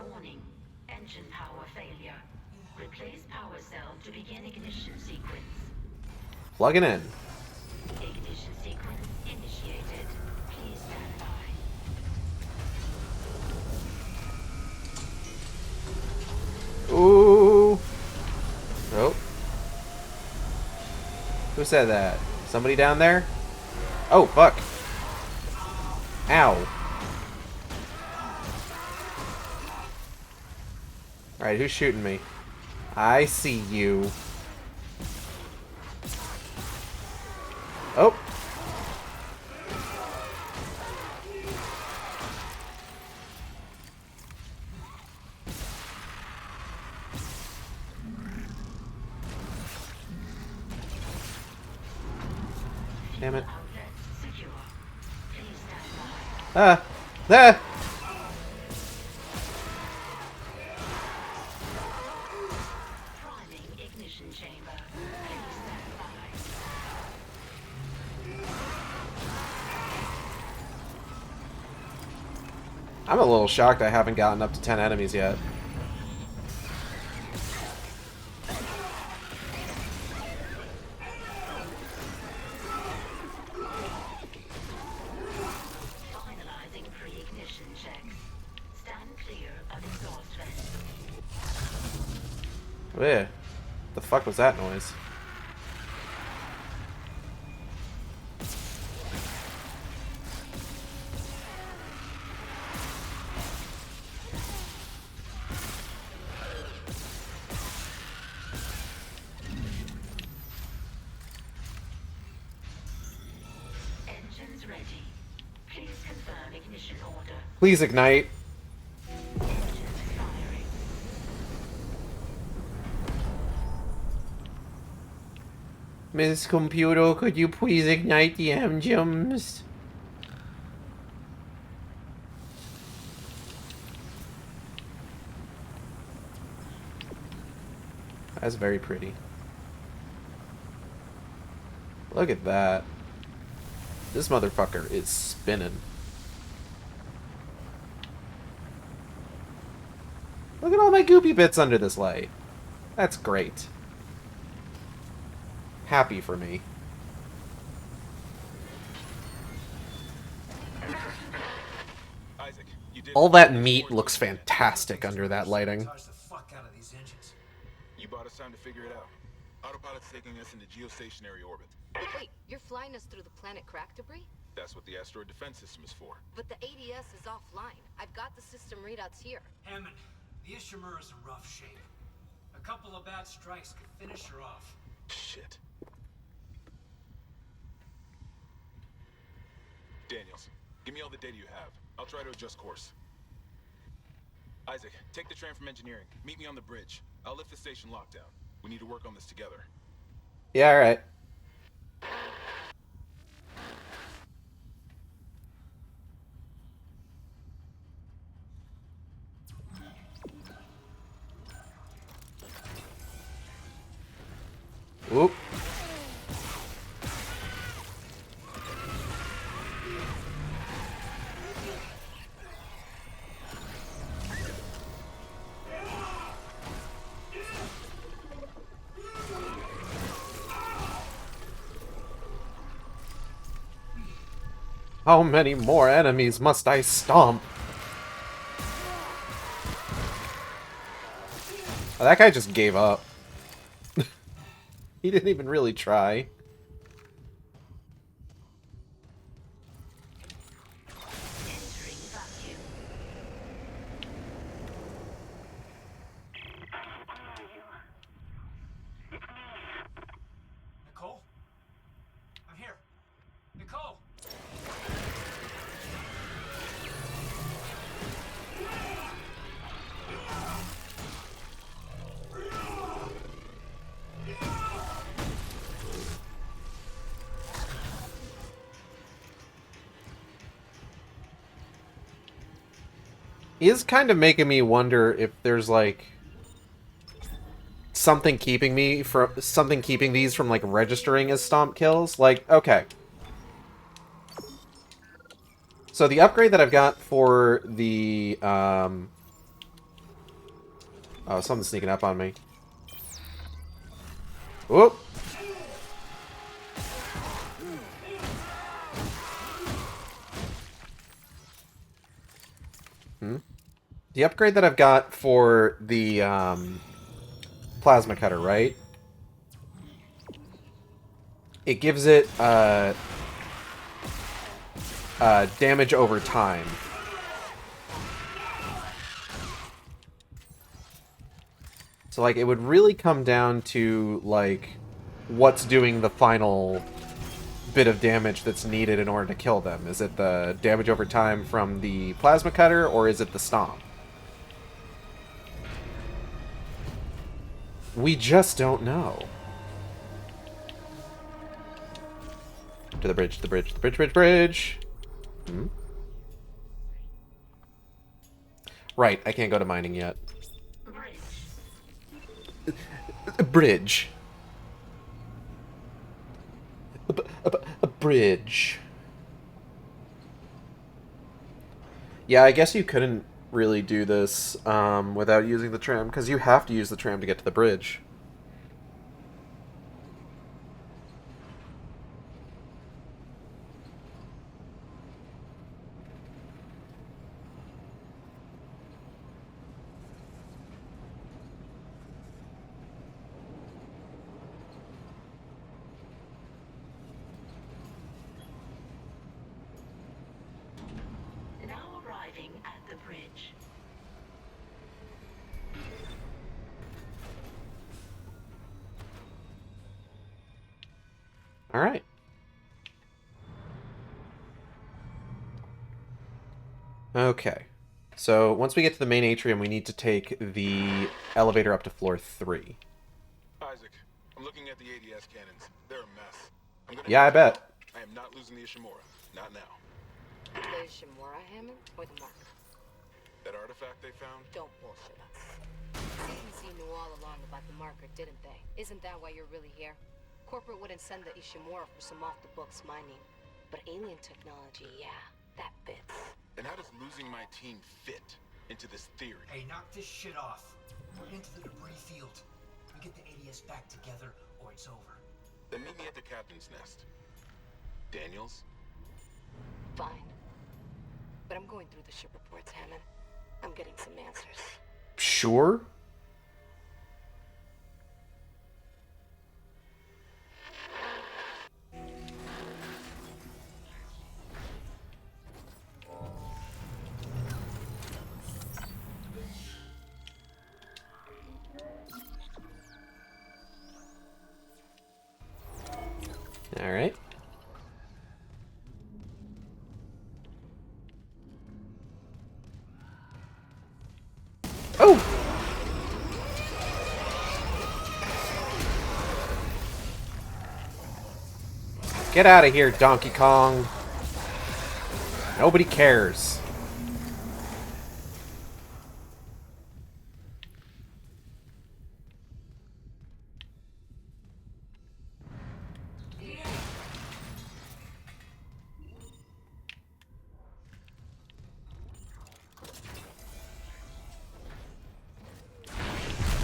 Warning. Engine power failure. Replace power cell to begin ignition sequence. Plugging in. Ignition sequence initiated. Please stand by. Ooh. Oh. Who said that? Somebody down there? Oh, fuck. Ow. Alright, who's shooting me? I see you. Oh. Damn it. Ah! Ah! Priming ignition chamber. Please stand by. I'm a little shocked I haven't gotten up to 10 enemies yet. Weh. The fuck was that noise? Engines ready. Please confirm ignition order. Please ignite. Miss Computer, could you please ignite the engines? That's very pretty. Look at that. This motherfucker is spinning. Look at all my goopy bits under this light. That's great. Happy for me. Isaac, you did All that meat looks fantastic under that lighting. Charge the fuck out of these engines. You bought us time to figure it out. Autopilot's taking us into geostationary orbit. Wait, you're flying us through the planet crack debris? That's what the asteroid defense system is for. But the ADS is offline. I've got the system readouts here. Hammond, the Ishimura's in rough shape. A couple of bad strikes could finish her off. Shit. Daniels, give me all the data you have. I'll try to adjust course. Isaac, take the tram from engineering. Meet me on the bridge. I'll lift the station lockdown. We need to work on this together. Yeah, alright. Whoop. How many more enemies must I stomp? Oh, that guy just gave up. He didn't even really try. Nicole? I'm here. Nicole! He is kind of making me wonder if there's like something keeping these from like registering as stomp kills. Like, okay. So the upgrade that I've got for the oh, something's sneaking up on me. Whoop. The upgrade that I've got for the plasma cutter, right? It gives it damage over time. So, like, it would really come down to, like, what's doing the final bit of damage that's needed in order to kill them. Is it the damage over time from the plasma cutter, or is it the stomp? We just don't know. To the bridge, to the bridge, to the bridge, bridge, bridge! Hmm? Right, I can't go to mining yet. Bridge. A bridge. Yeah, I guess you couldn't really do this without using the tram, because you have to use the tram to get to the bridge. Okay. So once we get to the main atrium, we need to take the elevator up to floor 3. Isaac, I'm looking at the ADS cannons. They're a mess. I'm gonna Yeah, I need your bet. help. I am not losing the Ishimura. Not now. The Ishimura, Hammond, or the marker? That artifact they found? Don't bullshit us. CDC knew all along about the marker, didn't they? Isn't that why you're really here? Corporate wouldn't send the Ishimura for some off-the-books mining. But alien technology, yeah, that fits. And how does losing my team fit into this theory? Hey, knock this shit off. We're into the debris field. We get the ADS back together, or it's over. Then meet me at the captain's nest. Daniels? Fine. But I'm going through the ship reports, Hammond. I'm getting some answers. Sure. All right. Oh! Get out of here, Donkey Kong. Nobody cares.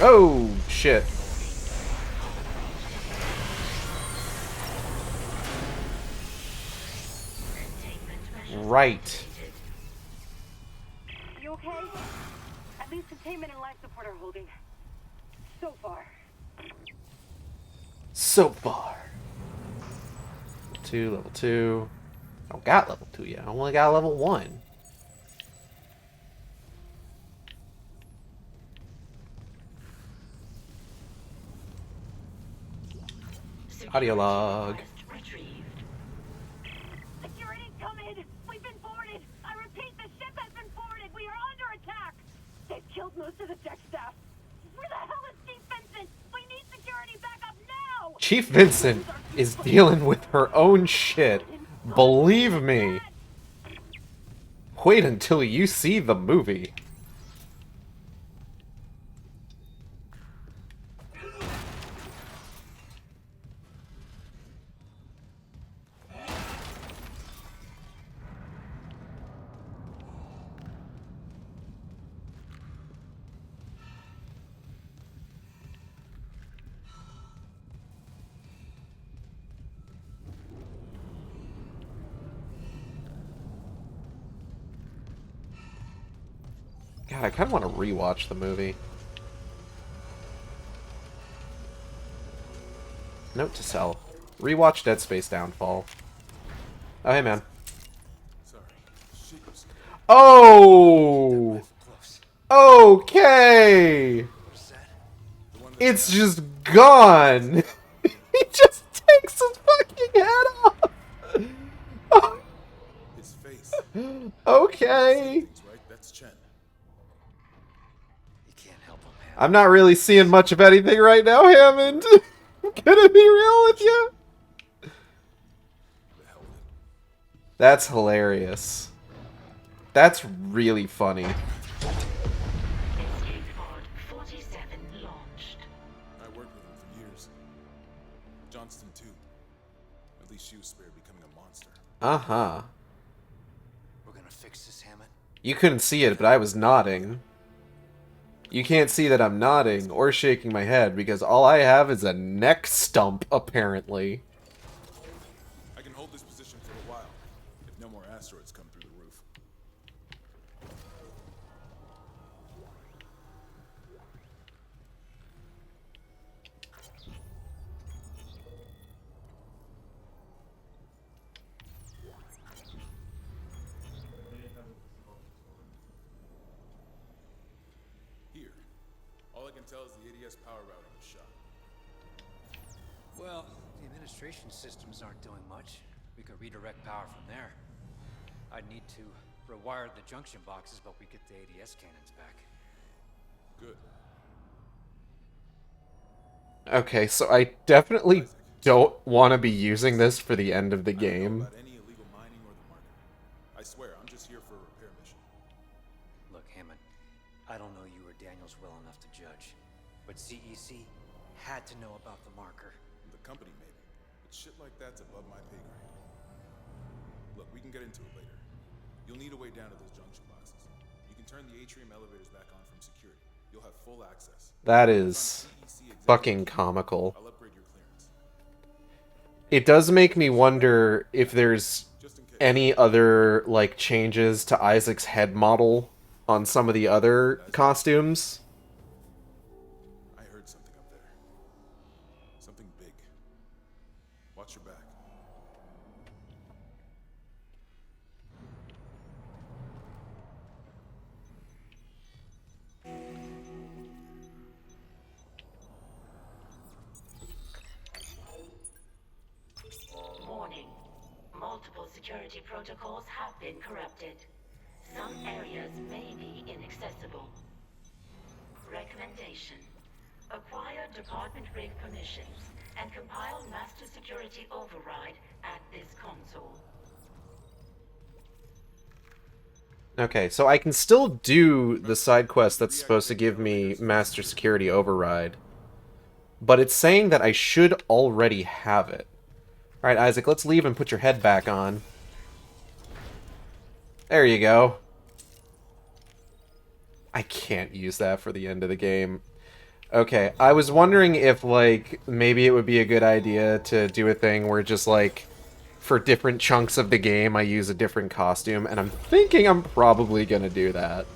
Oh, shit. Right. You okay? At least containment and life support are holding. So far. So far. Level 2. I don't got level 2 yet. I only got level 1. Audio log. Security, come in! We've been boarded! I repeat, the ship has been boarded! We are under attack! They've killed most of the deck staff! Where the hell is Chief Vincent? We need security back up now! Chief Vincent is dealing with her own shit. Believe me. Wait until you see the movie. God, I kind of want to rewatch the movie. Note to self. Rewatch Dead Space Downfall. Oh, hey, man. Oh! Okay! It's just gone! He just takes his fucking head off! Oh. His face. Okay. That's Chen. I'm not really seeing much of anything right now, Hammond. I'm gonna be real with you. That's hilarious. That's really funny. Escape pod 47 launched. I worked with him for years. Johnston too. At least she was spared becoming a monster. Uh-huh. We're gonna fix this, Hammond. You couldn't see it, but I was nodding. You can't see that I'm nodding or shaking my head because all I have is a neck stump, apparently. I can hold this position for a while, if no more asteroids come through the roof. Here. All I can tell is the ADS power routing was shot. Well, the administration systems aren't doing much. We could redirect power from there. I'd need to Rewired the junction boxes, but we get the ADS cannons back. Good. Okay, so I definitely don't want to be using this for the end of the game. I don't know about any illegal mining or the marker. I swear, I'm just here for a repair mission. Look, Hammond, I don't know you or Daniels well enough to judge, but CEC had to know about the marker. The company, maybe. But shit like that's above my pay grade. Look, we can get into it later. You'll need a way down to those junction boxes. You can turn the atrium elevators back on from security. You'll have full access. That is fucking comical. It does make me wonder if there's any other, like, changes to Isaac's head model on some of the other costumes. I heard something up there. Something big. Watch your back. Warning. Multiple security protocols have been corrupted. Some areas may be inaccessible. Recommendation. Acquire department rig permissions and compile master security override at this console. Okay, so I can still do the side quest that's supposed to give me master security override. But it's saying that I should already have it. Alright, Isaac, let's leave and put your head back on. There you go. I can't use that for the end of the game. Okay, I was wondering if, like, maybe it would be a good idea to do a thing where just, like, for different chunks of the game I use a different costume, and I'm thinking I'm probably gonna do that.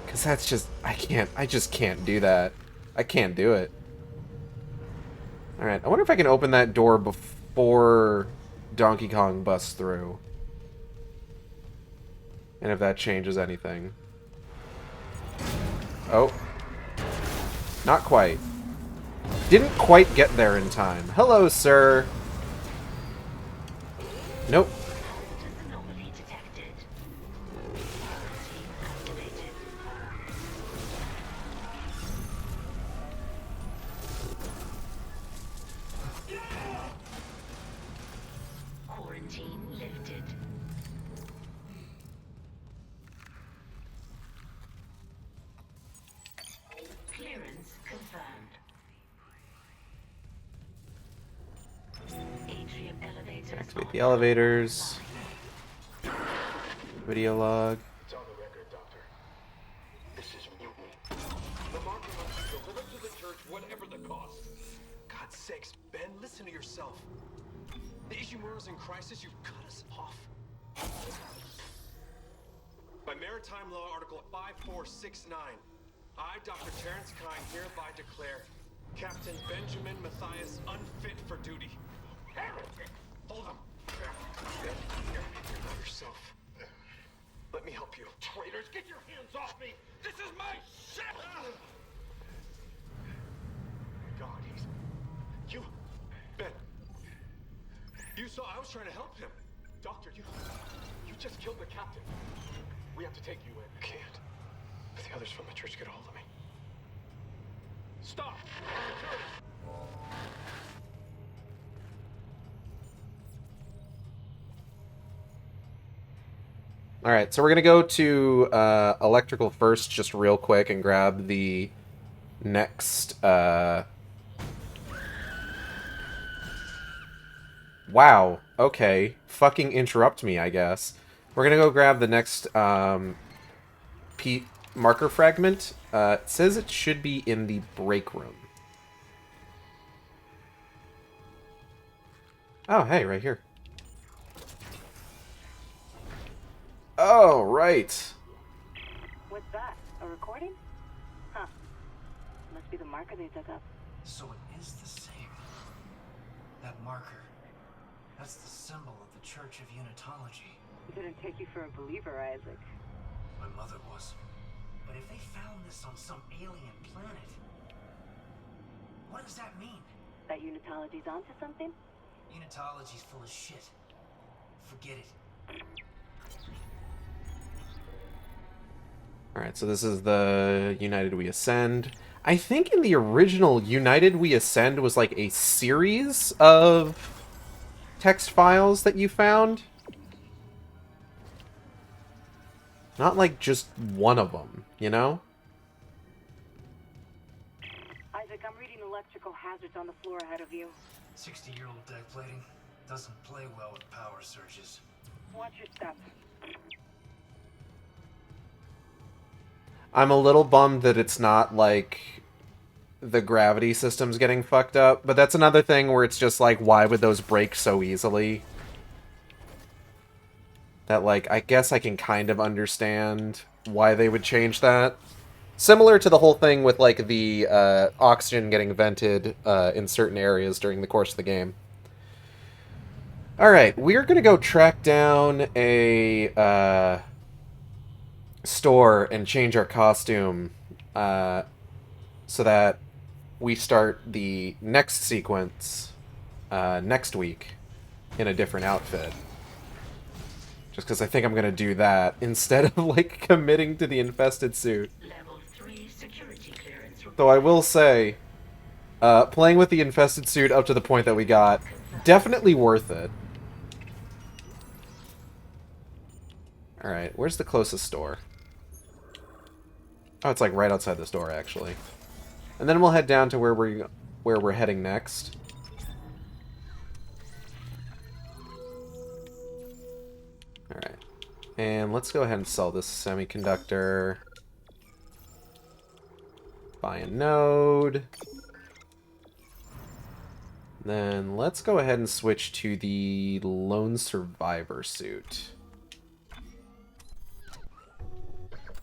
Because that's just, I just can't do that. I can't do it. Alright, I wonder if I can open that door before Donkey Kong busts through. And if that changes anything. Oh. Not quite. Didn't quite get there in time. Hello, sir. Nope. Quarantine lifted. Clearance confirmed. Atrium elevators. Activate the elevators. Video log. It's on the record, Doctor. This is mutiny. The marker must be delivered to the church, whatever the cost. God's sakes, Ben, listen to yourself. The Ishimura's in crisis, you've cut us off. By Maritime Law Article 5469, I, Dr. Terrence Kine, hereby declare Captain Benjamin Matthias unfit for duty. Hold him. Ben, you're not yourself. Let me help you. Traitors, get your hands off me! This is my ship! God, he's... You... Ben. You saw I was trying to help him. Doctor, you just killed the captain. We have to take you in. I can't. If the others from the church get a hold of me. Stop! Alright, so we're gonna go to electrical first, just real quick, and grab the next, Wow, okay. Fucking interrupt me, I guess. We're gonna go grab the next, marker fragment. It says it should be in the break room. Oh, hey, right here. Oh, right. What's that? A recording? Huh. Must be the marker they dug up. So it is the same. That marker. That's the symbol of the Church of Unitology. Didn't take you for a believer, Isaac. My mother was. But if they found this on some alien planet, what does that mean? That Unitology's onto something? Unitology's full of shit. Forget it. Alright, so this is the United We Ascend. I think in the original, United We Ascend was like a series of text files that you found. Not like just one of them, you know? Isaac, I'm reading electrical hazards on the floor ahead of you. 60-year-old deck plating doesn't play well with power surges. Watch your step. I'm a little bummed that it's not like the gravity system's getting fucked up, but that's another thing where it's just like, why would those break so easily? That, like, I guess I can kind of understand why they would change that. Similar to the whole thing with, like, the oxygen getting vented in certain areas during the course of the game. Alright, we're gonna go track down a store and change our costume so that we start the next sequence next week in a different outfit. Just because I think I'm going to do that instead of, like, committing to the infested suit. Level 3 security clearance. Though I will say, playing with the infested suit up to the point that we got, definitely worth it. Alright, where's the closest store? Oh, it's like right outside this door, actually. And then we'll head down to where we're heading next. Alright. And let's go ahead and sell this semiconductor. Buy a node. Then let's go ahead and switch to the lone survivor suit.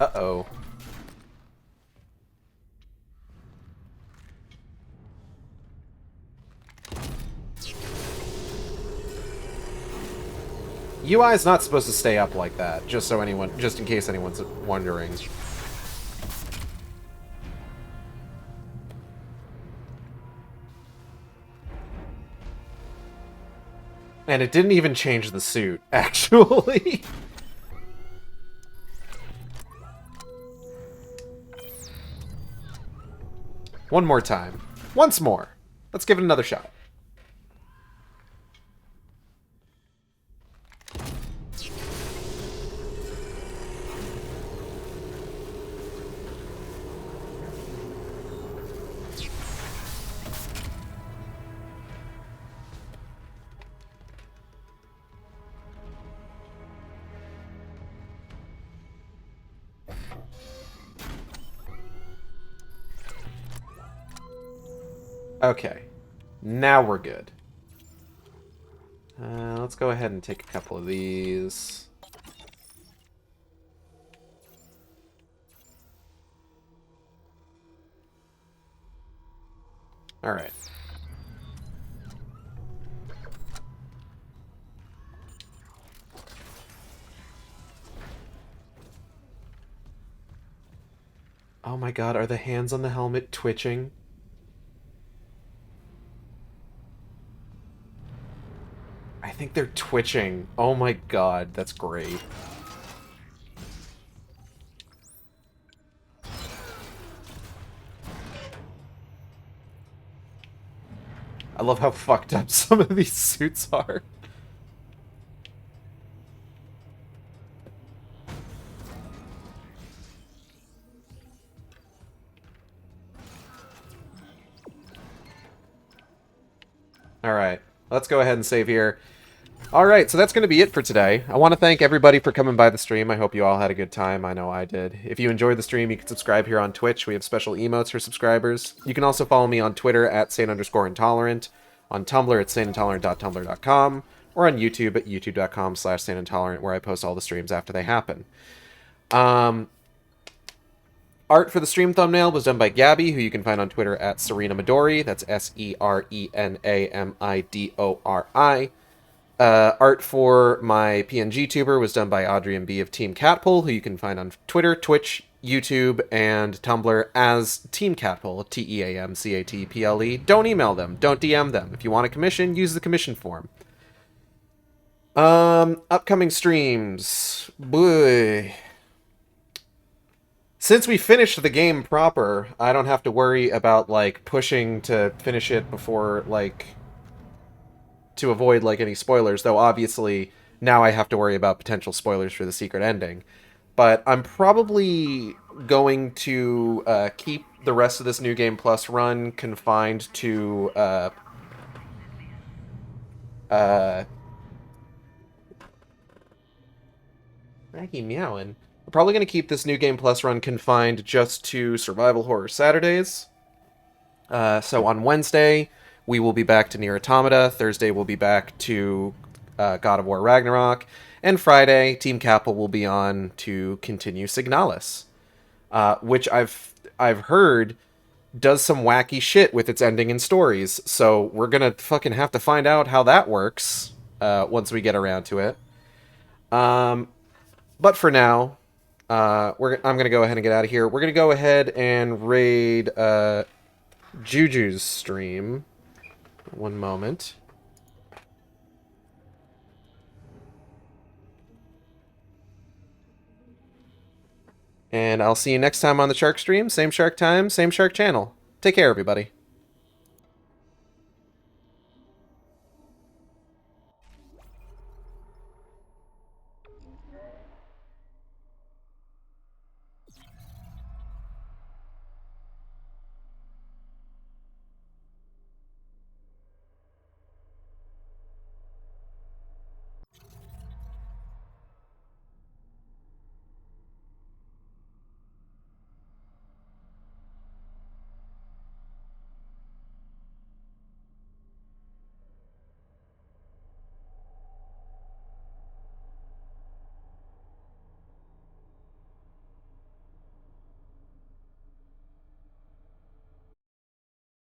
Uh-oh. UI is not supposed to stay up like that, just in case anyone's wondering. And it didn't even change the suit, actually. One more time. Once more. Let's give it another shot. Okay. Now we're good. Let's go ahead and take a couple of these. Alright. Oh my god, are the hands on the helmet twitching? I think they're twitching. Oh my god, that's great. I love how fucked up some of these suits are. Alright, let's go ahead and save here. Alright, so that's going to be it for today. I want to thank everybody for coming by the stream. I hope you all had a good time. I know I did. If you enjoyed the stream, you can subscribe here on Twitch. We have special emotes for subscribers. You can also follow me on Twitter at @sane_intolerant, on Tumblr at saneintolerant.tumblr.com, or on YouTube at youtube.com/saneintolerant, where I post all the streams after they happen. Art for the stream thumbnail was done by Gabby, who you can find on Twitter at Serena Midori. That's SERENAMIDORI. Art for my PNG tuber was done by Adrian B of Team Catpull, who you can find on Twitter, Twitch, YouTube, and Tumblr as Team Catpull, TEAMCATPLE. Don't email them. Don't DM them. If you want a commission, use the commission form. Upcoming streams. Boy. Since we finished the game proper, I don't have to worry about, like, pushing to finish it before, like, to avoid, like, any spoilers, though obviously now I have to worry about potential spoilers for the secret ending. But I'm probably going to keep the rest of this New Game Plus run confined to Maggie meowing. We're probably going to keep this New Game Plus run confined just to Survival Horror Saturdays. So on Wednesday, we will be back to Nier Automata. Thursday, we'll be back to God of War Ragnarok. And Friday, Team Capel will be on to continue Signalis, which I've heard does some wacky shit with its ending and stories. So we're gonna fucking have to find out how that works once we get around to it. But for now, I'm gonna go ahead and get out of here. We're gonna go ahead and raid Juju's stream. One moment. And I'll see you next time on the Shark stream. Same Shark time, same Shark channel. Take care, everybody.